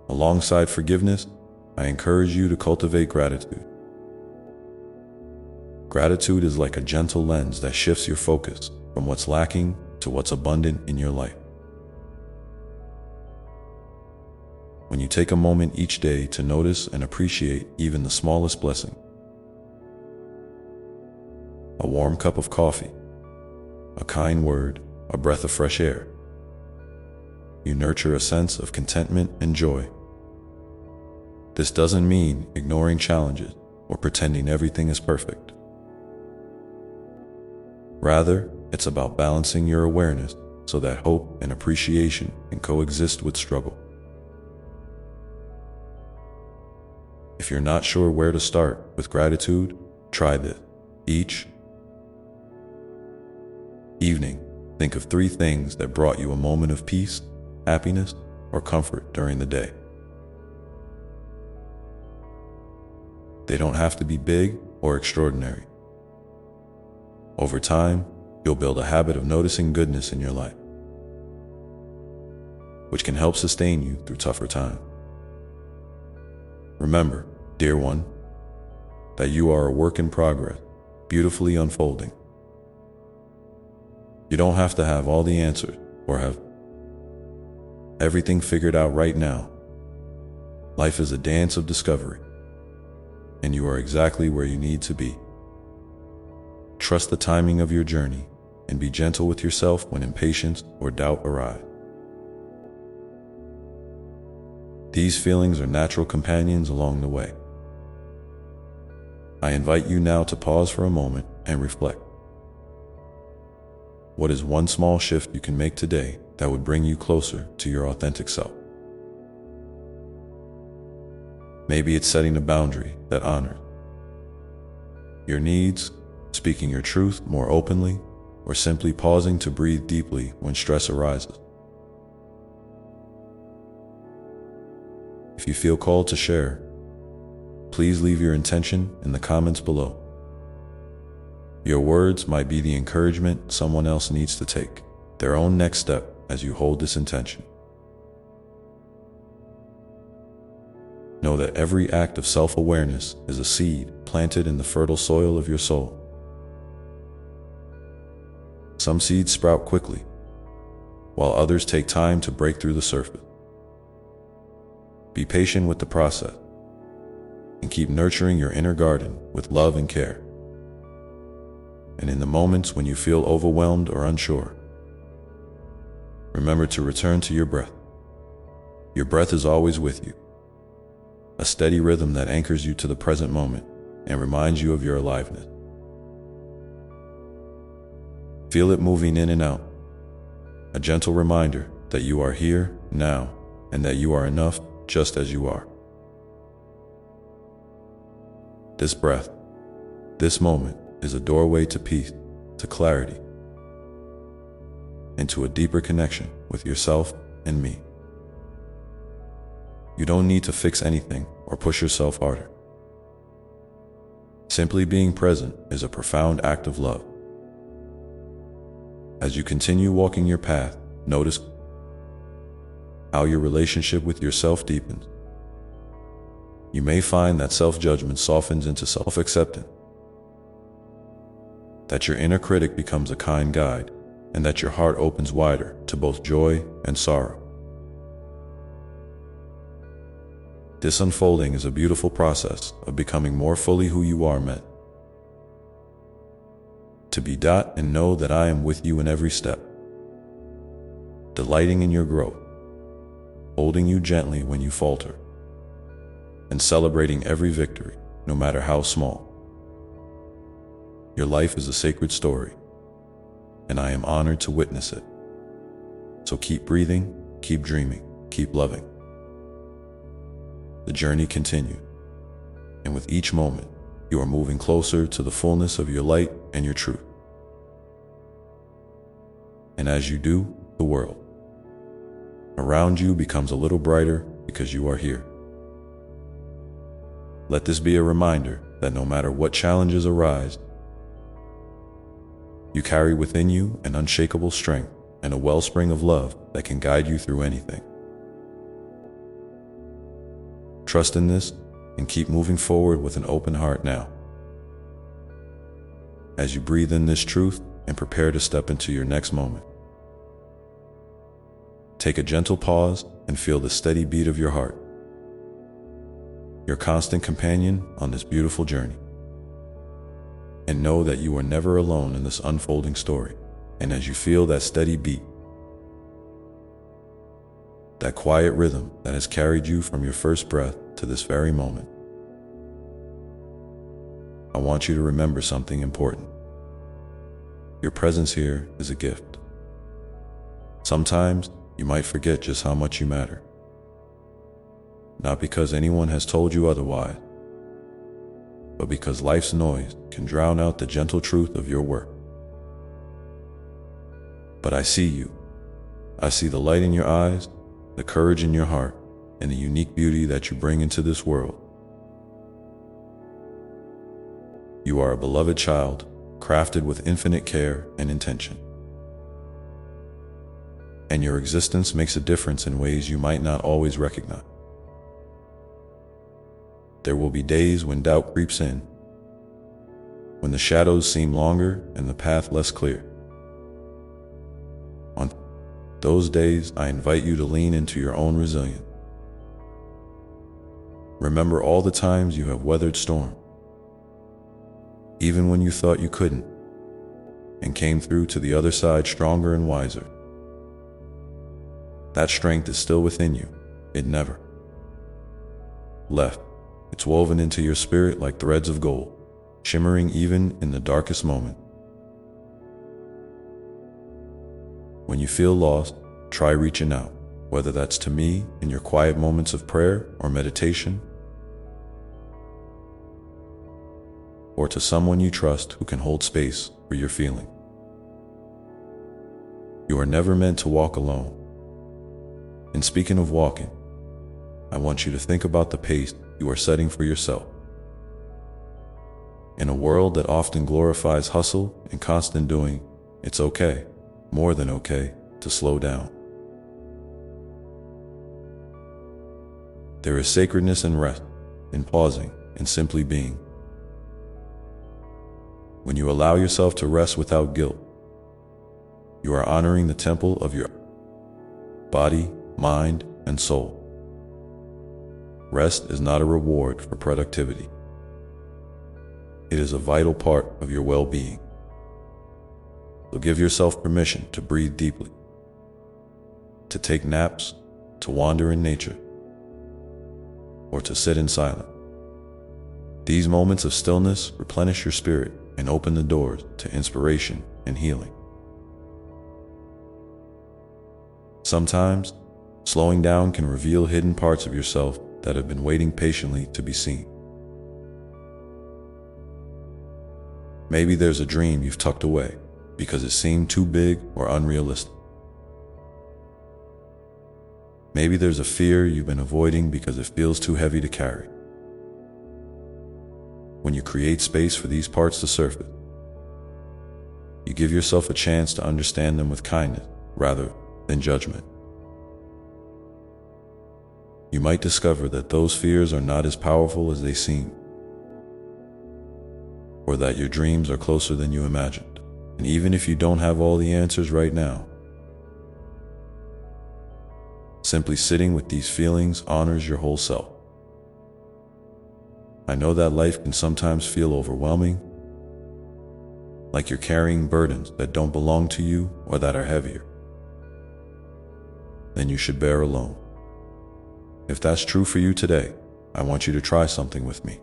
Alongside forgiveness, I encourage you to cultivate gratitude. Gratitude is like a gentle lens that shifts your focus from what's lacking to what's abundant in your life. When you take a moment each day to notice and appreciate even the smallest blessing, a warm cup of coffee, a kind word, a breath of fresh air, you nurture a sense of contentment and joy. This doesn't mean ignoring challenges or pretending everything is perfect. Rather, it's about balancing your awareness so that hope and appreciation can coexist with struggle. If you're not sure where to start with gratitude, try this. Each evening, think of 3 things that brought you a moment of peace, happiness, or comfort during the day. They don't have to be big or extraordinary. Over time, you'll build a habit of noticing goodness in your life, which can help sustain you through tougher times. Remember, dear one, that you are a work in progress, beautifully unfolding. You don't have to have all the answers or have everything figured out right now. Life is a dance of discovery, and you are exactly where you need to be. Trust the timing of your journey and be gentle with yourself when impatience or doubt arise. These feelings are natural companions along the way. I invite you now to pause for a moment and reflect. What is one small shift you can make today that would bring you closer to your authentic self? Maybe it's setting a boundary that honors your needs, speaking your truth more openly, or simply pausing to breathe deeply when stress arises. If you feel called to share, please leave your intention in the comments below. Your words might be the encouragement someone else needs to take their own next step as you hold this intention. Know that every act of self-awareness is a seed planted in the fertile soil of your soul. Some seeds sprout quickly, while others take time to break through the surface. Be patient with the process and keep nurturing your inner garden with love and care. And in the moments when you feel overwhelmed or unsure, remember to return to your breath. Your breath is always with you, a steady rhythm that anchors you to the present moment and reminds you of your aliveness. Feel it moving in and out, a gentle reminder that you are here now and that you are enough just as you are. This breath, this moment, is a doorway to peace, to clarity, and to a deeper connection with yourself and me. You don't need to fix anything or push yourself harder. Simply being present is a profound act of love. As you continue walking your path, notice how your relationship with yourself deepens. You may find that self-judgment softens into self-acceptance, that your inner critic becomes a kind guide, and that your heart opens wider to both joy and sorrow. This unfolding is a beautiful process of becoming more fully who you are meant to be. And know that I am with you in every step, delighting in your growth, holding you gently when you falter, and celebrating every victory, no matter how small. Your life is a sacred story, and I am honored to witness it. So keep breathing, keep dreaming, keep loving. The journey continues, and with each moment, you are moving closer to the fullness of your light and your truth. And as you do, the world around you becomes a little brighter because you are here. Let this be a reminder that no matter what challenges arise, you carry within you an unshakable strength and a wellspring of love that can guide you through anything. Trust in this and keep moving forward with an open heart now. As you breathe in this truth and prepare to step into your next moment, Take a gentle pause and feel the steady beat of your heart, your constant companion on this beautiful journey. And know that you are never alone in this unfolding story. And as you feel that steady beat, that quiet rhythm that has carried you from your first breath to this very moment, I want you to remember something important. Your presence here is a gift. Sometimes you might forget just how much you matter. Not because anyone has told you otherwise, but because life's noise can drown out the gentle truth of your worth. But I see you. I see the light in your eyes, the courage in your heart, and the unique beauty that you bring into this world. You are a beloved child, crafted with infinite care and intention. And your existence makes a difference in ways you might not always recognize. There will be days when doubt creeps in, when the shadows seem longer and the path less clear. On those days, I invite you to lean into your own resilience. Remember all the times you have weathered storms, even when you thought you couldn't, and came through to the other side stronger and wiser. That strength is still within you. It never left. It's woven into your spirit like threads of gold, shimmering even in the darkest moment. When you feel lost, try reaching out, whether that's to me in your quiet moments of prayer or meditation, or to someone you trust who can hold space for your feeling. You are never meant to walk alone. And speaking of walking, I want you to think about the pace you are setting for yourself. In a world that often glorifies hustle and constant doing, it's okay, more than okay, to slow down. There is sacredness in rest, in pausing, in simply being. When you allow yourself to rest without guilt, you are honoring the temple of your body, mind, and soul. Rest is not a reward for productivity. It is a vital part of your well-being. So give yourself permission to breathe deeply, to take naps, to wander in nature, or to sit in silence. These moments of stillness replenish your spirit and open the doors to inspiration and healing. Sometimes, slowing down can reveal hidden parts of yourself that have been waiting patiently to be seen. Maybe there's a dream you've tucked away because it seemed too big or unrealistic. Maybe there's a fear you've been avoiding because it feels too heavy to carry. When you create space for these parts to surface, you give yourself a chance to understand them with kindness rather than judgment. You might discover that those fears are not as powerful as they seem, or that your dreams are closer than you imagined. And even if you don't have all the answers right now, simply sitting with these feelings honors your whole self. I know that life can sometimes feel overwhelming, like you're carrying burdens that don't belong to you or that are heavier than you should bear alone. If that's true for you today, I want you to try something with me.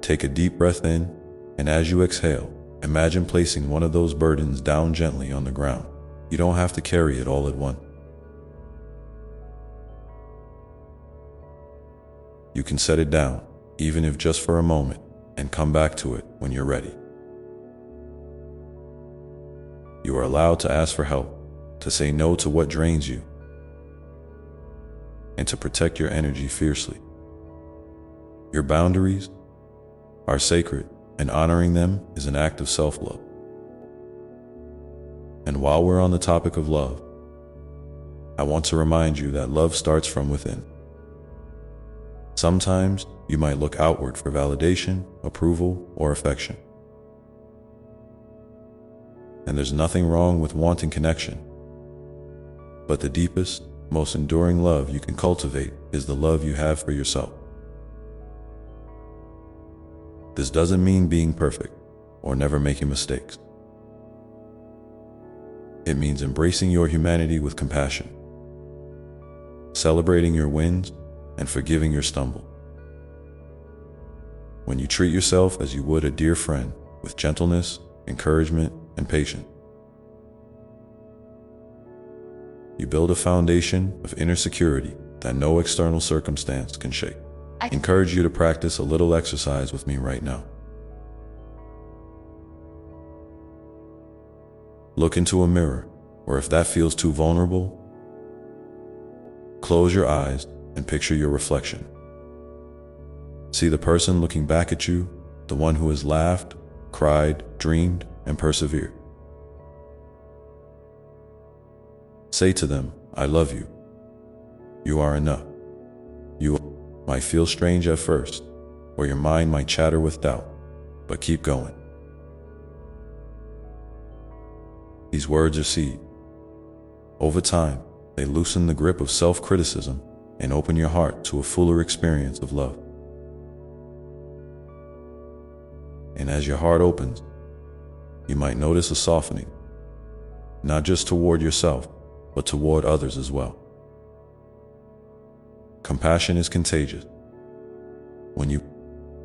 Take a deep breath in, and as you exhale, imagine placing one of those burdens down gently on the ground. You don't have to carry it all at once. You can set it down, even if just for a moment, and come back to it when you're ready. You are allowed to ask for help, to say no to what drains you, and to protect your energy fiercely. Your boundaries are sacred, and honoring them is an act of self-love. And while we're on the topic of love, I want to remind you that love starts from within. Sometimes you might look outward for validation, approval, or affection. And there's nothing wrong with wanting connection, But the deepest, most enduring love you can cultivate is the love you have for yourself. This doesn't mean being perfect or never making mistakes. It means embracing your humanity with compassion, celebrating your wins, and forgiving your stumble. When you treat yourself as you would a dear friend, with gentleness, encouragement, and patience, you build a foundation of inner security that no external circumstance can shake. I encourage you to practice a little exercise with me right now. Look into a mirror, or if that feels too vulnerable, close your eyes and picture your reflection. See the person looking back at you, the one who has laughed, cried, dreamed, and persevered. Say to them, "I love you. You are enough." You might feel strange at first, or your mind might chatter with doubt, but keep going. These words are seed. Over time, they loosen the grip of self-criticism and open your heart to a fuller experience of love. And as your heart opens, you might notice a softening, not just toward yourself, but toward others as well. Compassion is contagious. When you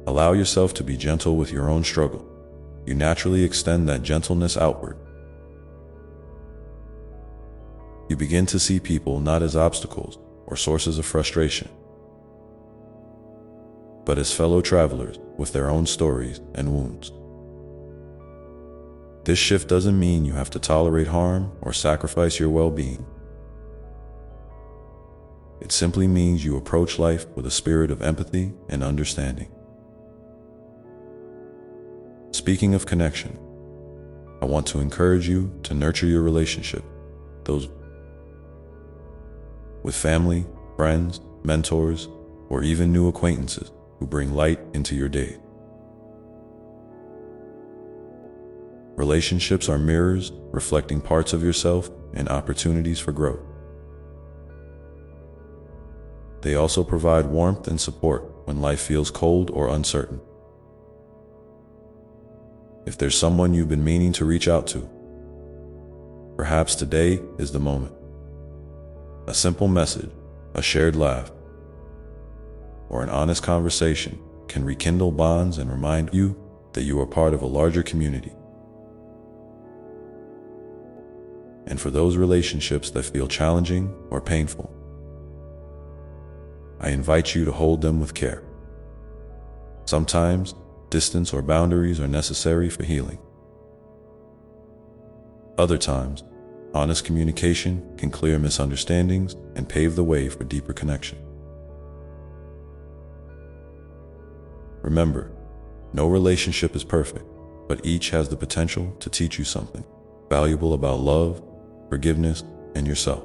allow yourself to be gentle with your own struggle, you naturally extend that gentleness outward. You begin to see people not as obstacles or sources of frustration, but as fellow travelers with their own stories and wounds. This shift doesn't mean you have to tolerate harm or sacrifice your well-being. It simply means you approach life with a spirit of empathy and understanding. Speaking of connection, I want to encourage you to nurture your relationship, those with family, friends, mentors, or even new acquaintances who bring light into your day. Relationships are mirrors reflecting parts of yourself and opportunities for growth. They also provide warmth and support when life feels cold or uncertain. If there's someone you've been meaning to reach out to, perhaps today is the moment. A simple message, a shared laugh, or an honest conversation can rekindle bonds and remind you that you are part of a larger community. And for those relationships that feel challenging or painful, I invite you to hold them with care. Sometimes, distance or boundaries are necessary for healing. Other times, honest communication can clear misunderstandings and pave the way for deeper connection. Remember, no relationship is perfect, but each has the potential to teach you something valuable about love, forgiveness, and yourself.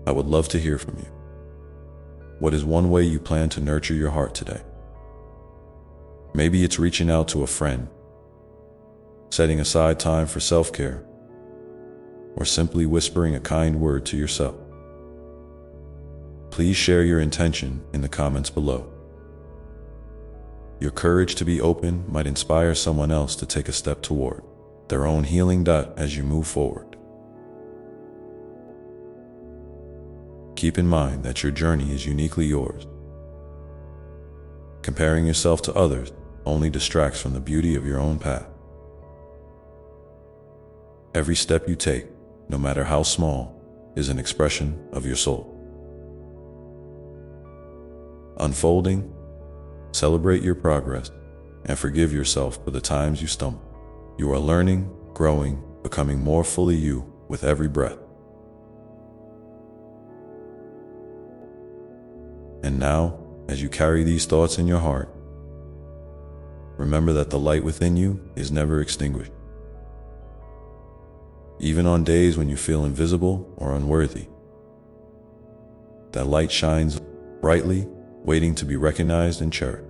I would love to hear from you. What is one way you plan to nurture your heart today? Maybe it's reaching out to a friend, setting aside time for self-care, or simply whispering a kind word to yourself. Please share your intention in the comments below. Your courage to be open might inspire someone else to take a step toward their own healing as you move forward. Keep in mind that your journey is uniquely yours. Comparing yourself to others only distracts from the beauty of your own path. Every step you take, no matter how small, is an expression of your soul. Unfolding, celebrate your progress, and forgive yourself for the times you stumble. You are learning, growing, becoming more fully you with every breath. And now, as you carry these thoughts in your heart, remember that the light within you is never extinguished. Even on days when you feel invisible or unworthy, that light shines brightly, waiting to be recognized and cherished.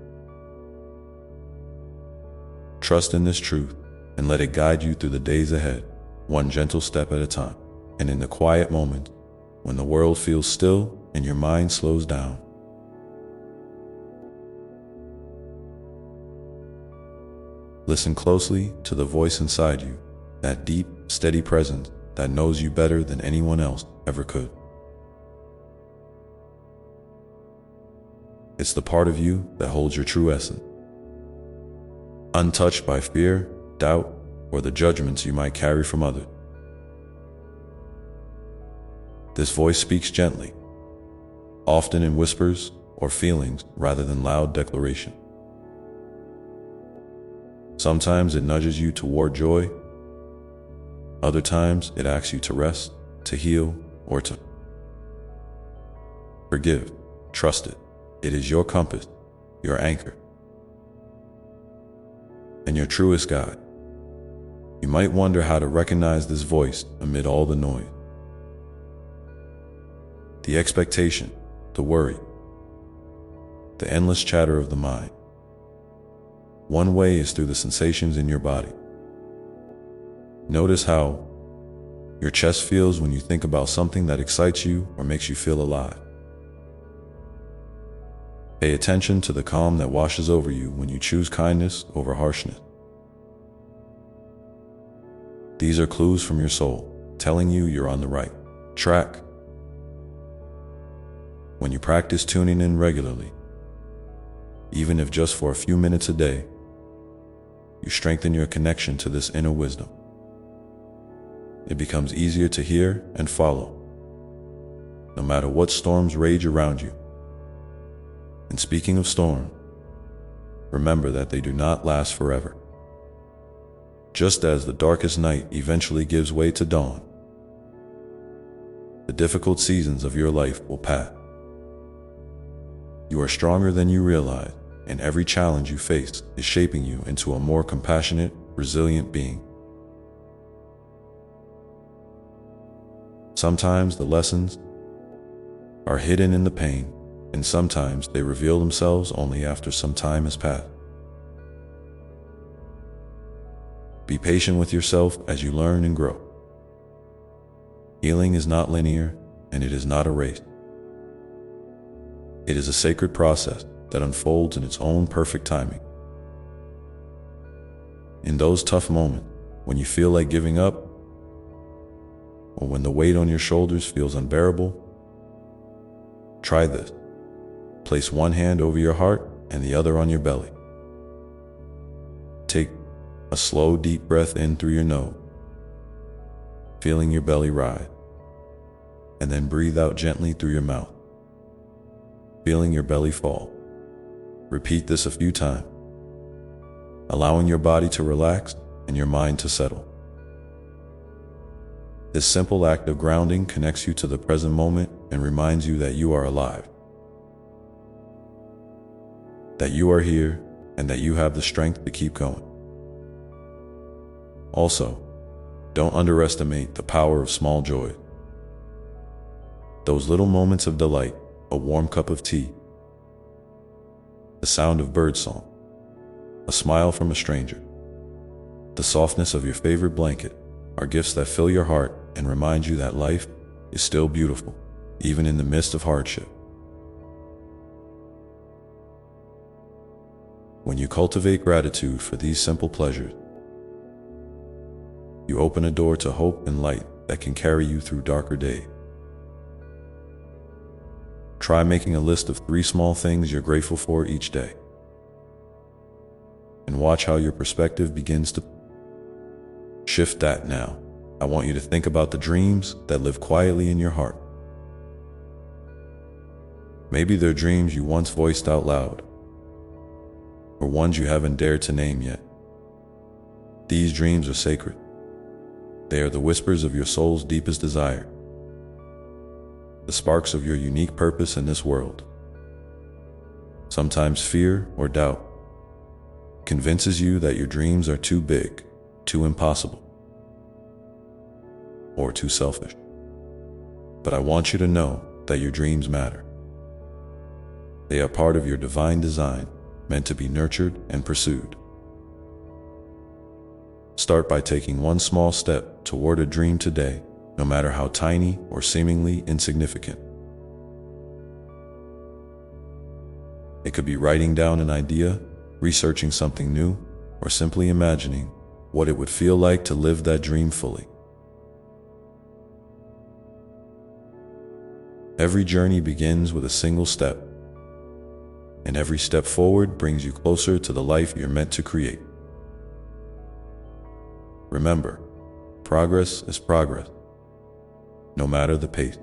Trust in this truth, and let it guide you through the days ahead, one gentle step at a time. And in the quiet moments, when the world feels still and your mind slows down, listen closely to the voice inside you, that deep, steady presence that knows you better than anyone else ever could. It's the part of you that holds your true essence, untouched by fear, doubt, or the judgments you might carry from others. This voice speaks gently, often in whispers or feelings rather than loud declaration. Sometimes it nudges you toward joy. Other times it asks you to rest, to heal, or to forgive. Trust it. It is your compass, your anchor, and your truest guide. You might wonder how to recognize this voice amid all the noise, the expectation, the worry, the endless chatter of the mind. One way is through the sensations in your body. Notice how your chest feels when you think about something that excites you or makes you feel alive. Pay attention to the calm that washes over you when you choose kindness over harshness. These are clues from your soul, telling you you're on the right track. When you practice tuning in regularly, even if just for a few minutes a day, you strengthen your connection to this inner wisdom. It becomes easier to hear and follow, no matter what storms rage around you. And speaking of storms, remember that they do not last forever. Just as the darkest night eventually gives way to dawn, the difficult seasons of your life will pass. You are stronger than you realize, and every challenge you face is shaping you into a more compassionate, resilient being. Sometimes the lessons are hidden in the pain, and sometimes they reveal themselves only after some time has passed. Be patient with yourself as you learn and grow. Healing is not linear, and it is not a race. It is a sacred process that unfolds in its own perfect timing. In those tough moments, when you feel like giving up, or when the weight on your shoulders feels unbearable, try this. Place one hand over your heart and the other on your belly. Take a slow, deep breath in through your nose, feeling your belly rise, and then breathe out gently through your mouth, feeling your belly fall. Repeat this a few times, allowing your body to relax and your mind to settle. This simple act of grounding connects you to the present moment and reminds you that you are alive, that you are here, and that you have the strength to keep going. Also, don't underestimate the power of small joys. Those little moments of delight, a warm cup of tea, the sound of birdsong, a smile from a stranger, the softness of your favorite blanket, are gifts that fill your heart and remind you that life is still beautiful, even in the midst of hardship. When you cultivate gratitude for these simple pleasures, you open a door to hope and light that can carry you through darker days. Try making a list of 3 small things you're grateful for each day, and watch how your perspective begins to shift. That now, I want you to think about the dreams that live quietly in your heart. Maybe they're dreams you once voiced out loud, or ones you haven't dared to name yet. These dreams are sacred. They are the whispers of your soul's deepest desire, the sparks of your unique purpose in this world. Sometimes fear or doubt convinces you that your dreams are too big, too impossible, or too selfish. But I want you to know that your dreams matter. They are part of your divine design, meant to be nurtured and pursued. Start by taking one small step toward a dream today, no matter how tiny or seemingly insignificant. It could be writing down an idea, researching something new, or simply imagining what it would feel like to live that dream fully. Every journey begins with a single step, and every step forward brings you closer to the life you're meant to create. Remember, progress is progress, no matter the pace.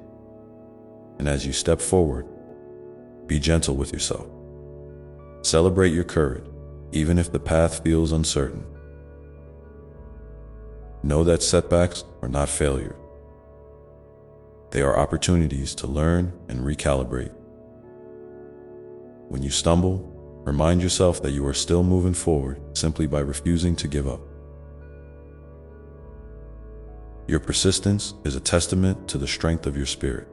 And as you step forward, be gentle with yourself. Celebrate your courage, even if the path feels uncertain. Know that setbacks are not failures. They are opportunities to learn and recalibrate. When you stumble, remind yourself that you are still moving forward simply by refusing to give up. Your persistence is a testament to the strength of your spirit.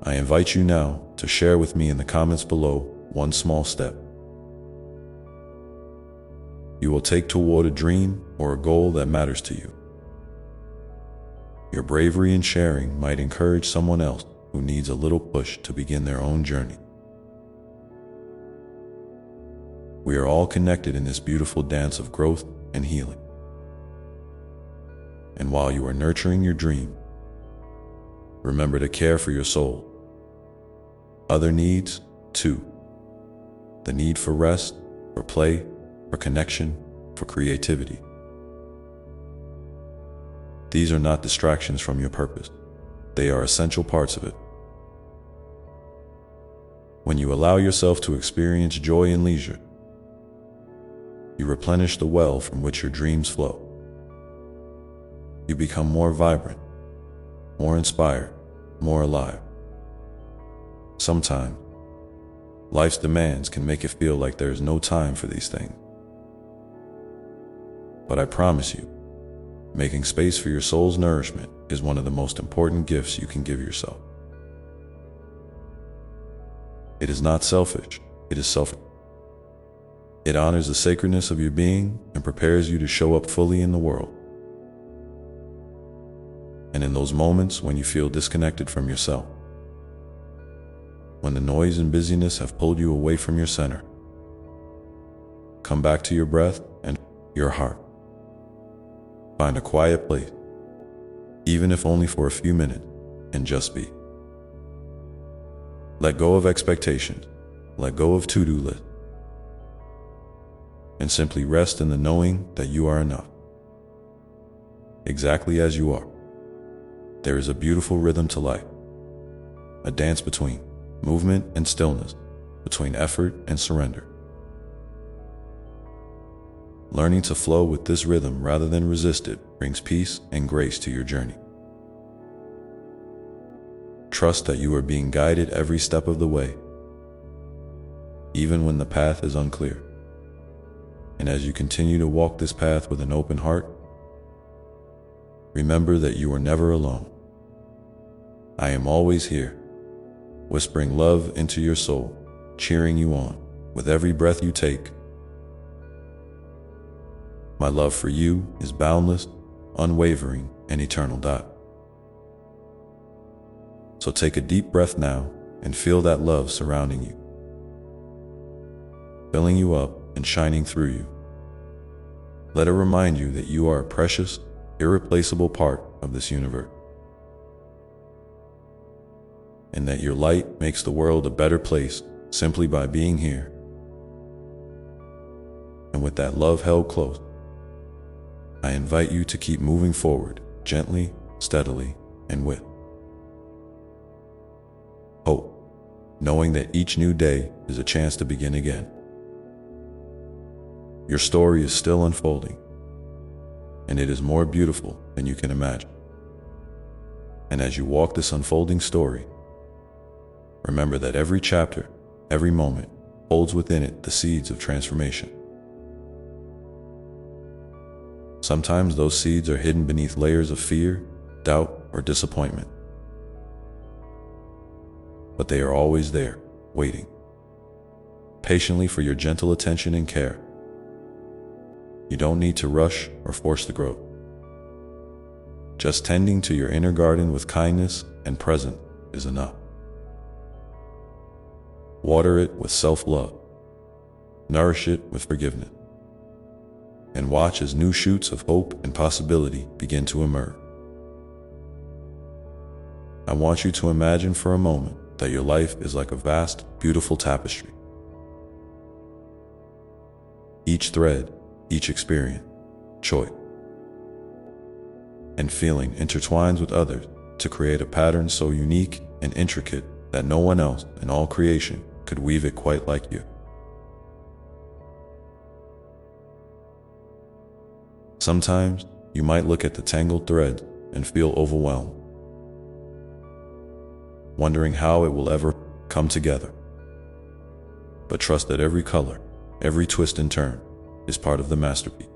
I invite you now to share with me in the comments below one small step you will take toward a dream or a goal that matters to you. Your bravery in sharing might encourage someone else who needs a little push to begin their own journey. We are all connected in this beautiful dance of growth and healing. And while you are nurturing your dream, remember to care for your soul. Other needs, too. The need for rest, for play, for connection, for creativity. These are not distractions from your purpose. They are essential parts of it. When you allow yourself to experience joy and leisure, you replenish the well from which your dreams flow. You become more vibrant, more inspired, more alive. Sometimes, life's demands can make it feel like there is no time for these things. But I promise you, making space for your soul's nourishment is one of the most important gifts you can give yourself. It is not selfish, it is self. It honors the sacredness of your being and prepares you to show up fully in the world. And in those moments when you feel disconnected from yourself, when the noise and busyness have pulled you away from your center, come back to your breath and your heart. Find a quiet place, even if only for a few minutes, and just be. Let go of expectations, let go of to-do lists, and simply rest in the knowing that you are enough. Exactly as you are. There is a beautiful rhythm to life, a dance between movement and stillness, between effort and surrender. Learning to flow with this rhythm rather than resist it brings peace and grace to your journey. Trust that you are being guided every step of the way, even when the path is unclear. And as you continue to walk this path with an open heart, remember that you are never alone. I am always here, whispering love into your soul, cheering you on with every breath you take. My love for you is boundless, unwavering, and eternal. So take a deep breath now and feel that love surrounding you, filling you up and shining through you. Let it remind you that you are a precious, irreplaceable part of this universe, and that your light makes the world a better place simply by being here. And with that love held close, I invite you to keep moving forward, gently, steadily, and with hope, knowing that each new day is a chance to begin again. Your story is still unfolding, and it is more beautiful than you can imagine. And as you walk this unfolding story, remember that every chapter, every moment, holds within it the seeds of transformation. Sometimes those seeds are hidden beneath layers of fear, doubt, or disappointment. But they are always there, waiting patiently for your gentle attention and care. You don't need to rush or force the growth. Just tending to your inner garden with kindness and presence is enough. Water it with self-love. Nourish it with forgiveness. And watch as new shoots of hope and possibility begin to emerge. I want you to imagine for a moment that your life is like a vast, beautiful tapestry. Each thread, each experience, choice, and feeling intertwines with others to create a pattern so unique and intricate that no one else in all creation could weave it quite like you. Sometimes you might look at the tangled threads and feel overwhelmed, wondering how it will ever come together. But trust that every color, every twist and turn is part of the masterpiece.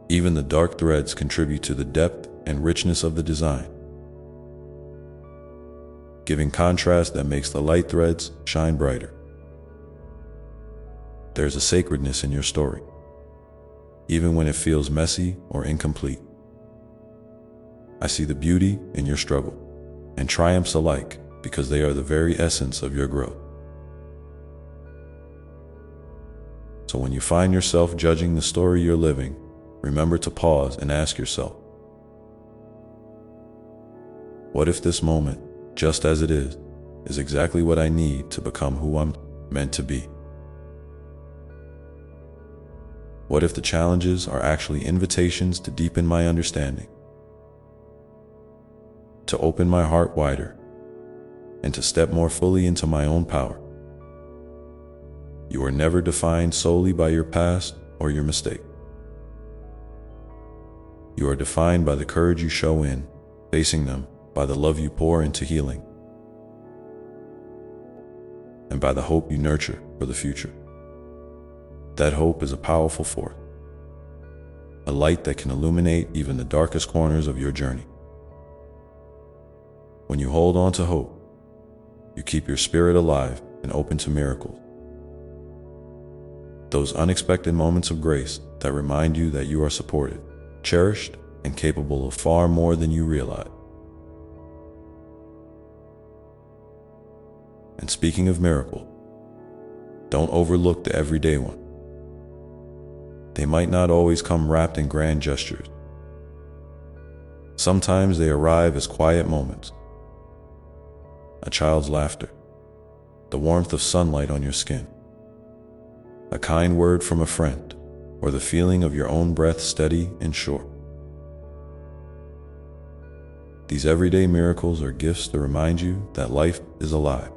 Even the dark threads contribute to the depth and richness of the design, giving contrast that makes the light threads shine brighter. There's a sacredness in your story, even when it feels messy or incomplete. I see the beauty in your struggle and triumphs alike because they are the very essence of your growth. So when you find yourself judging the story you're living, remember to pause and ask yourself, what if this moment, just as it is exactly what I need to become who I'm meant to be? What if the challenges are actually invitations to deepen my understanding, to open my heart wider, and to step more fully into my own power? You are never defined solely by your past or your mistake. You are defined by the courage you show in facing them, by the love you pour into healing, and by the hope you nurture for the future. That hope is a powerful force, a light that can illuminate even the darkest corners of your journey. When you hold on to hope, you keep your spirit alive and open to miracles. Those unexpected moments of grace that remind you that you are supported, cherished, and capable of far more than you realize. And speaking of miracles, don't overlook the everyday one. They might not always come wrapped in grand gestures. Sometimes they arrive as quiet moments. A child's laughter, the warmth of sunlight on your skin, a kind word from a friend, or the feeling of your own breath steady and sure. These everyday miracles are gifts to remind you that life is alive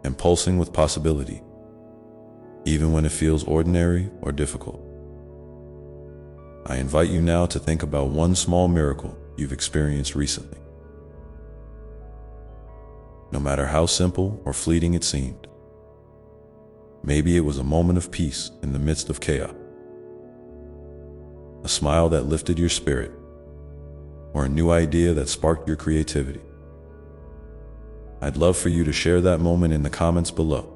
and pulsing with possibility, even when it feels ordinary or difficult. I invite you now to think about one small miracle you've experienced recently. No matter how simple or fleeting it seemed. Maybe it was a moment of peace in the midst of chaos, a smile that lifted your spirit, or a new idea that sparked your creativity. I'd love for you to share that moment in the comments below,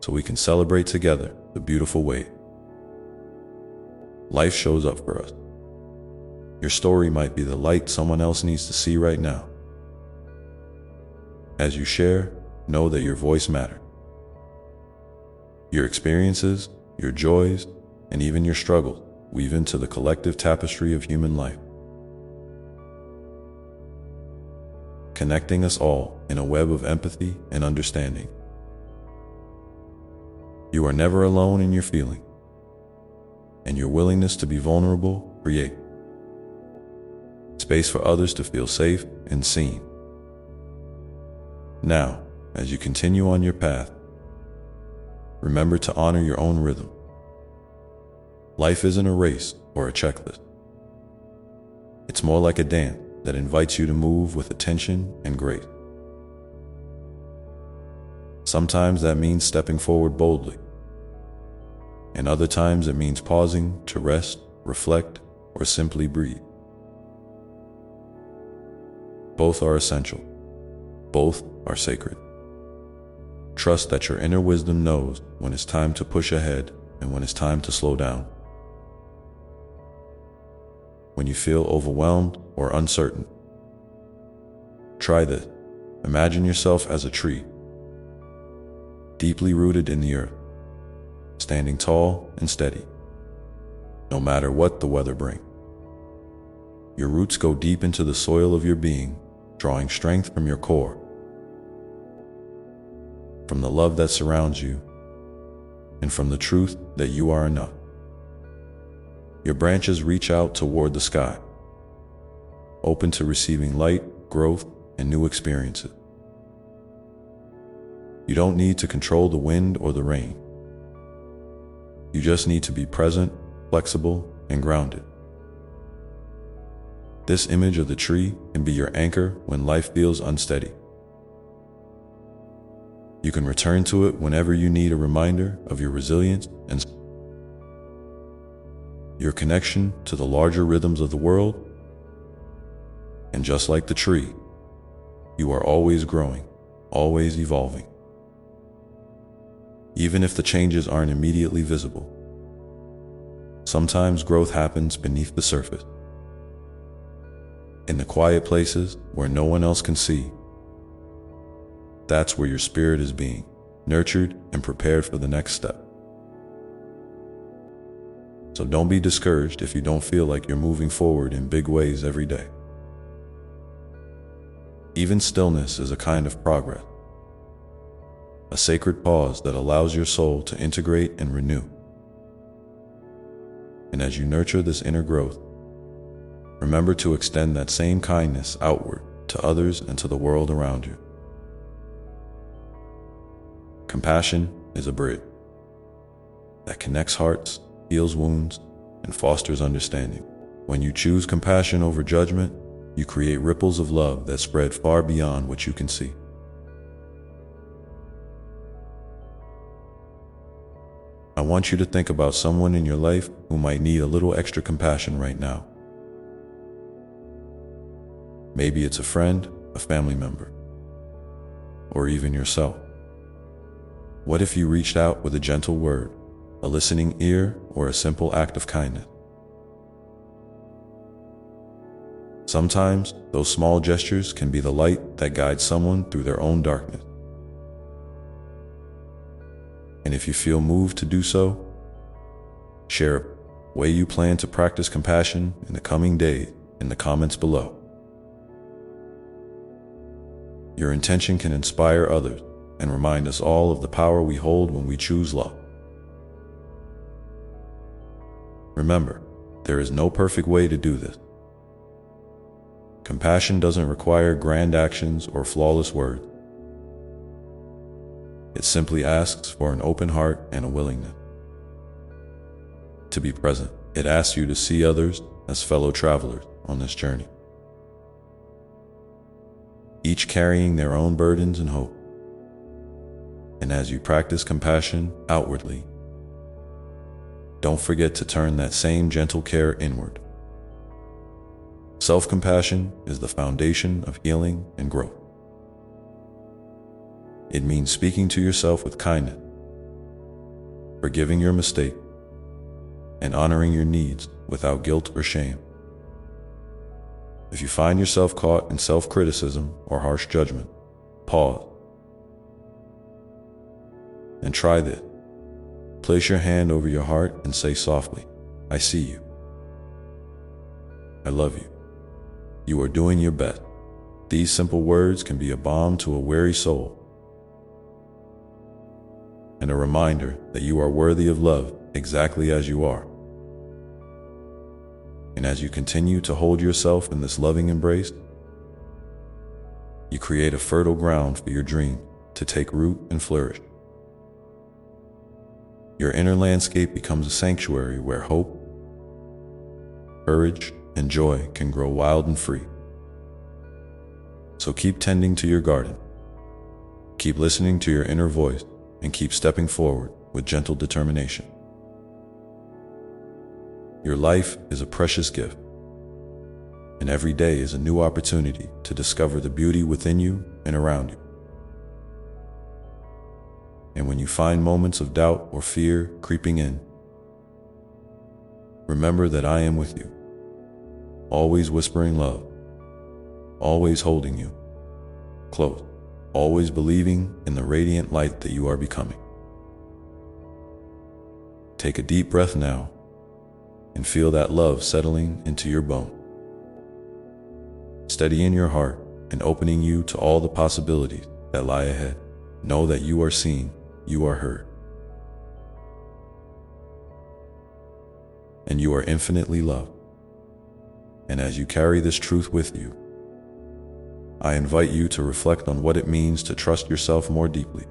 so we can celebrate together the beautiful way life shows up for us. Your story might be the light someone else needs to see right now. As you share, know that your voice matters. Your experiences, your joys, and even your struggles weave into the collective tapestry of human life, connecting us all in a web of empathy and understanding. You are never alone in your feeling, and your willingness to be vulnerable creates space for others to feel safe and seen. Now, as you continue on your path, remember to honor your own rhythm. Life isn't a race or a checklist. It's more like a dance that invites you to move with attention and grace. Sometimes that means stepping forward boldly, and other times it means pausing to rest, reflect, or simply breathe. Both are essential. Both are sacred. Trust that your inner wisdom knows when it's time to push ahead and when it's time to slow down. When you feel overwhelmed or uncertain, try this. Imagine yourself as a tree, deeply rooted in the earth, standing tall and steady, no matter what the weather brings. Your roots go deep into the soil of your being, drawing strength from your core, from the love that surrounds you, and from the truth that you are enough. Your branches reach out toward the sky, open to receiving light, growth, and new experiences. You don't need to control the wind or the rain. You just need to be present, flexible, and grounded. This image of the tree can be your anchor when life feels unsteady. You can return to it whenever you need a reminder of your resilience and your connection to the larger rhythms of the world. And just like the tree, you are always growing, always evolving. Even if the changes aren't immediately visible, sometimes growth happens beneath the surface, in the quiet places where no one else can see. That's where your spirit is being nurtured and prepared for the next step. So don't be discouraged if you don't feel like you're moving forward in big ways every day. Even stillness is a kind of progress, a sacred pause that allows your soul to integrate and renew. And as you nurture this inner growth, remember to extend that same kindness outward to others and to the world around you. Compassion is a bridge that connects hearts, heals wounds, and fosters understanding. When you choose compassion over judgment, you create ripples of love that spread far beyond what you can see. I want you to think about someone in your life who might need a little extra compassion right now. Maybe it's a friend, a family member, or even yourself. What if you reached out with a gentle word, a listening ear, or a simple act of kindness? Sometimes those small gestures can be the light that guides someone through their own darkness. And if you feel moved to do so, share a way you plan to practice compassion in the coming days in the comments below. Your intention can inspire others and remind us all of the power we hold when we choose love. Remember, there is no perfect way to do this. Compassion doesn't require grand actions or flawless words. It simply asks for an open heart and a willingness to be present. It asks you to see others as fellow travelers on this journey, each carrying their own burdens and hope. And as you practice compassion outwardly, don't forget to turn that same gentle care inward. Self-compassion is the foundation of healing and growth. It means speaking to yourself with kindness, forgiving your mistake, and honoring your needs without guilt or shame. If you find yourself caught in self-criticism or harsh judgment, pause and try this. Place your hand over your heart and say softly, "I see you. I love you. You are doing your best." These simple words can be a balm to a weary soul and a reminder that you are worthy of love exactly as you are. And as you continue to hold yourself in this loving embrace, you create a fertile ground for your dream to take root and flourish. Your inner landscape becomes a sanctuary where hope, courage, and joy can grow wild and free. So keep tending to your garden, keep listening to your inner voice, and keep stepping forward with gentle determination. Your life is a precious gift, and every day is a new opportunity to discover the beauty within you and around you. And when you find moments of doubt or fear creeping in, remember that I am with you, always whispering love, always holding you close, always believing in the radiant light that you are becoming. Take a deep breath now and feel that love settling into your bone, steadying your heart and opening you to all the possibilities that lie ahead. Know that you are seen, you are heard, and you are infinitely loved. And as you carry this truth with you, I invite you to reflect on what it means to trust yourself more deeply.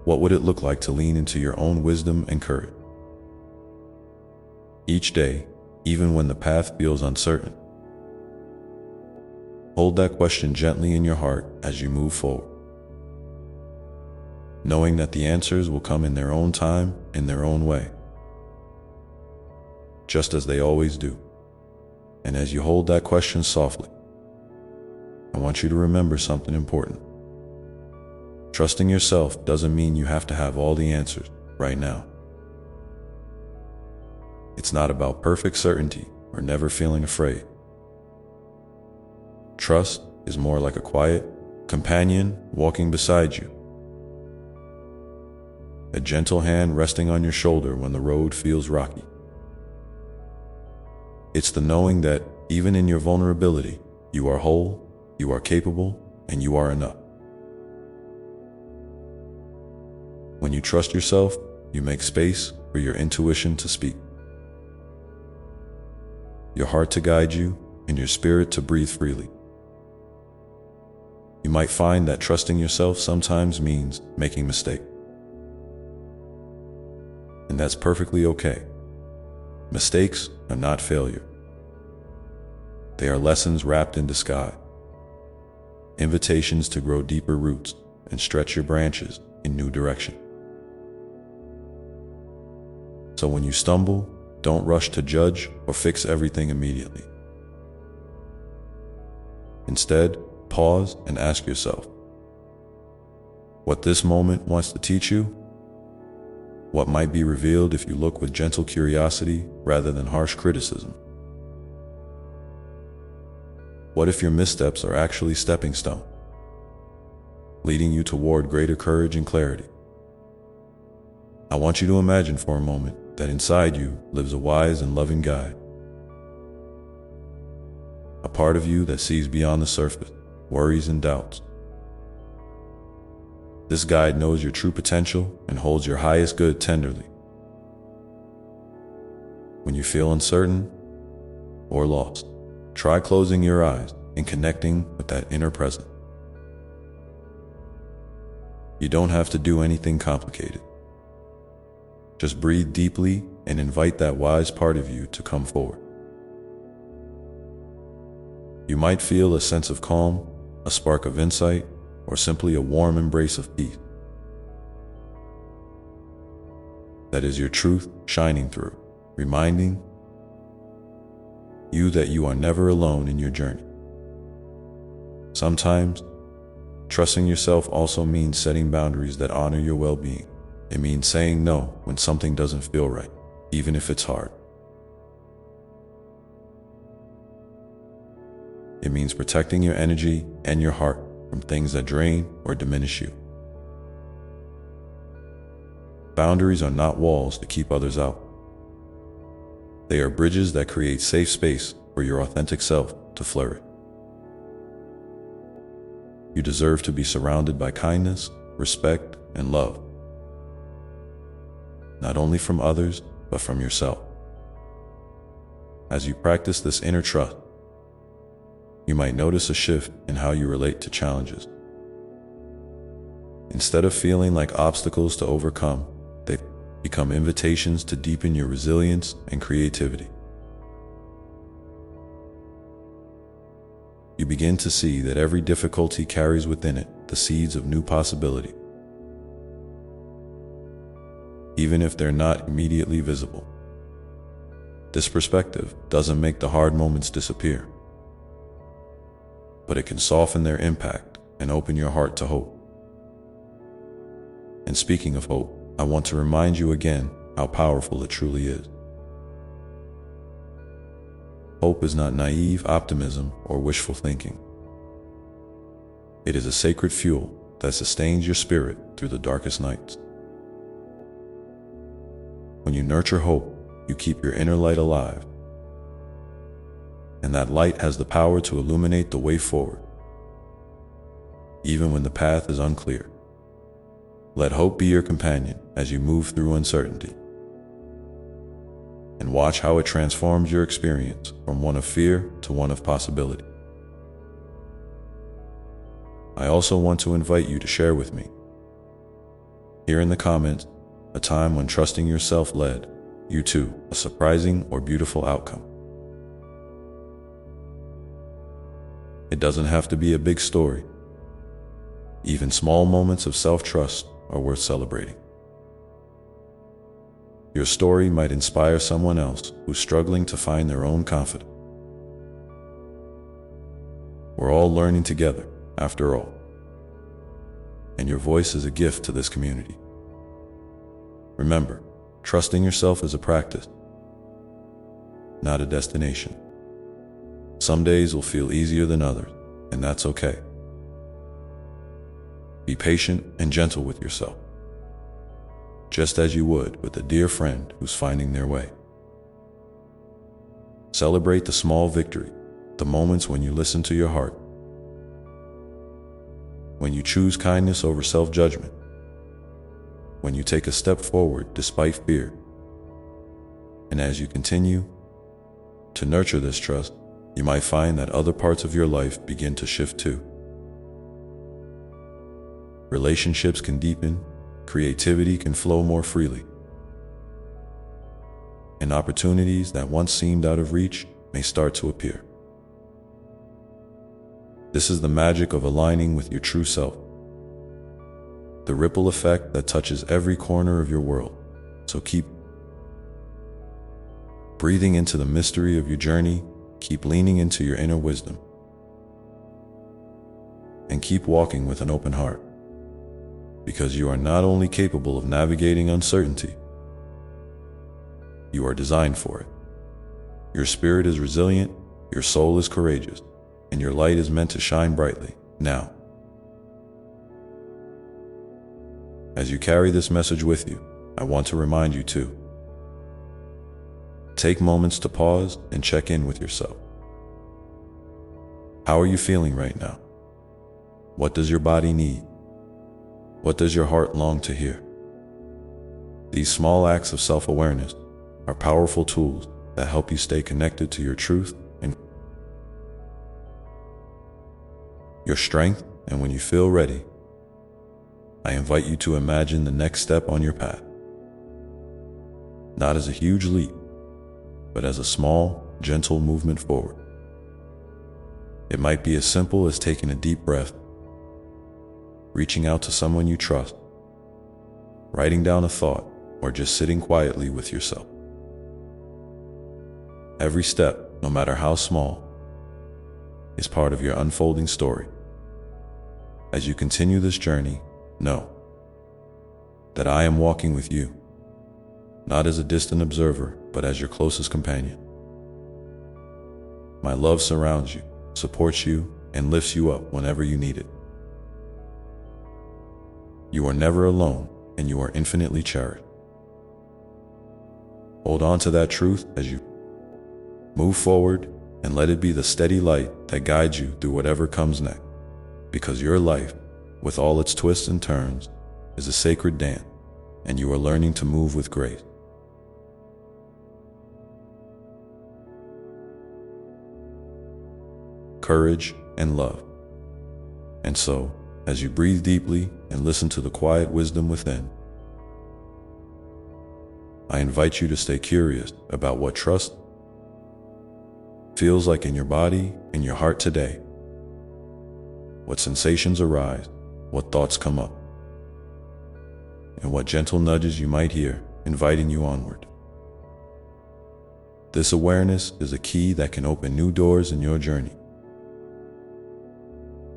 What would it look like to lean into your own wisdom and courage? Each day, even when the path feels uncertain, hold that question gently in your heart as you move forward, knowing that the answers will come in their own time, in their own way, just as they always do. And as you hold that question softly, I want you to remember something important. Trusting yourself doesn't mean you have to have all the answers right now. It's not about perfect certainty or never feeling afraid. Trust is more like a quiet companion walking beside you, a gentle hand resting on your shoulder when the road feels rocky. It's the knowing that even in your vulnerability, you are whole, you are capable, and you are enough. When you trust yourself, you make space for your intuition to speak, your heart to guide you, and your spirit to breathe freely. You might find that trusting yourself sometimes means making mistakes. And that's perfectly okay. Mistakes are not failure. They are lessons wrapped in disguise, invitations to grow deeper roots and stretch your branches in new directions. So when you stumble, don't rush to judge or fix everything immediately. Instead, pause and ask yourself what this moment wants to teach you, what might be revealed if you look with gentle curiosity rather than harsh criticism. What if your missteps are actually stepping stones, leading you toward greater courage and clarity? I want you to imagine for a moment that inside you lives a wise and loving guide, a part of you that sees beyond the surface, worries and doubts. This guide knows your true potential and holds your highest good tenderly. When you feel uncertain or lost, try closing your eyes and connecting with that inner presence. You don't have to do anything complicated. Just breathe deeply and invite that wise part of you to come forward. You might feel a sense of calm, a spark of insight, or simply a warm embrace of peace. That is your truth shining through, reminding you that you are never alone in your journey. Sometimes, trusting yourself also means setting boundaries that honor your well-being. It means saying no when something doesn't feel right, even if it's hard. It means protecting your energy and your heart from things that drain or diminish you. Boundaries are not walls to keep others out. They are bridges that create safe space for your authentic self to flourish. You deserve to be surrounded by kindness, respect, and love, not only from others, but from yourself. As you practice this inner trust, you might notice a shift in how you relate to challenges. Instead of feeling like obstacles to overcome, they become invitations to deepen your resilience and creativity. You begin to see that every difficulty carries within it the seeds of new possibility, even if they're not immediately visible. This perspective doesn't make the hard moments disappear, but it can soften their impact and open your heart to hope. And speaking of hope, I want to remind you again how powerful it truly is. Hope is not naive optimism or wishful thinking. It is a sacred fuel that sustains your spirit through the darkest nights. When you nurture hope, you keep your inner light alive, and that light has the power to illuminate the way forward, even when the path is unclear. Let hope be your companion as you move through uncertainty, and watch how it transforms your experience from one of fear to one of possibility. I also want to invite you to share with me, here in the comments, a time when trusting yourself led you to a surprising or beautiful outcome. It doesn't have to be a big story. Even small moments of self-trust are worth celebrating. Your story might inspire someone else who's struggling to find their own confidence. We're all learning together, after all, and your voice is a gift to this community. Remember, trusting yourself is a practice, not a destination. Some days will feel easier than others, and that's okay. Be patient and gentle with yourself, just as you would with a dear friend who's finding their way. Celebrate the small victory, the moments when you listen to your heart, when you choose kindness over self-judgment, when you take a step forward despite fear. And as you continue to nurture this trust, you might find that other parts of your life begin to shift too. Relationships can deepen, creativity can flow more freely, and opportunities that once seemed out of reach may start to appear. This is the magic of aligning with your true self, the ripple effect that touches every corner of your world. So keep breathing into the mystery of your journey, keep leaning into your inner wisdom, and keep walking with an open heart, because you are not only capable of navigating uncertainty, you are designed for it. Your spirit is resilient, your soul is courageous, and your light is meant to shine brightly now. As you carry this message with you, I want to remind you to take moments to pause and check in with yourself. How are you feeling right now? What does your body need? What does your heart long to hear? These small acts of self-awareness are powerful tools that help you stay connected to your truth and your strength. And when you feel ready, I invite you to imagine the next step on your path, not as a huge leap, but as a small, gentle movement forward. It might be as simple as taking a deep breath, reaching out to someone you trust, writing down a thought, or just sitting quietly with yourself. Every step, no matter how small, is part of your unfolding story. As you continue this journey, know that I am walking with you, not as a distant observer, but as your closest companion. My love surrounds you, supports you, and lifts you up whenever you need it. You are never alone, and you are infinitely cherished. Hold on to that truth as you move forward, and let it be the steady light that guides you through whatever comes next. Because your life, with all its twists and turns, is a sacred dance, and you are learning to move with grace. Courage and love. And so, as you breathe deeply and listen to the quiet wisdom within, I invite you to stay curious about what trust feels like in your body and your heart today. What sensations arise, what thoughts come up, and what gentle nudges you might hear inviting you onward. This awareness is a key that can open new doors in your journey,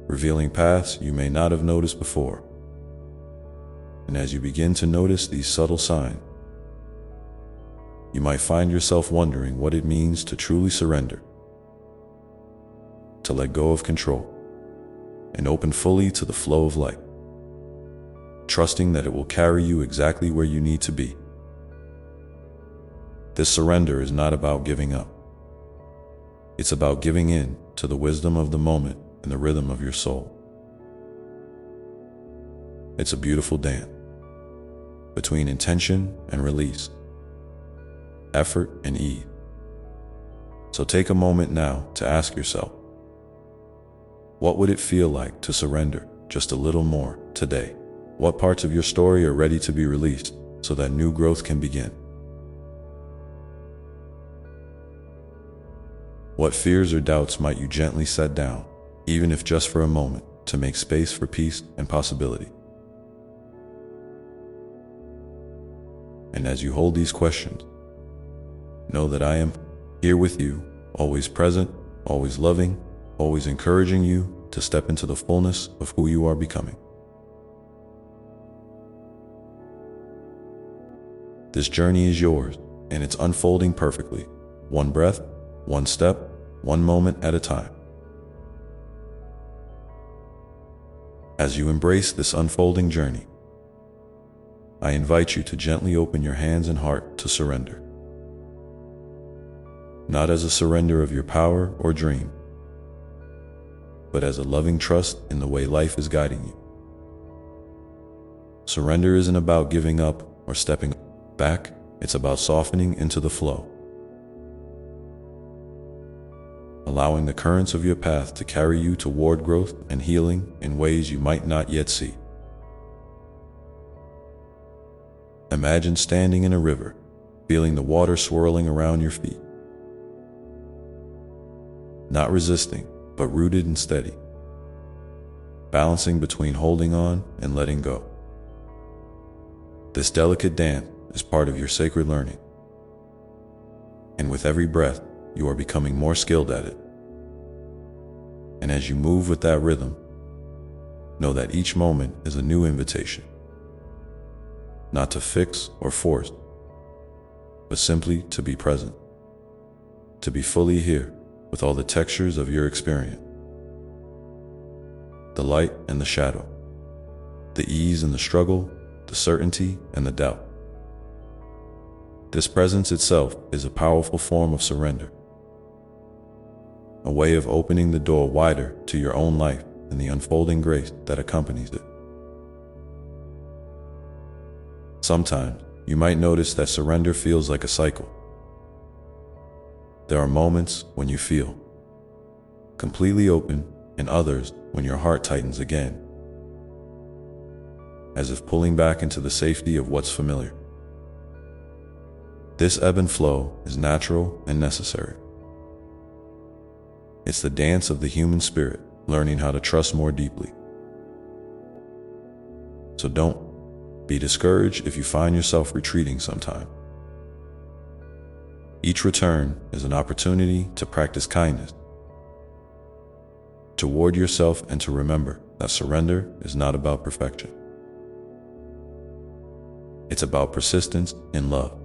revealing paths you may not have noticed before. And as you begin to notice these subtle signs, you might find yourself wondering what it means to truly surrender, to let go of control, and open fully to the flow of life, trusting that it will carry you exactly where you need to be. This surrender is not about giving up. It's about giving in to the wisdom of the moment and the rhythm of your soul. It's a beautiful dance between intention and release, effort and ease. So take a moment now to ask yourself, what would it feel like to surrender just a little more today? What parts of your story are ready to be released so that new growth can begin? What fears or doubts might you gently set down, even if just for a moment, to make space for peace and possibility? And as you hold these questions, know that I am here with you, always present, always loving, always encouraging you to step into the fullness of who you are becoming. This journey is yours, and it's unfolding perfectly, one breath, one step, one moment at a time. As you embrace this unfolding journey, I invite you to gently open your hands and heart to surrender. Not as a surrender of your power or dream, but as a loving trust in the way life is guiding you. Surrender isn't about giving up or stepping back, it's about softening into the flow, allowing the currents of your path to carry you toward growth and healing in ways you might not yet see. Imagine standing in a river, feeling the water swirling around your feet. Not resisting, but rooted and steady, balancing between holding on and letting go. This delicate dance is part of your sacred learning, and with every breath, you are becoming more skilled at it. And as you move with that rhythm, know that each moment is a new invitation, not to fix or force, but simply to be present, to be fully here with all the textures of your experience, the light and the shadow, the ease and the struggle, the certainty and the doubt. This presence itself is a powerful form of surrender, a way of opening the door wider to your own life and the unfolding grace that accompanies it. Sometimes you might notice that surrender feels like a cycle. There are moments when you feel completely open, and others when your heart tightens again, as if pulling back into the safety of what's familiar. This ebb and flow is natural and necessary. It's the dance of the human spirit, learning how to trust more deeply. So don't be discouraged if you find yourself retreating sometime. Each return is an opportunity to practice kindness toward yourself and to remember that surrender is not about perfection. It's about persistence in love.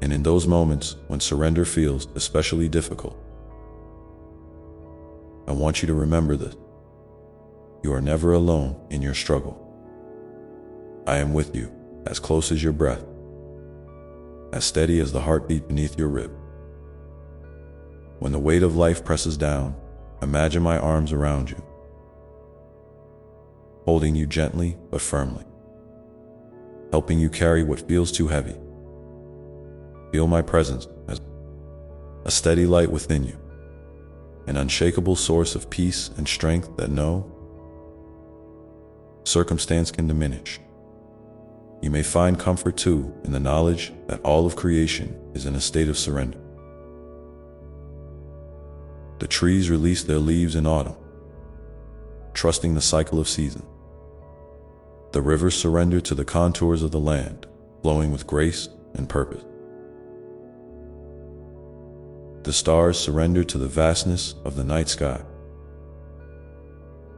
And in those moments when surrender feels especially difficult, I want you to remember this. You are never alone in your struggle. I am with you, as close as your breath, as steady as the heartbeat beneath your rib. When the weight of life presses down, imagine my arms around you, holding you gently but firmly, helping you carry what feels too heavy. Feel my presence as a steady light within you, an unshakable source of peace and strength that no circumstance can diminish. You may find comfort too in the knowledge that all of creation is in a state of surrender. The trees release their leaves in autumn, trusting the cycle of seasons. The rivers surrender to the contours of the land, flowing with grace and purpose. The stars surrender to the vastness of the night sky,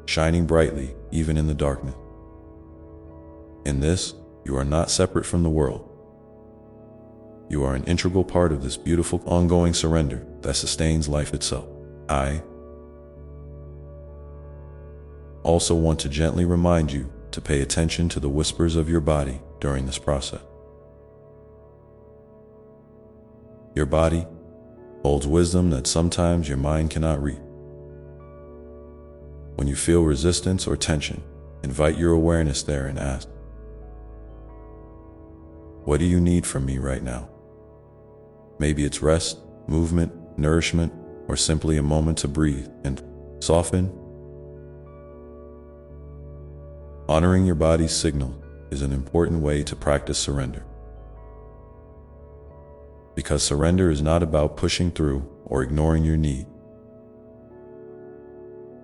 shining brightly even in the darkness. In this, you are not separate from the world. You are an integral part of this beautiful, ongoing surrender that sustains life itself. I also want to gently remind you to pay attention to the whispers of your body during this process. Your body holds wisdom that sometimes your mind cannot read. When you feel resistance or tension, invite your awareness there and ask, what do you need from me right now? Maybe it's rest, movement, nourishment, or simply a moment to breathe and soften. Honoring your body's signals is an important way to practice surrender. Because surrender is not about pushing through or ignoring your need.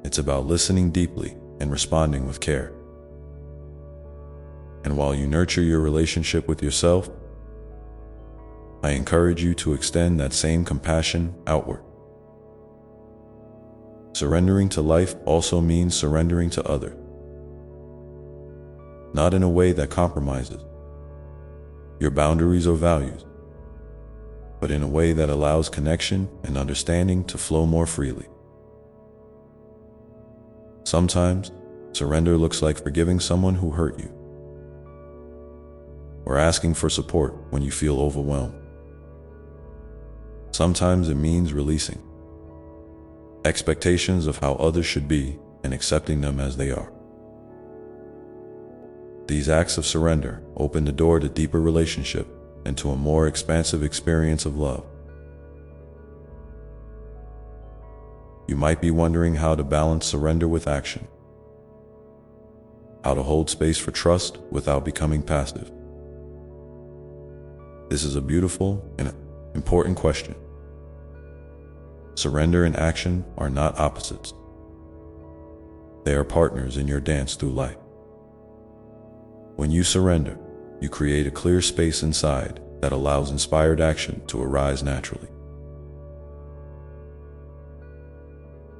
It's about listening deeply and responding with care. And while you nurture your relationship with yourself, I encourage you to extend that same compassion outward. Surrendering to life also means surrendering to others. Not in a way that compromises your boundaries or values, but in a way that allows connection and understanding to flow more freely. Sometimes, surrender looks like forgiving someone who hurt you, or asking for support when you feel overwhelmed. Sometimes it means releasing expectations of how others should be and accepting them as they are. These acts of surrender open the door to deeper relationship and to a more expansive experience of love. You might be wondering how to balance surrender with action, how to hold space for trust without becoming passive. This is a beautiful and important question. Surrender and action are not opposites. They are partners in your dance through life. When you surrender, you create a clear space inside that allows inspired action to arise naturally.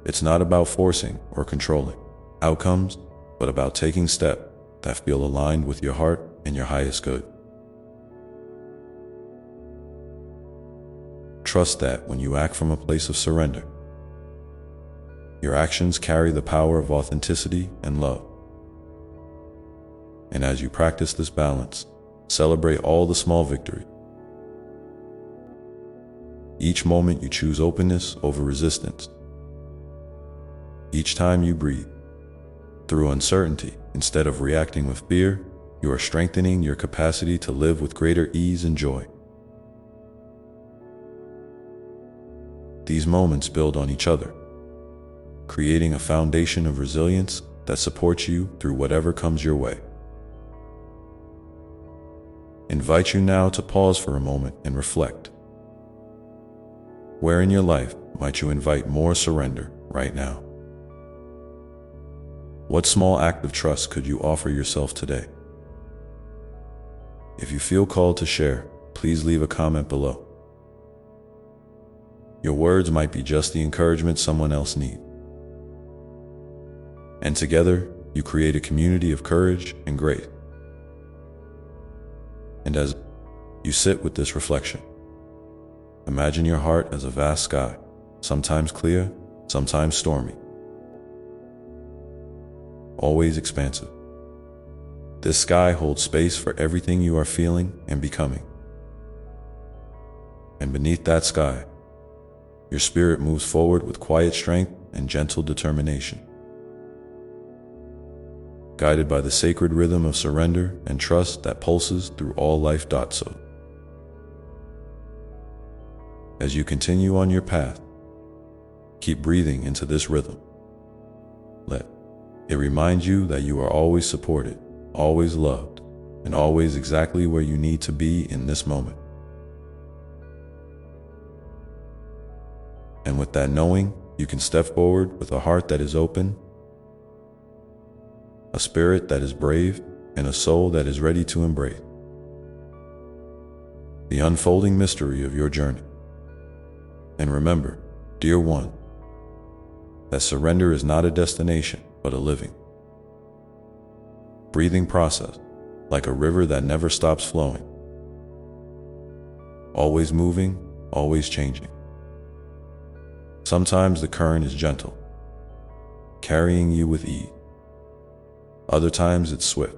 It's not about forcing or controlling outcomes, but about taking steps that feel aligned with your heart and your highest good. Trust that when you act from a place of surrender, your actions carry the power of authenticity and love. And as you practice this balance, celebrate all the small victories. Each moment you choose openness over resistance. Each time you breathe through uncertainty instead of reacting with fear, you are strengthening your capacity to live with greater ease and joy. These moments build on each other, creating a foundation of resilience that supports you through whatever comes your way. Invite you now to pause for a moment and reflect. Where in your life might you invite more surrender right now? What small act of trust could you offer yourself today? If you feel called to share, please leave a comment below. Your words might be just the encouragement someone else needs. And together, you create a community of courage and grace. And as you sit with this reflection, imagine your heart as a vast sky, sometimes clear, sometimes stormy, always expansive. This sky holds space for everything you are feeling and becoming. And beneath that sky, your spirit moves forward with quiet strength and gentle determination. Guided by the sacred rhythm of surrender and trust that pulses through all life. So, as you continue on your path, keep breathing into this rhythm. Let it remind you that you are always supported, always loved, and always exactly where you need to be in this moment. And with that knowing, you can step forward with a heart that is open, a spirit that is brave, and a soul that is ready to embrace the unfolding mystery of your journey. And remember, dear one, that surrender is not a destination, but a living, breathing process like a river that never stops flowing, always moving, always changing. Sometimes the current is gentle, carrying you with ease. Other times it's swift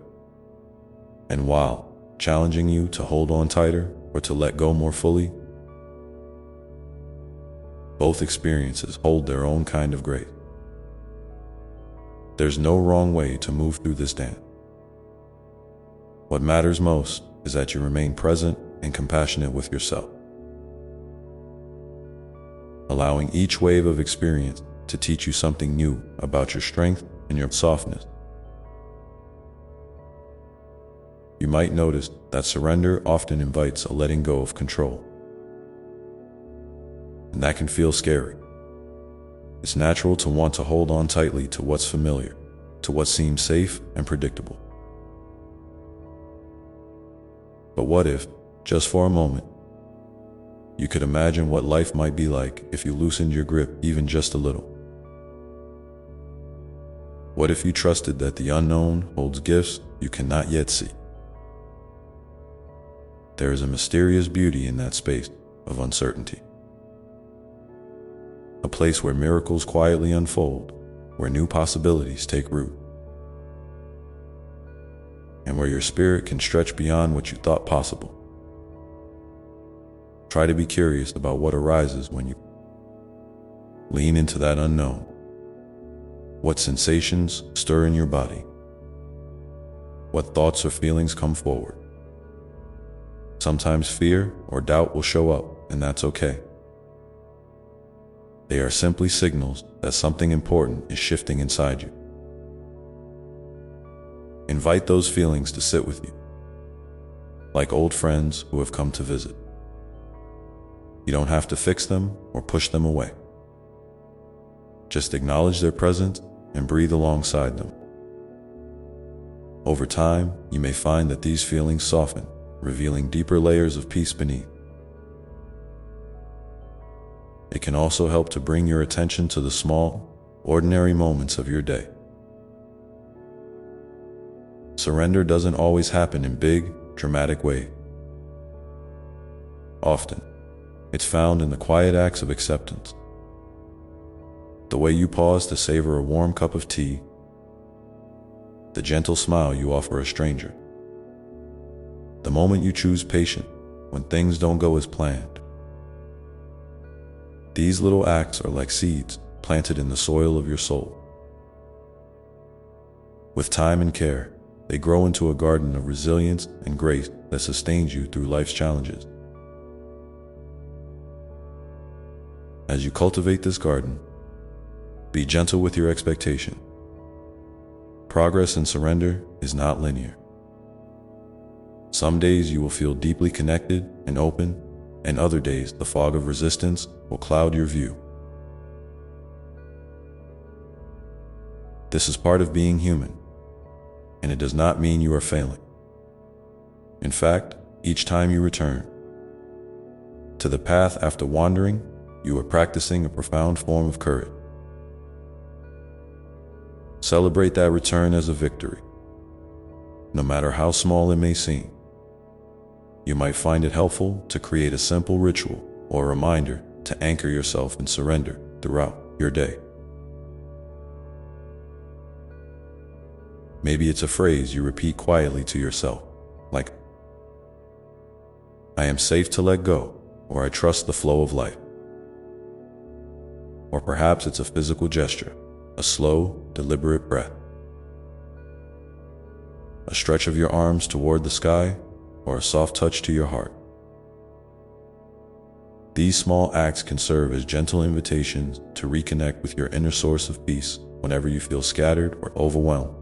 and wild, challenging you to hold on tighter or to let go more fully. Both experiences hold their own kind of grace. There's no wrong way to move through this dance. What matters most is that you remain present and compassionate with yourself, allowing each wave of experience to teach you something new about your strength and your softness. You might notice that surrender often invites a letting go of control, and that can feel scary. It's natural to want to hold on tightly to what's familiar, to what seems safe and predictable. But what if, just for a moment, you could imagine what life might be like if you loosened your grip even just a little? What if you trusted that the unknown holds gifts you cannot yet see? There is a mysterious beauty in that space of uncertainty. A place where miracles quietly unfold, where new possibilities take root, and where your spirit can stretch beyond what you thought possible. Try to be curious about what arises when you lean into that unknown. What sensations stir in your body? What thoughts or feelings come forward? Sometimes fear or doubt will show up, and that's okay. They are simply signals that something important is shifting inside you. Invite those feelings to sit with you, like old friends who have come to visit. You don't have to fix them or push them away. Just acknowledge their presence and breathe alongside them. Over time, you may find that these feelings soften, revealing deeper layers of peace beneath. It can also help to bring your attention to the small, ordinary moments of your day. Surrender doesn't always happen in big, dramatic ways. Often, it's found in the quiet acts of acceptance. The way you pause to savor a warm cup of tea, the gentle smile you offer a stranger, the moment you choose patience when things don't go as planned. These little acts are like seeds planted in the soil of your soul. With time and care, they grow into a garden of resilience and grace that sustains you through life's challenges. As you cultivate this garden, be gentle with your expectation. Progress and surrender is not linear. Some days you will feel deeply connected and open, and other days the fog of resistance will cloud your view. This is part of being human, and it does not mean you are failing. In fact, each time you return to the path after wandering, you are practicing a profound form of courage. Celebrate that return as a victory, no matter how small it may seem. You might find it helpful to create a simple ritual or a reminder to anchor yourself in surrender throughout your day. Maybe it's a phrase you repeat quietly to yourself, like, "I am safe to let go," or "I trust the flow of life." Or perhaps it's a physical gesture, a slow, deliberate breath, a stretch of your arms toward the sky, or a soft touch to your heart. These small acts can serve as gentle invitations to reconnect with your inner source of peace whenever you feel scattered or overwhelmed.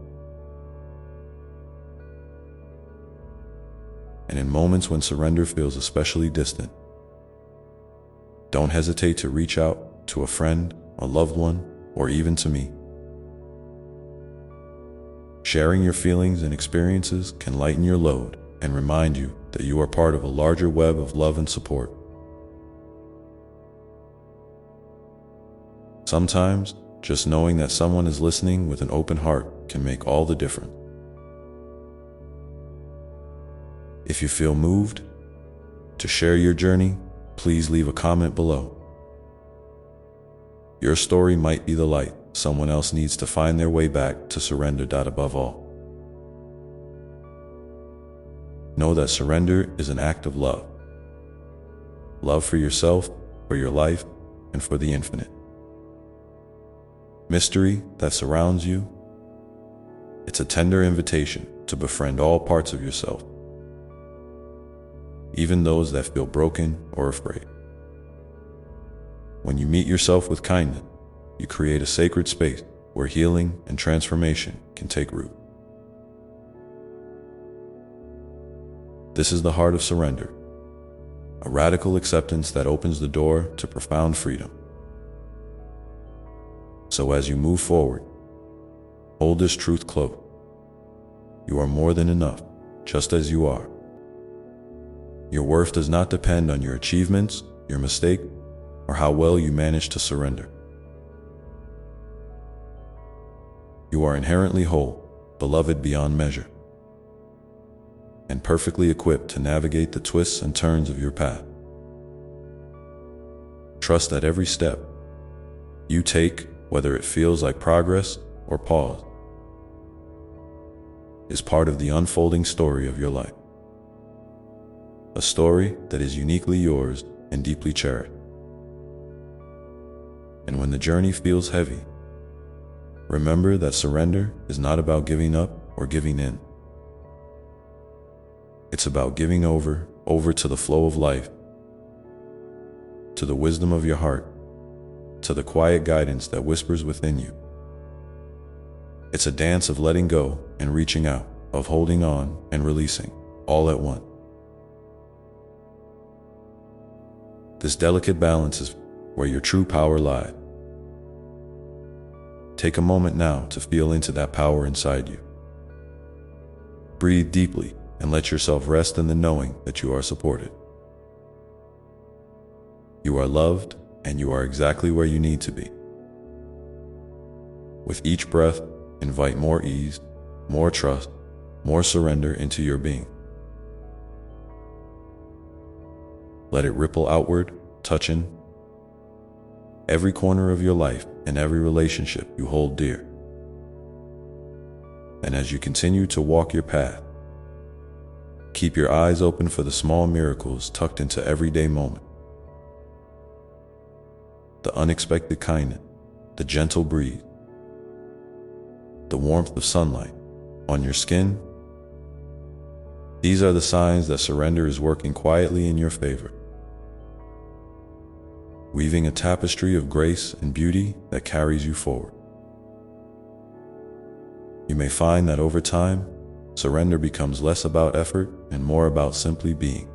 And in moments when surrender feels especially distant, don't hesitate to reach out to a friend, a loved one, or even to me. Sharing your feelings and experiences can lighten your load and remind you that you are part of a larger web of love and support. Sometimes, just knowing that someone is listening with an open heart can make all the difference. If you feel moved to share your journey, please leave a comment below. Your story might be the light someone else needs to find their way back to surrender. Above all, know that surrender is an act of love. Love for yourself, for your life, and for the infinite mystery that surrounds you. It's a tender invitation to befriend all parts of yourself, even those that feel broken or afraid. When you meet yourself with kindness, you create a sacred space where healing and transformation can take root. This is the heart of surrender, a radical acceptance that opens the door to profound freedom. So as you move forward, hold this truth close. You are more than enough, just as you are. Your worth does not depend on your achievements, your mistake, or how well you manage to surrender. You are inherently whole, beloved beyond measure, and perfectly equipped to navigate the twists and turns of your path. Trust that every step you take, whether it feels like progress or pause, is part of the unfolding story of your life. A story that is uniquely yours and deeply cherished. And when the journey feels heavy, remember that surrender is not about giving up or giving in. It's about giving over to the flow of life, to the wisdom of your heart, to the quiet guidance that whispers within you. It's a dance of letting go and reaching out, of holding on and releasing, all at once. This delicate balance is where your true power lies. Take a moment now to feel into that power inside you. Breathe deeply and let yourself rest in the knowing that you are supported. You are loved, and you are exactly where you need to be. With each breath, invite more ease, more trust, more surrender into your being. Let it ripple outward, touching every corner of your life and every relationship you hold dear. And as you continue to walk your path, keep your eyes open for the small miracles tucked into everyday moments. The unexpected kindness, the gentle breeze, the warmth of sunlight on your skin. These are the signs that surrender is working quietly in your favor, weaving a tapestry of grace and beauty that carries you forward. You may find that over time, surrender becomes less about effort and more about simply being.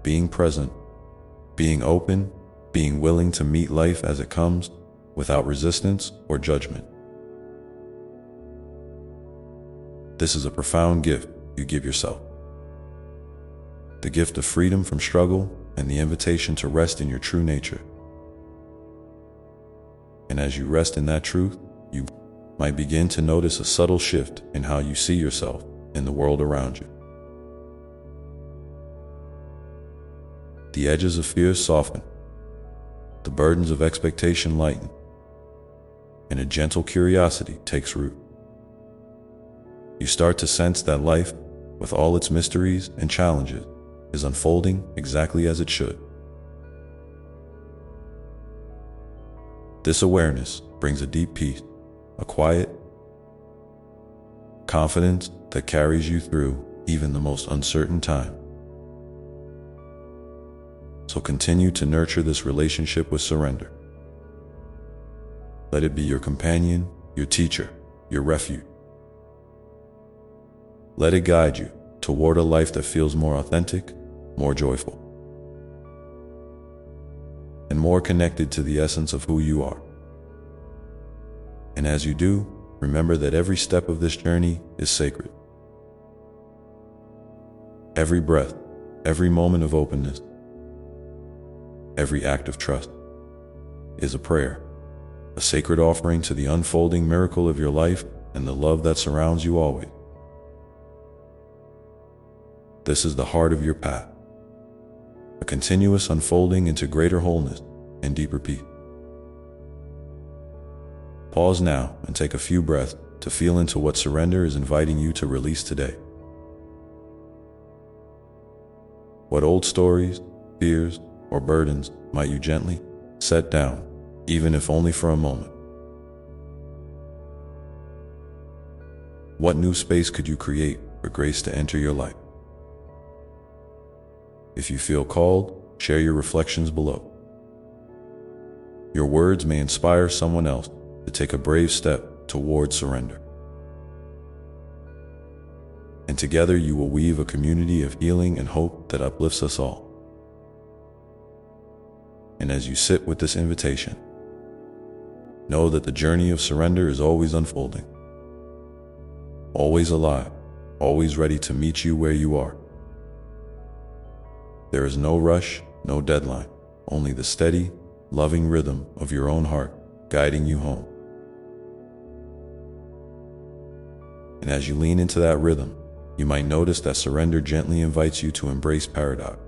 Being present, being open, being willing to meet life as it comes, without resistance or judgment. This is a profound gift you give yourself. The gift of freedom from struggle and the invitation to rest in your true nature. And as you rest in that truth, you might begin to notice a subtle shift in how you see yourself in the world around you. The edges of fear soften, the burdens of expectation lighten, and a gentle curiosity takes root. You start to sense that life, with all its mysteries and challenges, is unfolding exactly as it should. This awareness brings a deep peace, a quiet confidence that carries you through even the most uncertain time. So continue to nurture this relationship with surrender. Let it be your companion, your teacher, your refuge. Let it guide you toward a life that feels more authentic, more joyful, and more connected to the essence of who you are. And as you do, remember that every step of this journey is sacred. Every breath, every moment of openness, every act of trust is a prayer, a sacred offering to the unfolding miracle of your life and the love that surrounds you always. this is the heart of your path, a continuous unfolding into greater wholeness and deeper peace. Pause now and take a few breaths to feel into what surrender is inviting you to release today. What old stories, fears, or burdens might you gently set down, even if only for a moment? What new space could you create for grace to enter your life? If you feel called, share your reflections below. Your words may inspire someone else to take a brave step toward surrender. And together you will weave a community of healing and hope that uplifts us all. And as you sit with this invitation, know that the journey of surrender is always unfolding, always alive, always ready to meet you where you are. There is no rush, no deadline, only the steady, loving rhythm of your own heart guiding you home. And as you lean into that rhythm, you might notice that surrender gently invites you to embrace paradox,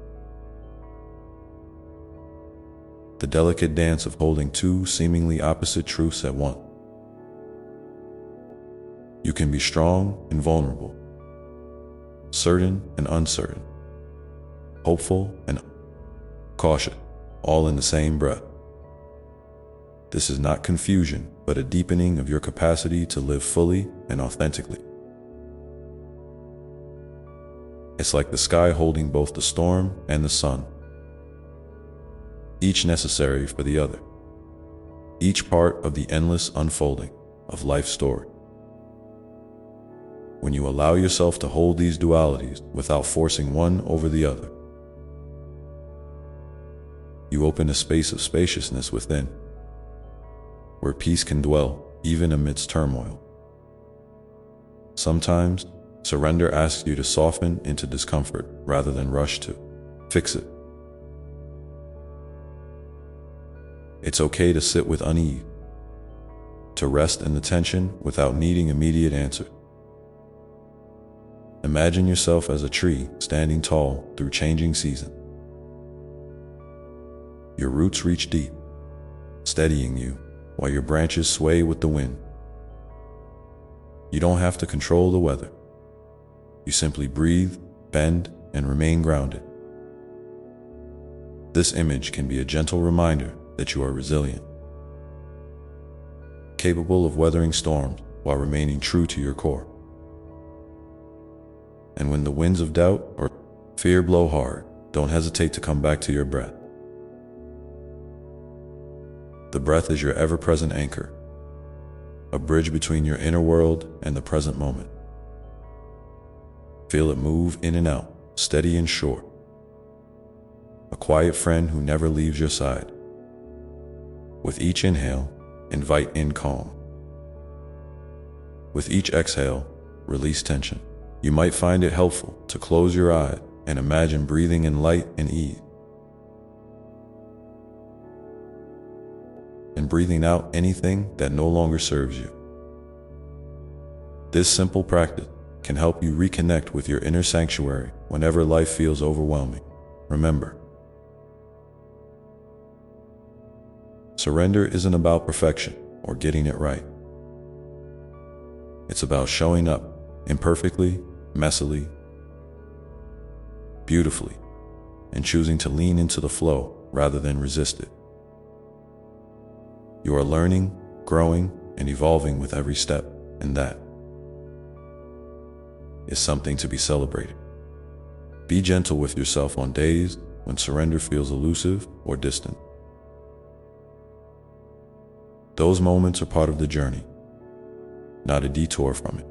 the delicate dance of holding two seemingly opposite truths at once. You can be strong and vulnerable, certain and uncertain, hopeful and cautious, all in the same breath. This is not confusion, but a deepening of your capacity to live fully and authentically. It's like the sky holding both the storm and the sun, each necessary for the other, each part of the endless unfolding of life's story. When you allow yourself to hold these dualities without forcing one over the other, you open a space of spaciousness within, where peace can dwell even amidst turmoil. Sometimes, surrender asks you to soften into discomfort rather than rush to fix it. It's okay to sit with unease, to rest in the tension without needing immediate answers. Imagine yourself as a tree standing tall through changing seasons. Your roots reach deep, steadying you while your branches sway with the wind. You don't have to control the weather. You simply breathe, bend, and remain grounded. This image can be a gentle reminder that you are resilient, capable of weathering storms while remaining true to your core. And when the winds of doubt or fear blow hard, don't hesitate to come back to your breath. The breath is your ever-present anchor, a bridge between your inner world and the present moment. Feel it move in and out, steady and sure. A quiet friend who never leaves your side. With each inhale, invite in calm. With each exhale, release tension. You might find it helpful to close your eyes and imagine breathing in light and ease, and breathing out anything that no longer serves you. This simple practice can help you reconnect with your inner sanctuary whenever life feels overwhelming. Remember, surrender isn't about perfection or getting it right. It's about showing up imperfectly, messily, beautifully, and choosing to lean into the flow rather than resist it. You are learning, growing, and evolving with every step, and that is something to be celebrated. Be gentle with yourself on days when surrender feels elusive or distant. Those moments are part of the journey, not a detour from it.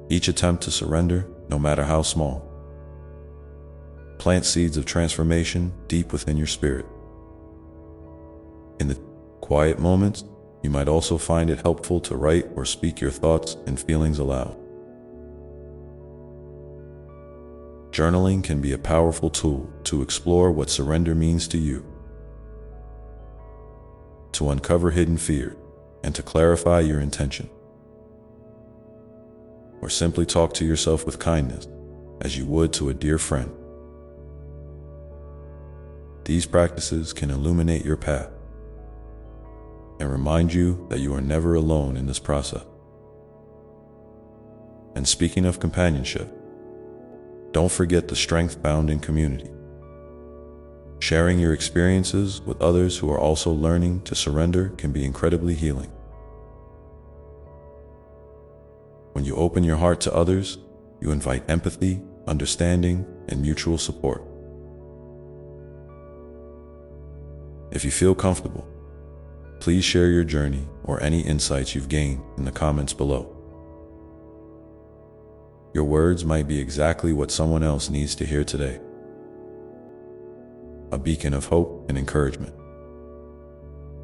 Each attempt to surrender, no matter how small, plants seeds of transformation deep within your spirit. In the quiet moments, you might also find it helpful to write or speak your thoughts and feelings aloud. Journaling can be a powerful tool to explore what surrender means to you, to uncover hidden fear, and to clarify your intention. Or simply talk to yourself with kindness, as you would to a dear friend. These practices can illuminate your path and remind you that you are never alone in this process. And speaking of companionship, don't forget the strength found in community. Sharing your experiences with others who are also learning to surrender can be incredibly healing. When you open your heart to others, you invite empathy, understanding, and mutual support. If you feel comfortable, please share your journey or any insights you've gained in the comments below. Your words might be exactly what someone else needs to hear today. A beacon of hope and encouragement.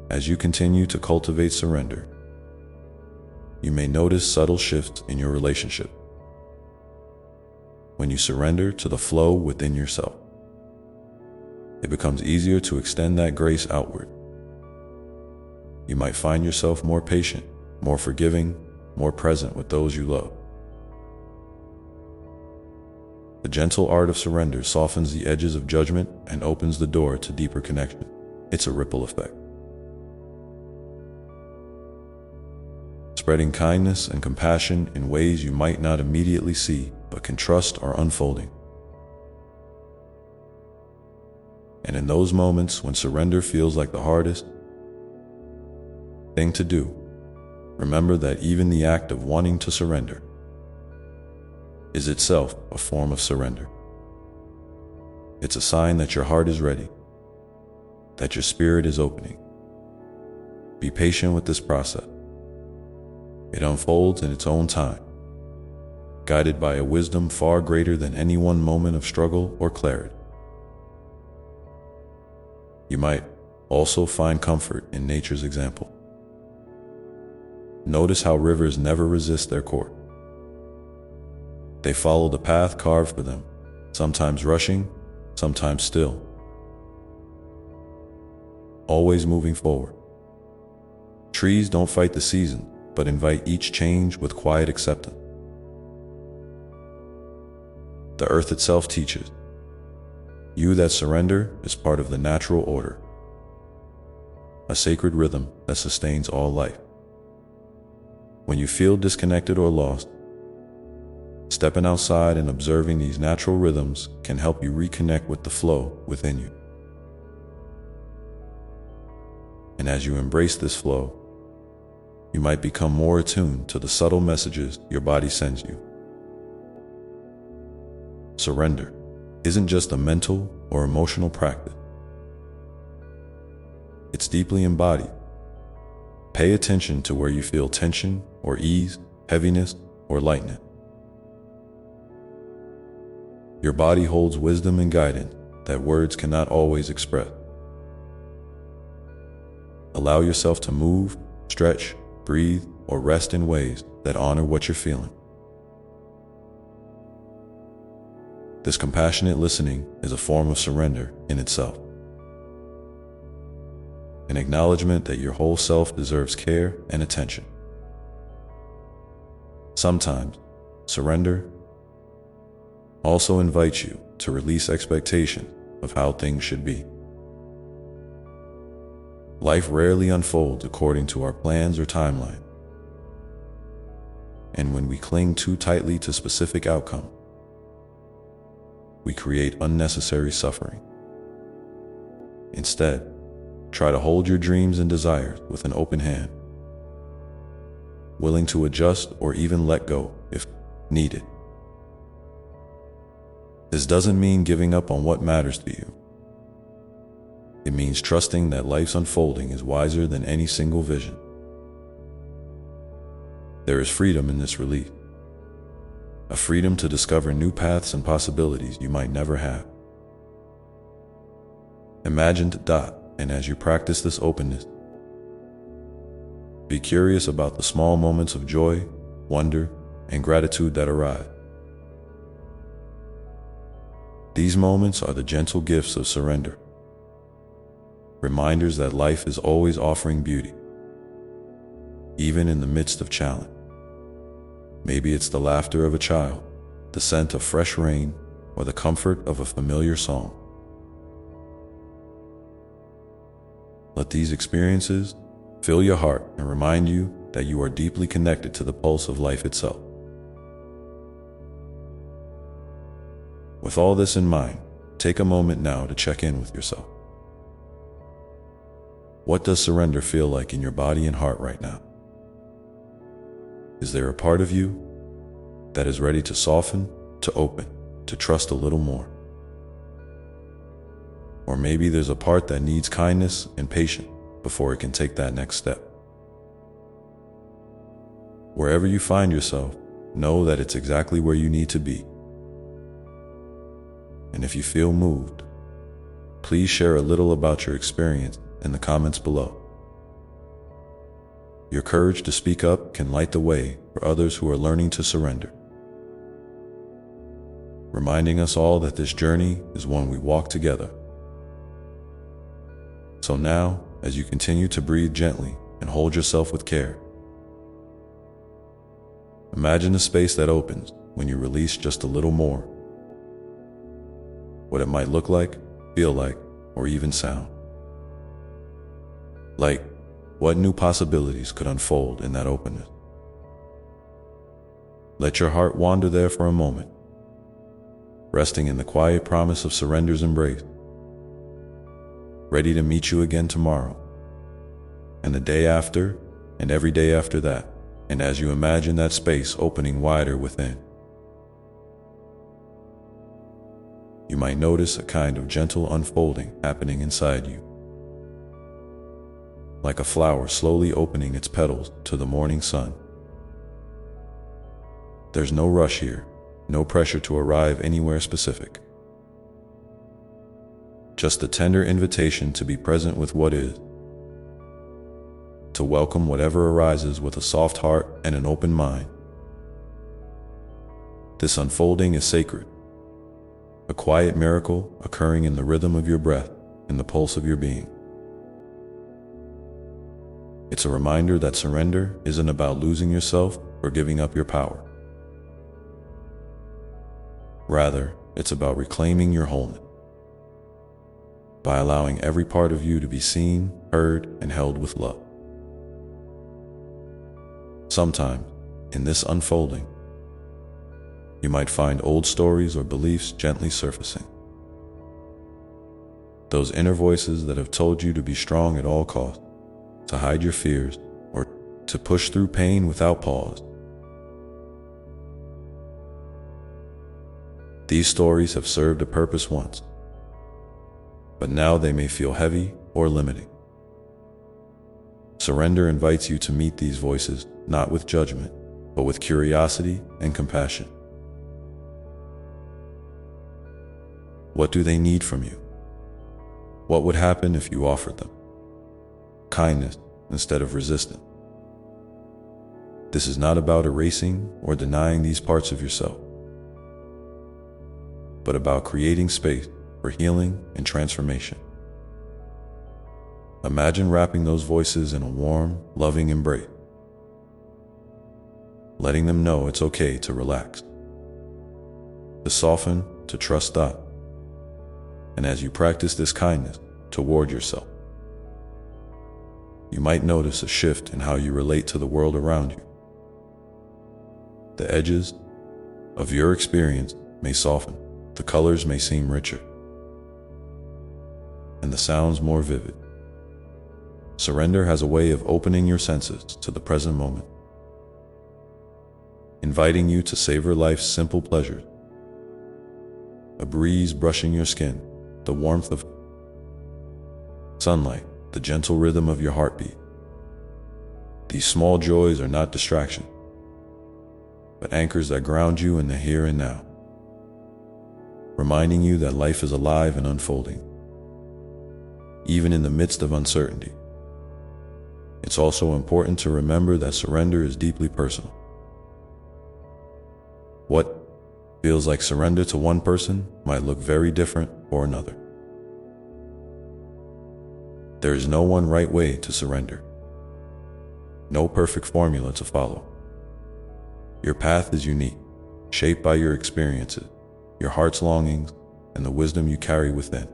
As you continue to cultivate surrender, you may notice subtle shifts in your relationship. When you surrender to the flow within yourself, it becomes easier to extend that grace outward. You might find yourself more patient, more forgiving, more present with those you love. The gentle art of surrender softens the edges of judgment and opens the door to deeper connection. It's a ripple effect, spreading kindness and compassion in ways you might not immediately see but can trust are unfolding. And in those moments when surrender feels like the hardest thing to do, remember that even the act of wanting to surrender is itself a form of surrender. It's a sign that your heart is ready, that your spirit is opening. Be patient with this process. It unfolds in its own time, guided by a wisdom far greater than any one moment of struggle or clarity. You might also find comfort in nature's example. Notice how rivers never resist their course. They follow the path carved for them, sometimes rushing, sometimes still, always moving forward. Trees don't fight the season, but invite each change with quiet acceptance. The earth itself teaches you that surrender is part of the natural order, a sacred rhythm that sustains all life. When you feel disconnected or lost, stepping outside and observing these natural rhythms can help you reconnect with the flow within you. And as you embrace this flow, you might become more attuned to the subtle messages your body sends you. Surrender isn't just a mental or emotional practice. It's deeply embodied. Pay attention to where you feel tension or ease, heaviness or lightness. Your body holds wisdom and guidance that words cannot always express. Allow yourself to move, stretch, breathe, or rest in ways that honor what you're feeling. This compassionate listening is a form of surrender in itself. An acknowledgement that your whole self deserves care and attention. Sometimes, surrender also invites you to release expectation of how things should be. Life rarely unfolds according to our plans or timeline. And when we cling too tightly to specific outcomes, we create unnecessary suffering. Instead, try to hold your dreams and desires with an open hand, willing to adjust or even let go if needed. This doesn't mean giving up on what matters to you. It means trusting that life's unfolding is wiser than any single vision. There is freedom in this release, a freedom to discover new paths and possibilities you might never have. Imagine the dot, and as you practice this openness, be curious about the small moments of joy, wonder, and gratitude that arise. These moments are the gentle gifts of surrender, reminders that life is always offering beauty, even in the midst of challenge. Maybe it's the laughter of a child, the scent of fresh rain, or the comfort of a familiar song. Let these experiences fill your heart and remind you that you are deeply connected to the pulse of life itself. With all this in mind, take a moment now to check in with yourself. What does surrender feel like in your body and heart right now? Is there a part of you that is ready to soften, to open, to trust a little more? Or maybe there's a part that needs kindness and patience before it can take that next step. Wherever you find yourself, know that it's exactly where you need to be. And if you feel moved, please share a little about your experience in the comments below. Your courage to speak up can light the way for others who are learning to surrender, reminding us all that this journey is one we walk together. So now, as you continue to breathe gently and hold yourself with care, imagine a space that opens when you release just a little more. What it might look like, feel like, or even sound. Like, what new possibilities could unfold in that openness? Let your heart wander there for a moment, resting in the quiet promise of surrender's embrace, ready to meet you again tomorrow, and the day after, and every day after that, and as you imagine that space opening wider within, you might notice a kind of gentle unfolding happening inside you, like a flower slowly opening its petals to the morning sun. There's no rush here, no pressure to arrive anywhere specific. Just a tender invitation to be present with what is, to welcome whatever arises with a soft heart and an open mind. This unfolding is sacred, a quiet miracle occurring in the rhythm of your breath, in the pulse of your being. It's a reminder that surrender isn't about losing yourself or giving up your power. Rather, it's about reclaiming your wholeness, by allowing every part of you to be seen, heard, and held with love. Sometimes, in this unfolding, you might find old stories or beliefs gently surfacing. Those inner voices that have told you to be strong at all costs, to hide your fears, or to push through pain without pause. These stories have served a purpose once, but now they may feel heavy or limiting. Surrender invites you to meet these voices not with judgment, but with curiosity and compassion. What do they need from you? What would happen if you offered them kindness instead of resistance? This is not about erasing or denying these parts of yourself, but about creating space for healing and transformation. Imagine wrapping those voices in a warm, loving embrace, letting them know it's okay to relax, to soften, to trust up. And as you practice this kindness toward yourself, you might notice a shift in how you relate to the world around you. The edges of your experience may soften, the colors may seem richer, and the sounds more vivid. Surrender has a way of opening your senses to the present moment, inviting you to savor life's simple pleasures. A breeze brushing your skin, the warmth of sunlight, the gentle rhythm of your heartbeat. These small joys are not distractions, but anchors that ground you in the here and now, reminding you that life is alive and unfolding, even in the midst of uncertainty. It's also important to remember that surrender is deeply personal. What feels like surrender to one person might look very different for another. There is no one right way to surrender, no perfect formula to follow. Your path is unique, shaped by your experiences, your heart's longings, and the wisdom you carry within.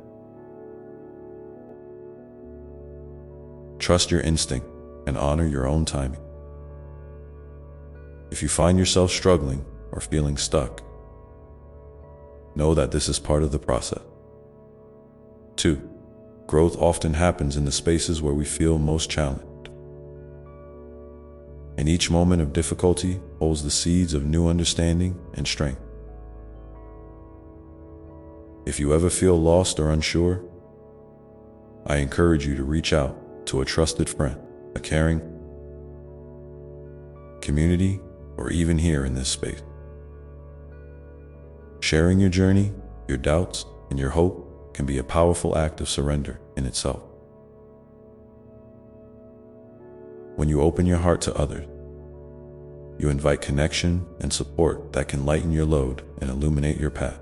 Trust your instinct and honor your own timing. If you find yourself struggling or feeling stuck, know that this is part of the process. 2. Growth often happens in the spaces where we feel most challenged. And each moment of difficulty holds the seeds of new understanding and strength. If you ever feel lost or unsure, I encourage you to reach out to a trusted friend, a caring community, or even here in this space. Sharing your journey, your doubts, and your hope can be a powerful act of surrender in itself. When you open your heart to others, you invite connection and support that can lighten your load and illuminate your path.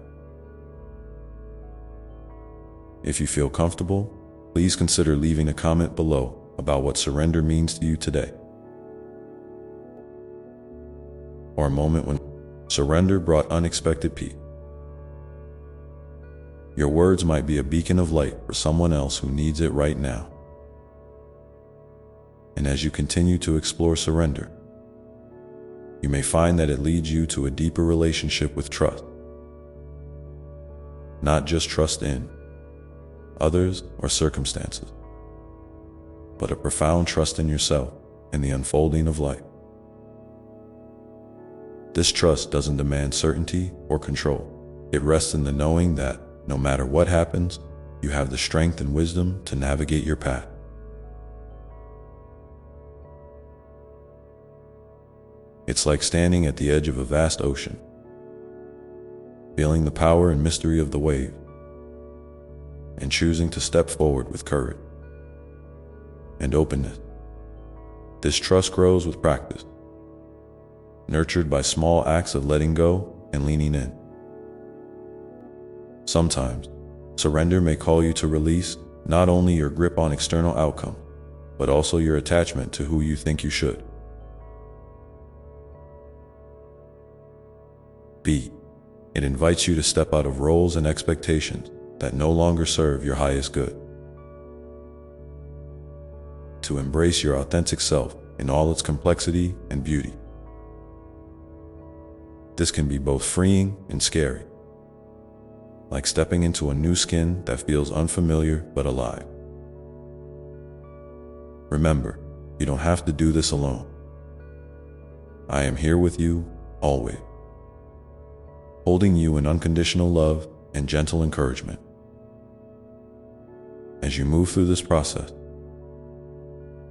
If you feel comfortable, please consider leaving a comment below about what surrender means to you today, or a moment when surrender brought unexpected peace. Your words might be a beacon of light for someone else who needs it right now. And as you continue to explore surrender, you may find that it leads you to a deeper relationship with trust. Not just trust in others or circumstances, but a profound trust in yourself and the unfolding of life. This trust doesn't demand certainty or control. It rests in the knowing that no matter what happens, you have the strength and wisdom to navigate your path. It's like standing at the edge of a vast ocean, feeling the power and mystery of the wave, and choosing to step forward with courage and openness. This trust grows with practice, nurtured by small acts of letting go and leaning in. Sometimes, surrender may call you to release not only your grip on external outcomes, but also your attachment to who you think you should be. It invites you to step out of roles and expectations that no longer serve your highest good, to embrace your authentic self in all its complexity and beauty. This can be both freeing and scary, like stepping into a new skin that feels unfamiliar but alive. Remember, you don't have to do this alone. I am here with you, always, holding you in unconditional love and gentle encouragement. As you move through this process,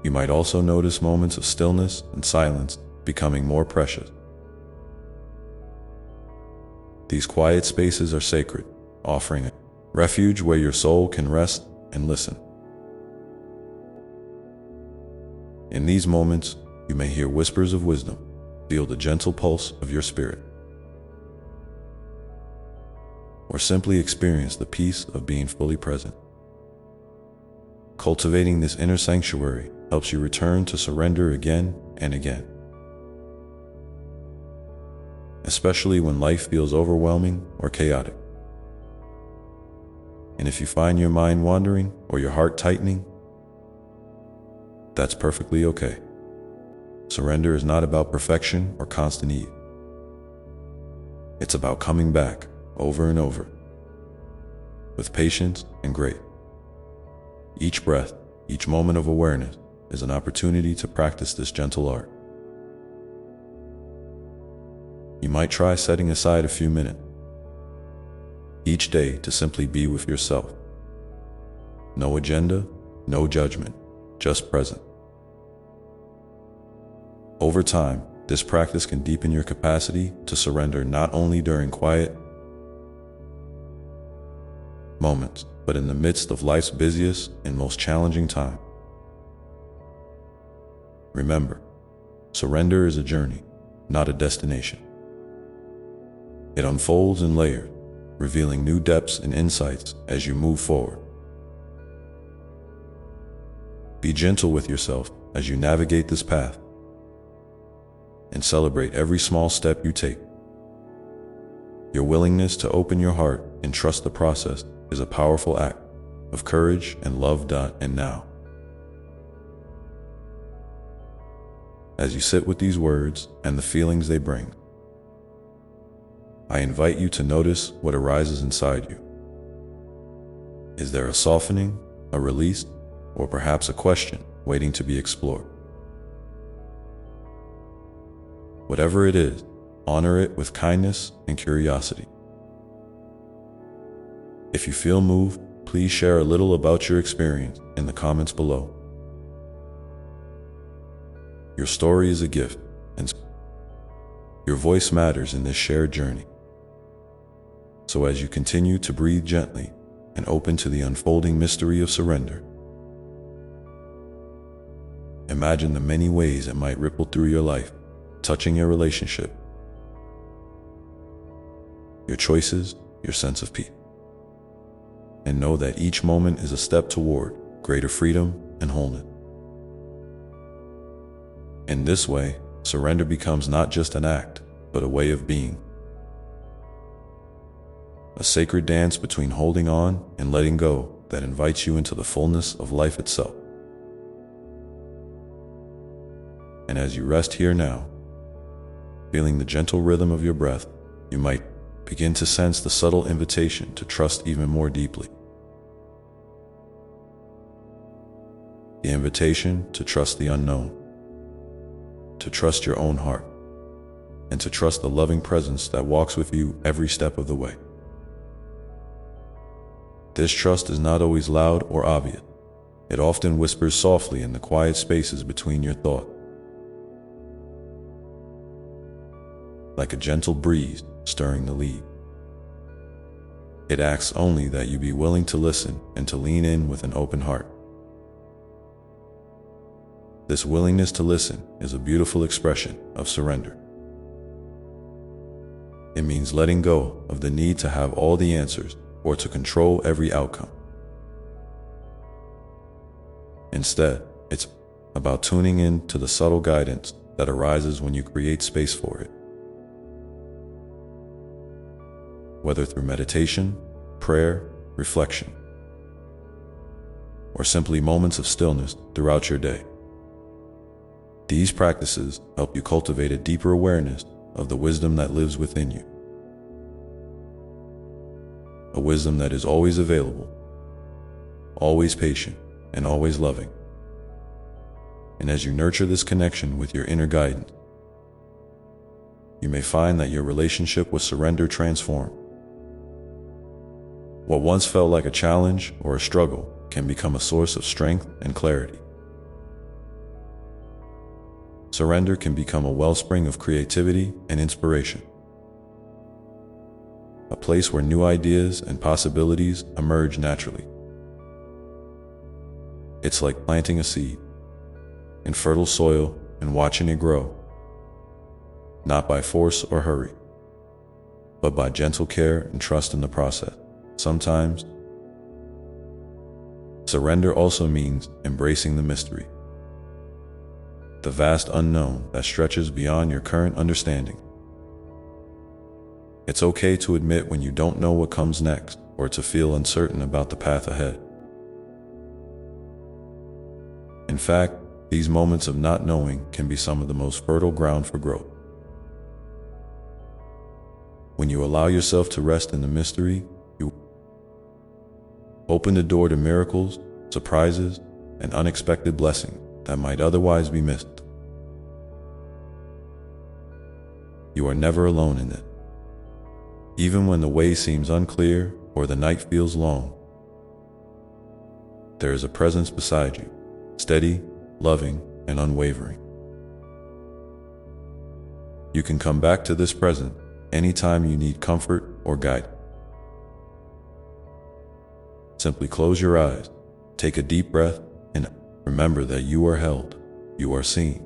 you might also notice moments of stillness and silence becoming more precious. These quiet spaces are sacred, offering a refuge where your soul can rest and listen. In these moments, you may hear whispers of wisdom, feel the gentle pulse of your spirit, or simply experience the peace of being fully present. Cultivating this inner sanctuary helps you return to surrender again and again, especially when life feels overwhelming or chaotic. And if you find your mind wandering or your heart tightening, that's perfectly okay. Surrender is not about perfection or constant ease. It's about coming back over and over, with patience and grace. Each breath, each moment of awareness is an opportunity to practice this gentle art. You might try setting aside a few minutes each day to simply be with yourself. No agenda, no judgment, just present. Over time, this practice can deepen your capacity to surrender not only during quiet moments, but in the midst of life's busiest and most challenging time. Remember, surrender is a journey, not a destination. It unfolds in layers, revealing new depths and insights as you move forward. Be gentle with yourself as you navigate this path, and celebrate every small step you take. Your willingness to open your heart and trust the process is a powerful act of courage and love. And now, as you sit with these words and the feelings they bring, I invite you to notice what arises inside you. Is there a softening, a release, or perhaps a question waiting to be explored? Whatever it is, honor it with kindness and curiosity. If you feel moved, please share a little about your experience in the comments below. Your story is a gift, and your voice matters in this shared journey. So as you continue to breathe gently and open to the unfolding mystery of surrender, imagine the many ways it might ripple through your life, touching your relationship, your choices, your sense of peace. And know that each moment is a step toward greater freedom and wholeness. In this way, surrender becomes not just an act, but a way of being. A sacred dance between holding on and letting go that invites you into the fullness of life itself. And as you rest here now, feeling the gentle rhythm of your breath, you might begin to sense the subtle invitation to trust even more deeply. The invitation to trust the unknown, to trust your own heart, and to trust the loving presence that walks with you every step of the way. This trust is not always loud or obvious. It often whispers softly in the quiet spaces between your thoughts. Like a gentle breeze stirring the leaves. It asks only that you be willing to listen and to lean in with an open heart. This willingness to listen is a beautiful expression of surrender. It means letting go of the need to have all the answers or to control every outcome. Instead, it's about tuning in to the subtle guidance that arises when you create space for it. Whether through meditation, prayer, reflection, or simply moments of stillness throughout your day. These practices help you cultivate a deeper awareness of the wisdom that lives within you. A wisdom that is always available, always patient, and always loving. And as you nurture this connection with your inner guidance, you may find that your relationship with surrender transforms. What once felt like a challenge or a struggle can become a source of strength and clarity. Surrender can become a wellspring of creativity and inspiration. A place where new ideas and possibilities emerge naturally. It's like planting a seed in fertile soil and watching it grow, not by force or hurry, but by gentle care and trust in the process. Sometimes, surrender also means embracing the mystery, the vast unknown that stretches beyond your current understanding. It's okay to admit when you don't know what comes next or to feel uncertain about the path ahead. In fact, these moments of not knowing can be some of the most fertile ground for growth. When you allow yourself to rest in the mystery, you open the door to miracles, surprises, and unexpected blessings that might otherwise be missed. You are never alone in it. Even when the way seems unclear or the night feels long, there is a presence beside you, steady, loving, and unwavering. You can come back to this present anytime you need comfort or guidance. Simply close your eyes, take a deep breath, and remember that you are held, you are seen,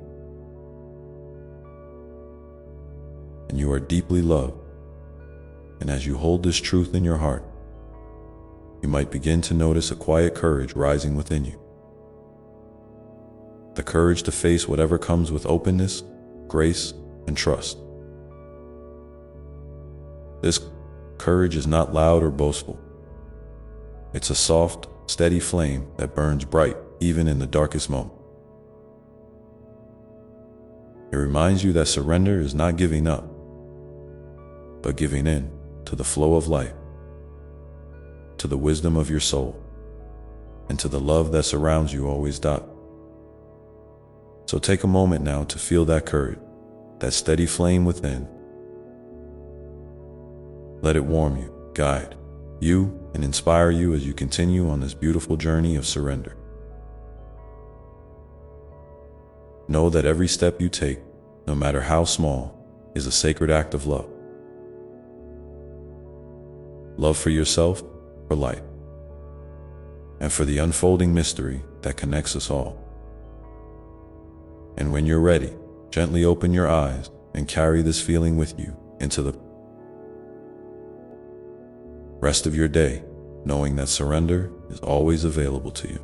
and you are deeply loved. And as you hold this truth in your heart, you might begin to notice a quiet courage rising within you. The courage to face whatever comes with openness, grace, and trust. This courage is not loud or boastful. It's a soft, steady flame that burns bright even in the darkest moment. It reminds you that surrender is not giving up, but giving in to the flow of life, to the wisdom of your soul, and to the love that surrounds you always. So take a moment now to feel that courage, that steady flame within. Let it warm you, guide you, and inspire you as you continue on this beautiful journey of surrender. Know that every step you take, no matter how small, is a sacred act of love. Love for yourself, for life, and for the unfolding mystery that connects us all. And when you're ready, gently open your eyes and carry this feeling with you into the rest of your day, knowing that surrender is always available to you.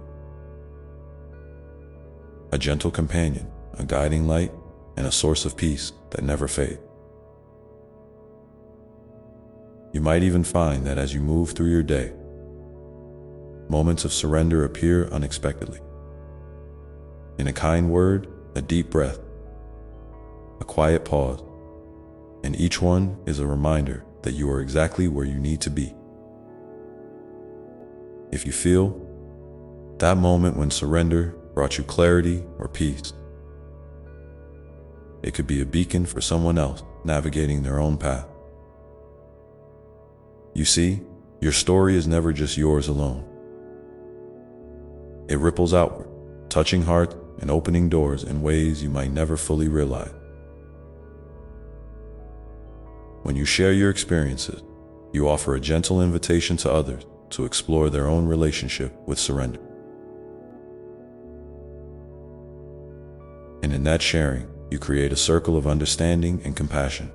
A gentle companion, a guiding light, and a source of peace that never fades. You might even find that as you move through your day, moments of surrender appear unexpectedly. In a kind word, a deep breath, a quiet pause, and each one is a reminder that you are exactly where you need to be. If you feel that moment when surrender brought you clarity or peace, it could be a beacon for someone else navigating their own path. You see, your story is never just yours alone. It ripples outward, touching hearts and opening doors in ways you might never fully realize. When you share your experiences, you offer a gentle invitation to others to explore their own relationship with surrender. And in that sharing, you create a circle of understanding and compassion.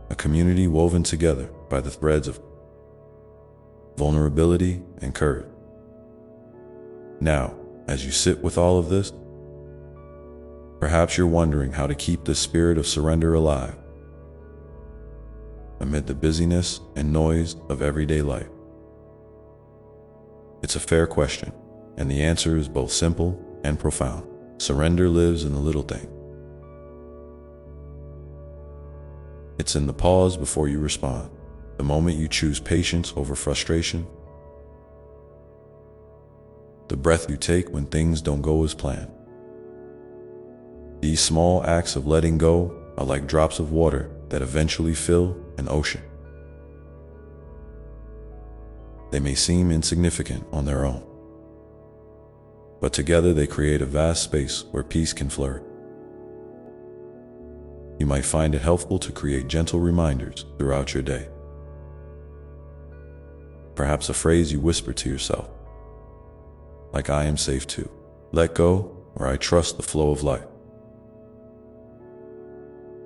A community woven together by the threads of vulnerability and courage. Now, as you sit with all of this, perhaps you're wondering how to keep the spirit of surrender alive amid the busyness and noise of everyday life. It's a fair question, and the answer is both simple and profound. Surrender lives in the little things. It's in the pause before you respond, the moment you choose patience over frustration, the breath you take when things don't go as planned. These small acts of letting go are like drops of water that eventually fill an ocean. They may seem insignificant on their own, but together they create a vast space where peace can flourish. You might find it helpful to create gentle reminders throughout your day. Perhaps a phrase you whisper to yourself, like "I am safe to let go," or "I trust the flow of life."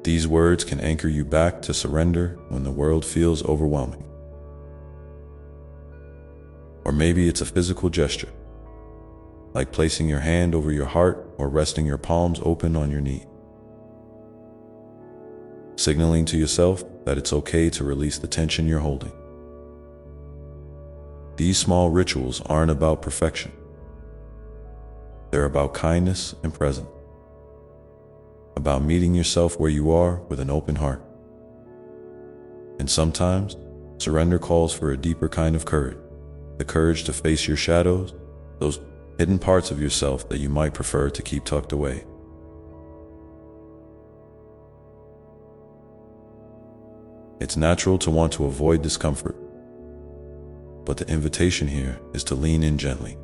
These words can anchor you back to surrender when the world feels overwhelming. Or maybe it's a physical gesture, like placing your hand over your heart or resting your palms open on your knee, signaling to yourself that it's okay to release the tension you're holding. These small rituals aren't about perfection. They're about kindness and presence, about meeting yourself where you are with an open heart. And sometimes, surrender calls for a deeper kind of courage, the courage to face your shadows, those hidden parts of yourself that you might prefer to keep tucked away. It's natural to want to avoid discomfort, but the invitation here is to lean in gently,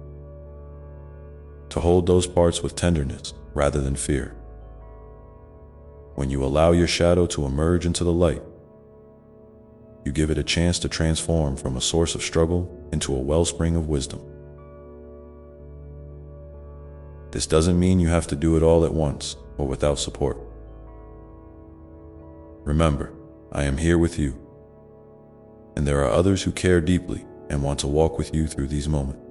to hold those parts with tenderness rather than fear. When you allow your shadow to emerge into the light, you give it a chance to transform from a source of struggle into a wellspring of wisdom. This doesn't mean you have to do it all at once or without support. Remember, I am here with you, and there are others who care deeply and want to walk with you through these moments.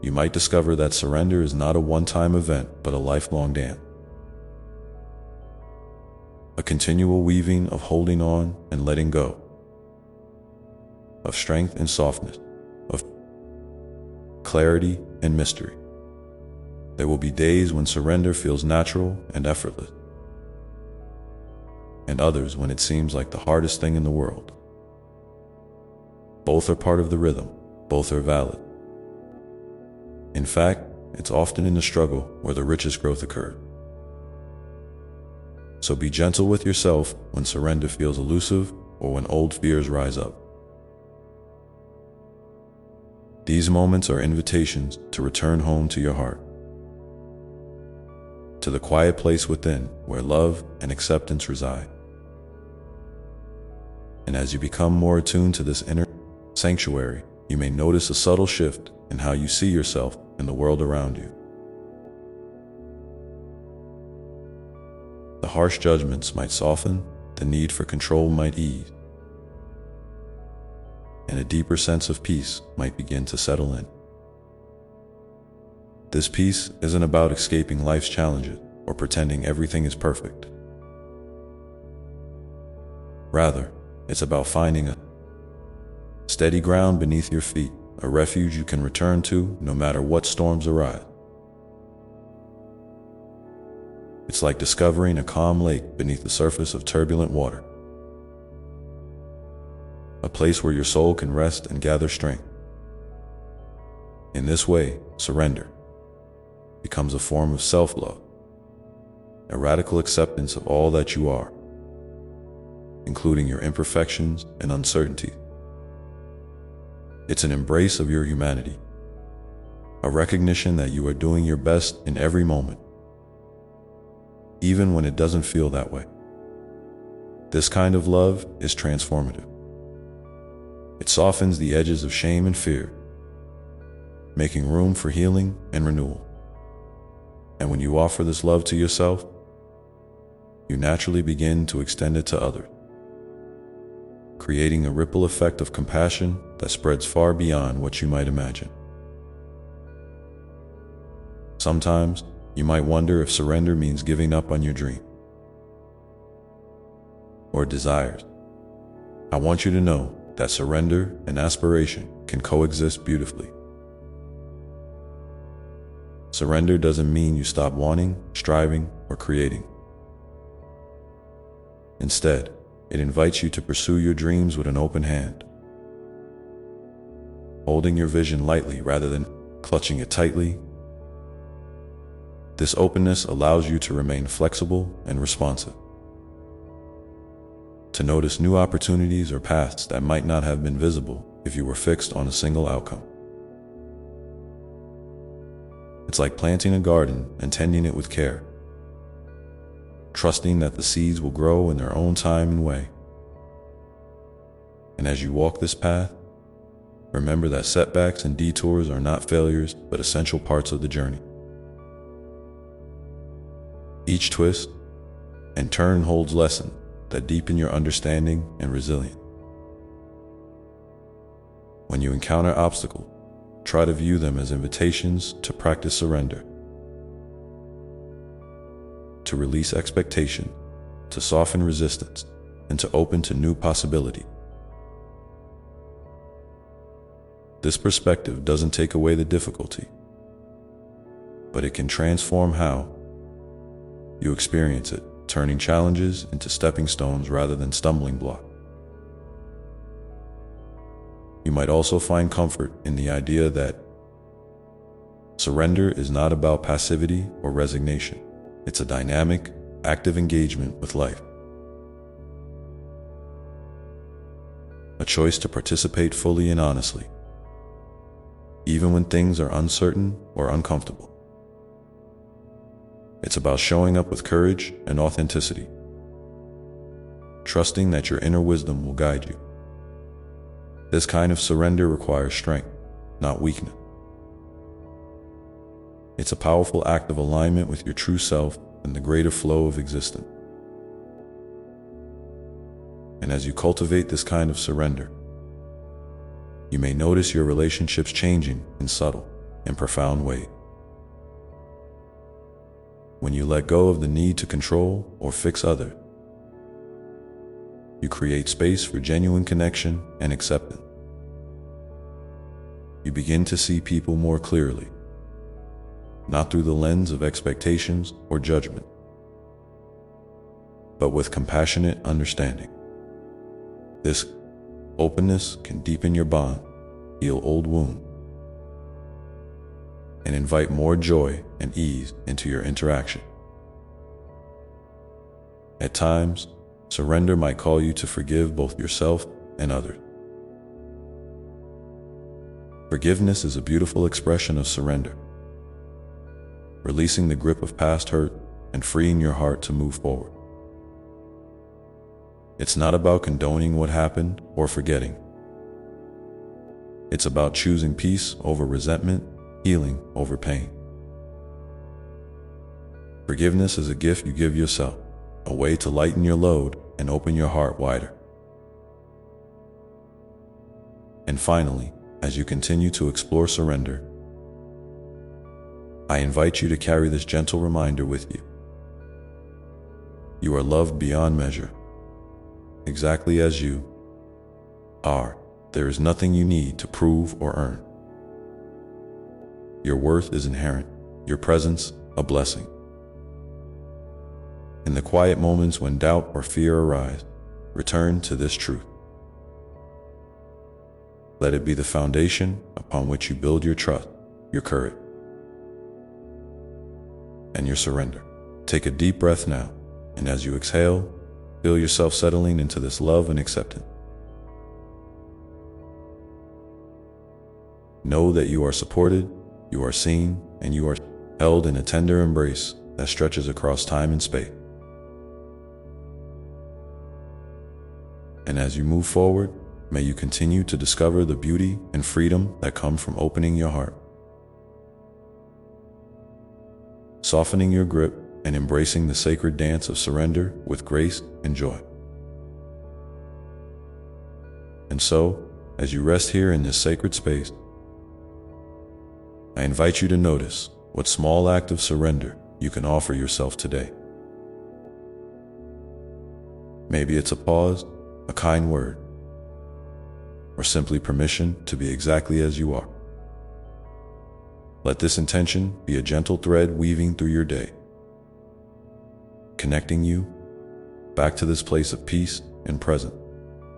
You might discover that surrender is not a one-time event, but a lifelong dance. a continual weaving of holding on and letting go, of strength and softness, of clarity and mystery. There will be days when surrender feels natural and effortless, and others when it seems like the hardest thing in the world. Both are part of the rhythm, both are valid. In fact, it's often in the struggle where the richest growth occurs. So be gentle with yourself when surrender feels elusive or when old fears rise up. These moments are invitations to return home to your heart, to the quiet place within where love and acceptance reside. And as you become more attuned to this inner sanctuary, you may notice a subtle shift in how you see yourself and the world around you. The harsh judgments might soften, the need for control might ease, and a deeper sense of peace might begin to settle in. This peace isn't about escaping life's challenges or pretending everything is perfect. Rather, it's about finding a steady ground beneath your feet, a refuge you can return to no matter what storms arise. It's like discovering a calm lake beneath the surface of turbulent water, a place where your soul can rest and gather strength. In this way, surrender becomes a form of self-love, a radical acceptance of all that you are, including your imperfections and uncertainties. It's an embrace of your humanity, a recognition that you are doing your best in every moment, even when it doesn't feel that way. This kind of love is transformative. It softens the edges of shame and fear, making room for healing and renewal. And when you offer this love to yourself, you naturally begin to extend it to others, creating a ripple effect of compassion that spreads far beyond what you might imagine. Sometimes, you might wonder if surrender means giving up on your dream or desires. I want you to know that surrender and aspiration can coexist beautifully. Surrender doesn't mean you stop wanting, striving, or creating. Instead, it invites you to pursue your dreams with an open hand, holding your vision lightly rather than clutching it tightly. This openness allows you to remain flexible and responsive, to notice new opportunities or paths that might not have been visible if you were fixed on a single outcome. It's like planting a garden and tending it with care, trusting that the seeds will grow in their own time and way. And as you walk this path, remember that setbacks and detours are not failures, but essential parts of the journey. Each twist and turn holds lessons that deepen your understanding and resilience. When you encounter obstacles, try to view them as invitations to practice surrender, to release expectation, to soften resistance, and to open to new possibility. This perspective doesn't take away the difficulty, but it can transform how you experience it, turning challenges into stepping stones rather than stumbling blocks. You might also find comfort in the idea that surrender is not about passivity or resignation. It's a dynamic, active engagement with life, a choice to participate fully and honestly, even when things are uncertain or uncomfortable. It's about showing up with courage and authenticity, trusting that your inner wisdom will guide you. This kind of surrender requires strength, not weakness. It's a powerful act of alignment with your true self and the greater flow of existence. And as you cultivate this kind of surrender, you may notice your relationships changing in subtle and profound ways. When you let go of the need to control or fix others, you create space for genuine connection and acceptance. You begin to see people more clearly, not through the lens of expectations or judgment, but with compassionate understanding. This openness can deepen your bond, heal old wounds, and invite more joy and ease into your interaction. At times, surrender might call you to forgive both yourself and others. Forgiveness is a beautiful expression of surrender, releasing the grip of past hurt and freeing your heart to move forward. It's not about condoning what happened or forgetting. It's about choosing peace over resentment, healing over pain. Forgiveness is a gift you give yourself, a way to lighten your load and open your heart wider. And finally, as you continue to explore surrender, I invite you to carry this gentle reminder with you. You are loved beyond measure, exactly as you are. There is nothing you need to prove or earn. Your worth is inherent, your presence a blessing. In the quiet moments when doubt or fear arise, return to this truth. Let it be the foundation upon which you build your trust, your courage, and your surrender. Take a deep breath now, and as you exhale, feel yourself settling into this love and acceptance. Know that you are supported, you are seen, and you are held in a tender embrace that stretches across time and space. And as you move forward, may you continue to discover the beauty and freedom that come from opening your heart, softening your grip, and embracing the sacred dance of surrender with grace and joy. And so, as you rest here in this sacred space, I invite you to notice what small act of surrender you can offer yourself today. Maybe it's a pause, a kind word, or simply permission to be exactly as you are. Let this intention be a gentle thread weaving through your day, connecting you back to this place of peace and presence.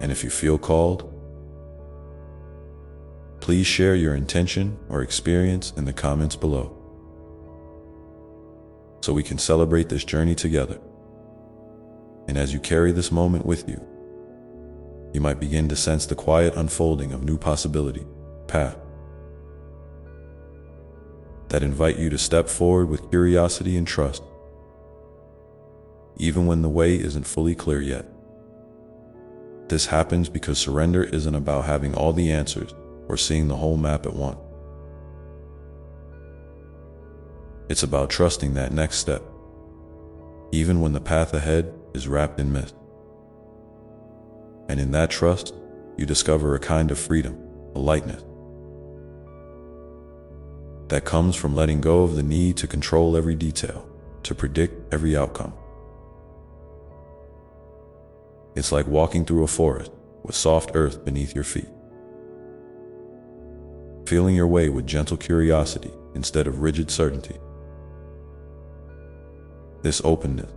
And if you feel called, please share your intention or experience in the comments below, so we can celebrate this journey together. And as you carry this moment with you, you might begin to sense the quiet unfolding of new possibility, paths that invite you to step forward with curiosity and trust, even when the way isn't fully clear yet. This happens because surrender isn't about having all the answers or seeing the whole map at once. It's about trusting that next step, even when the path ahead is wrapped in mist. And in that trust, you discover a kind of freedom, a lightness, that comes from letting go of the need to control every detail, to predict every outcome. It's like walking through a forest with soft earth beneath your feet, feeling your way with gentle curiosity instead of rigid certainty. This openness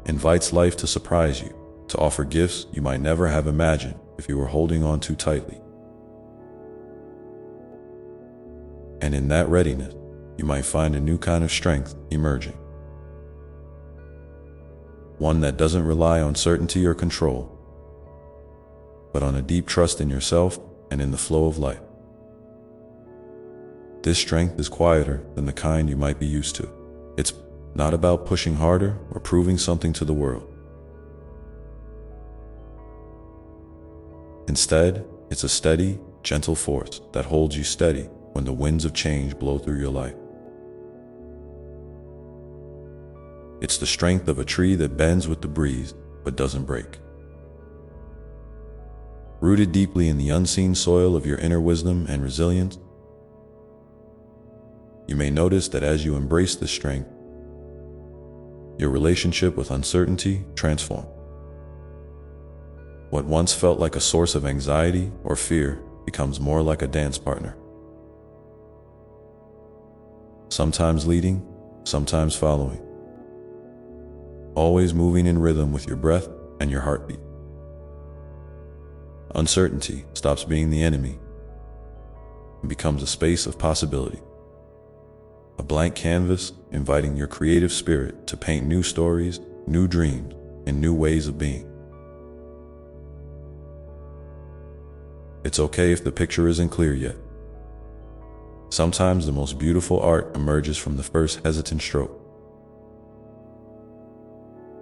invites life to surprise you, to offer gifts you might never have imagined if you were holding on too tightly. And in that readiness, you might find a new kind of strength emerging. One that doesn't rely on certainty or control, but on a deep trust in yourself and in the flow of life. This strength is quieter than the kind you might be used to. It's not about pushing harder or proving something to the world. Instead, it's a steady, gentle force that holds you steady when the winds of change blow through your life. It's the strength of a tree that bends with the breeze but doesn't break. Rooted deeply in the unseen soil of your inner wisdom and resilience, you may notice that as you embrace this strength, your relationship with uncertainty transforms. What once felt like a source of anxiety or fear becomes more like a dance partner. Sometimes leading, sometimes following. Always moving in rhythm with your breath and your heartbeat. Uncertainty stops being the enemy and becomes a space of possibility. A blank canvas inviting your creative spirit to paint new stories, new dreams, and new ways of being. It's okay if the picture isn't clear yet. Sometimes the most beautiful art emerges from the first hesitant stroke.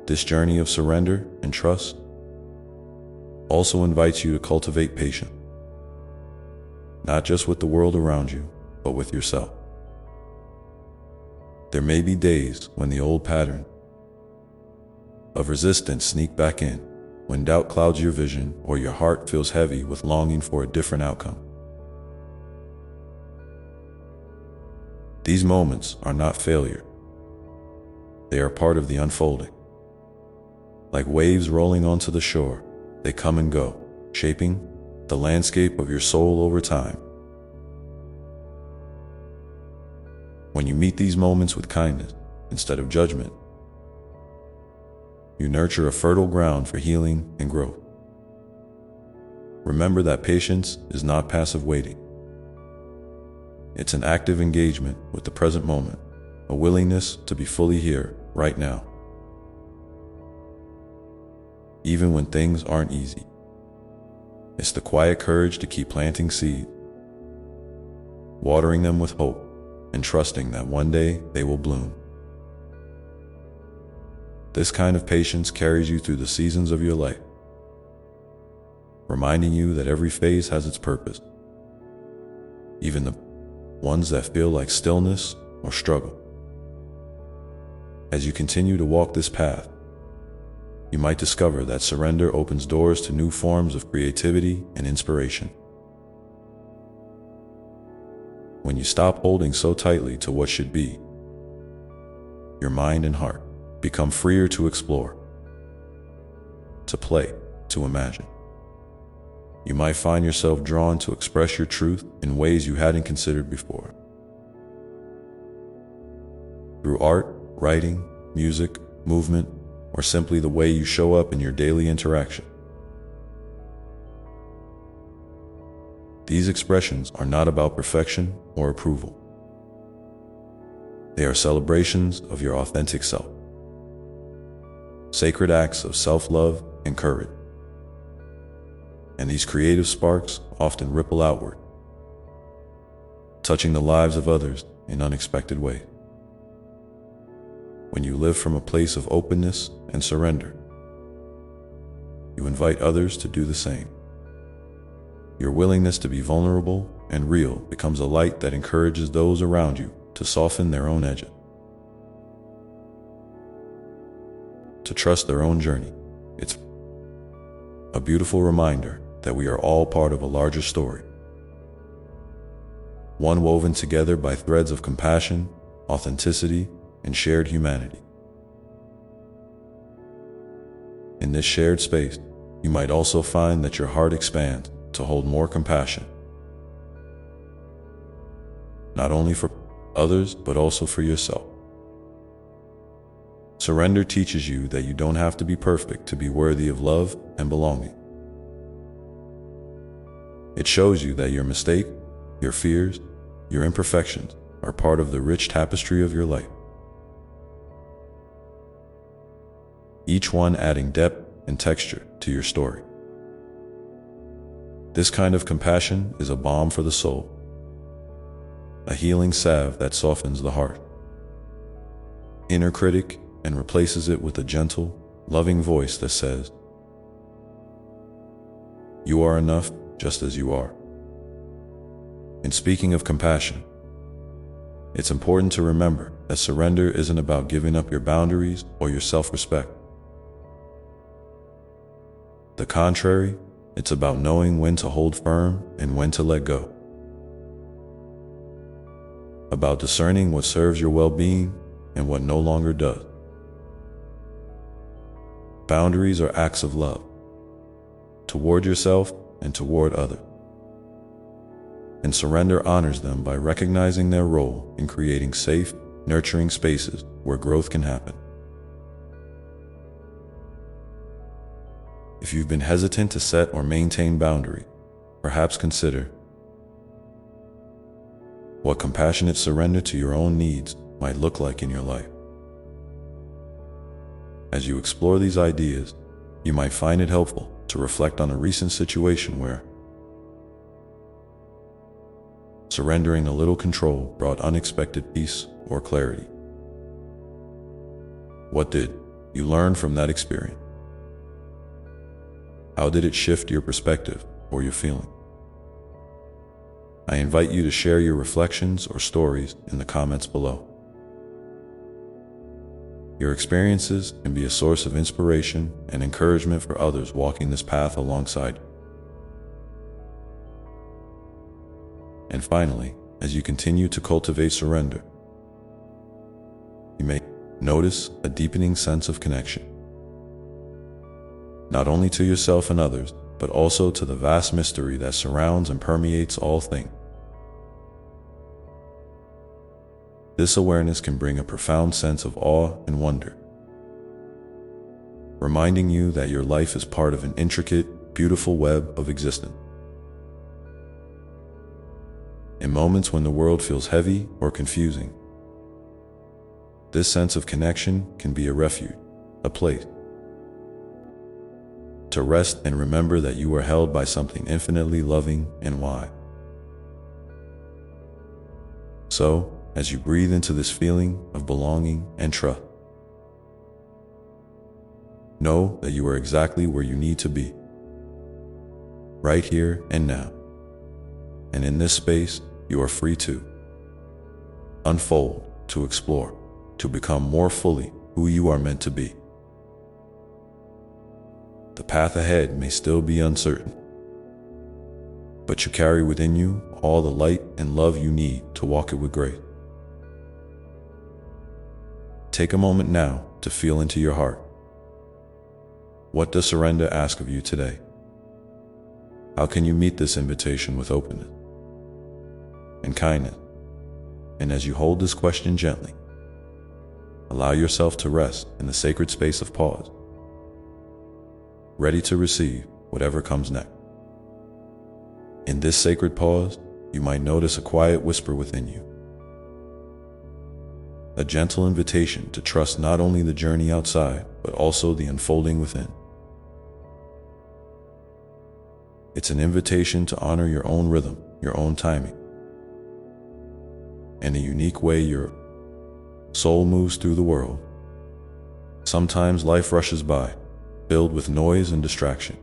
This journey of surrender and trust also invites you to cultivate patience, not just with the world around you, but with yourself. There may be days when the old pattern of resistance sneak back in, when doubt clouds your vision or your heart feels heavy with longing for a different outcome. These moments are not failure. They are part of the unfolding. Like waves rolling onto the shore, they come and go, shaping the landscape of your soul over time. When you meet these moments with kindness instead of judgment, you nurture a fertile ground for healing and growth. Remember that patience is not passive waiting. It's an active engagement with the present moment, a willingness to be fully here, right now. Even when things aren't easy. It's the quiet courage to keep planting seeds, watering them with hope, and trusting that one day they will bloom. This kind of patience carries you through the seasons of your life, reminding you that every phase has its purpose, even the ones that feel like stillness or struggle. As you continue to walk this path, you might discover that surrender opens doors to new forms of creativity and inspiration. When you stop holding so tightly to what should be, your mind and heart become freer to explore, to play, to imagine. You might find yourself drawn to express your truth in ways you hadn't considered before. Through art, writing, music, movement, or simply the way you show up in your daily interaction. These expressions are not about perfection or approval. They are celebrations of your authentic self, sacred acts of self-love and courage. And these creative sparks often ripple outward, touching the lives of others in unexpected ways. When you live from a place of openness and surrender, you invite others to do the same. Your willingness to be vulnerable and real becomes a light that encourages those around you to soften their own edges, to trust their own journey. It's a beautiful reminder that we are all part of a larger story, one woven together by threads of compassion, authenticity, and shared humanity. In this shared space, you might also find that your heart expands to hold more compassion, not only for others, but also for yourself. Surrender teaches you that you don't have to be perfect to be worthy of love and belonging. It shows you that your mistake, your fears, your imperfections are part of the rich tapestry of your life, each one adding depth and texture to your story. This kind of compassion is a balm for the soul, a healing salve that softens the heart, inner critic, and replaces it with a gentle, loving voice that says, "You are enough just as you are." And speaking of compassion, it's important to remember that surrender isn't about giving up your boundaries or your self-respect. The contrary, it's about knowing when to hold firm and when to let go. About discerning what serves your well-being and what no longer does. Boundaries are acts of love, toward yourself and toward others. And surrender honors them by recognizing their role in creating safe, nurturing spaces where growth can happen. If you've been hesitant to set or maintain boundaries, perhaps consider what compassionate surrender to your own needs might look like in your life. As you explore these ideas, you might find it helpful to reflect on a recent situation where surrendering a little control brought unexpected peace or clarity. What did you learn from that experience? How did it shift your perspective or your feeling? I invite you to share your reflections or stories in the comments below. Your experiences can be a source of inspiration and encouragement for others walking this path alongside you. And finally, as you continue to cultivate surrender, you may notice a deepening sense of connection, not only to yourself and others, but also to the vast mystery that surrounds and permeates all things. This awareness can bring a profound sense of awe and wonder, reminding you that your life is part of an intricate, beautiful web of existence. In moments when the world feels heavy or confusing, this sense of connection can be a refuge, a place to rest and remember that you are held by something infinitely loving and wise. So, as you breathe into this feeling of belonging and trust, know that you are exactly where you need to be, right here and now. And in this space, you are free to unfold, to explore, to become more fully who you are meant to be. The path ahead may still be uncertain, but you carry within you all the light and love you need to walk it with grace. Take a moment now to feel into your heart. What does surrender ask of you today? How can you meet this invitation with openness and kindness? And as you hold this question gently, allow yourself to rest in the sacred space of pause, ready to receive whatever comes next. In this sacred pause, you might notice a quiet whisper within you, a gentle invitation to trust not only the journey outside, but also the unfolding within. It's an invitation to honor your own rhythm, your own timing, and the unique way your soul moves through the world. Sometimes life rushes by, filled with noise and distraction,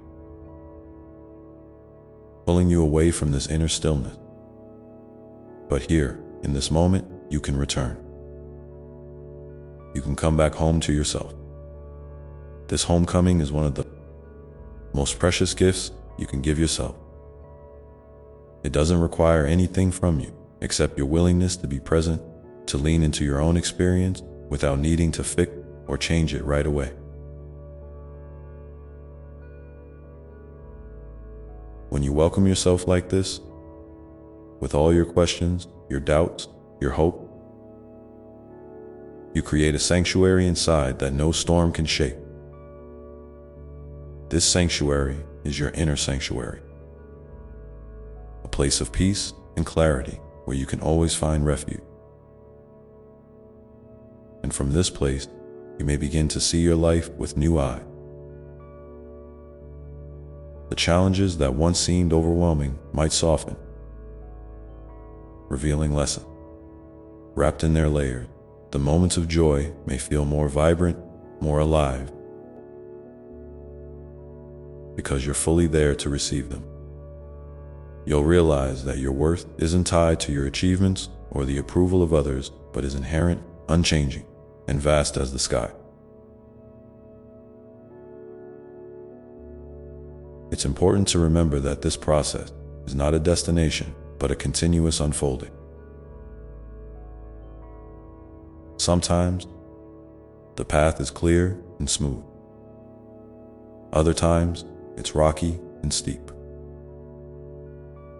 pulling you away from this inner stillness. But here, in this moment, you can return. You can come back home to yourself. This homecoming is one of the most precious gifts you can give yourself. It doesn't require anything from you except your willingness to be present, to lean into your own experience without needing to fix or change it right away. When you welcome yourself like this, with all your questions, your doubts, your hope, you create a sanctuary inside that no storm can shake. This sanctuary is your inner sanctuary, a place of peace and clarity where you can always find refuge. And from this place, you may begin to see your life with new eyes. The challenges that once seemed overwhelming might soften, revealing lessons wrapped in their layers. The moments of joy may feel more vibrant, more alive, because you're fully there to receive them. You'll realize that your worth isn't tied to your achievements or the approval of others, but is inherent, unchanging, and vast as the sky. It's important to remember that this process is not a destination, but a continuous unfolding. Sometimes, the path is clear and smooth. Other times, it's rocky and steep.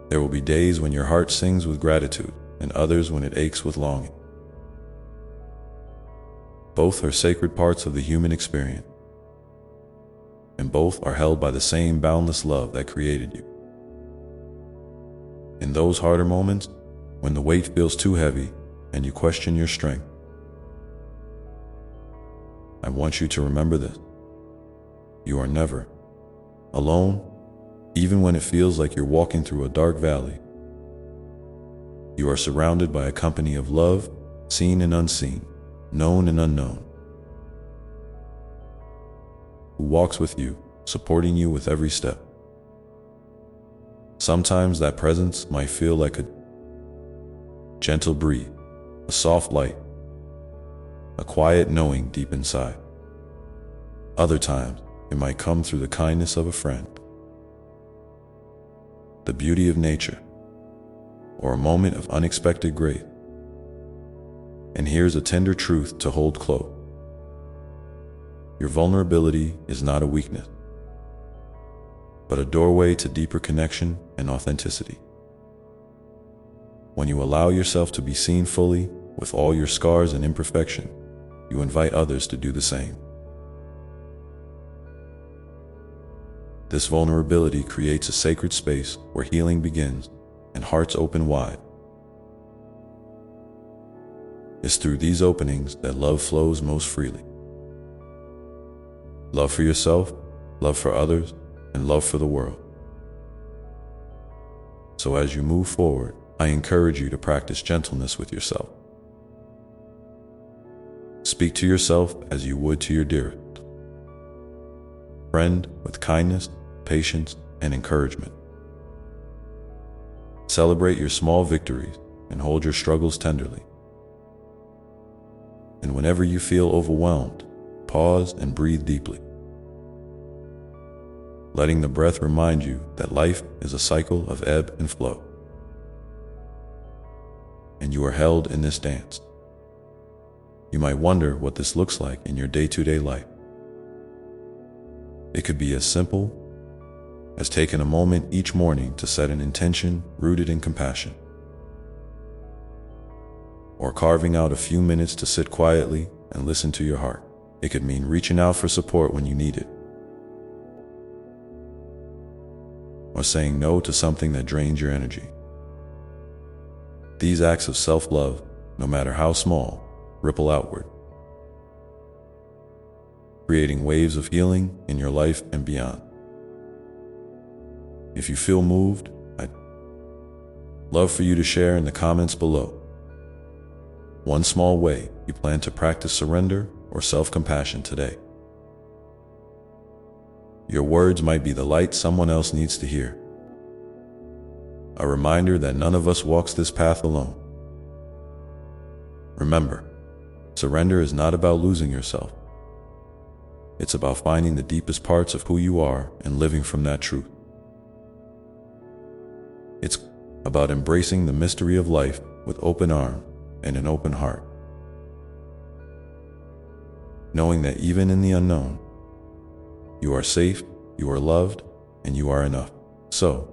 There will be days when your heart sings with gratitude and others when it aches with longing. Both are sacred parts of the human experience, and both are held by the same boundless love that created you. In those harder moments, when the weight feels too heavy and you question your strength, I want you to remember this. You are never alone, even when it feels like you're walking through a dark valley. You are surrounded by a company of love, seen and unseen, known and unknown, who walks with you, supporting you with every step. Sometimes that presence might feel like a gentle breeze, a soft light, a quiet knowing deep inside. Other times, it might come through the kindness of a friend, the beauty of nature, or a moment of unexpected grace. And here's a tender truth to hold close. Your vulnerability is not a weakness, but a doorway to deeper connection and authenticity. When you allow yourself to be seen fully, with all your scars and imperfection, you invite others to do the same. This vulnerability creates a sacred space where healing begins and hearts open wide. It's through these openings that love flows most freely. Love for yourself, love for others, and love for the world. So as you move forward, I encourage you to practice gentleness with yourself. Speak to yourself as you would to your dearest friend, with kindness, patience, and encouragement. Celebrate your small victories and hold your struggles tenderly. And whenever you feel overwhelmed, pause and breathe deeply, letting the breath remind you that life is a cycle of ebb and flow, and you are held in this dance. You might wonder what this looks like in your day-to-day life. It could be as simple as taking a moment each morning to set an intention rooted in compassion, or carving out a few minutes to sit quietly and listen to your heart. It could mean reaching out for support when you need it, or saying no to something that drains your energy. These acts of self-love, no matter how small, ripple outward, creating waves of healing in your life and beyond. If you feel moved, I'd love for you to share in the comments below one small way you plan to practice surrender or self-compassion today. Your words might be the light someone else needs to hear. A reminder that none of us walks this path alone. Remember, surrender is not about losing yourself. It's about finding the deepest parts of who you are and living from that truth. It's about embracing the mystery of life with open arms and an open heart, knowing that even in the unknown, you are safe, you are loved, and you are enough. So,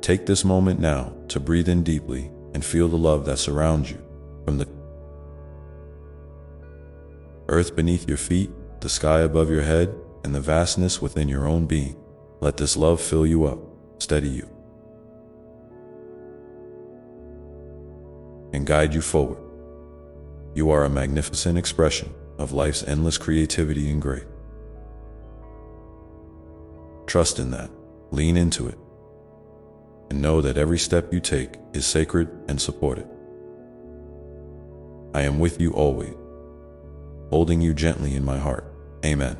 take this moment now to breathe in deeply and feel the love that surrounds you, from the earth beneath your feet, the sky above your head, and the vastness within your own being. Let this love fill you up, steady you, and guide you forward. You are a magnificent expression of life's endless creativity and grace. Trust in that, lean into it, and know that every step you take is sacred and supported. I am with you always, holding you gently in my heart. Amen.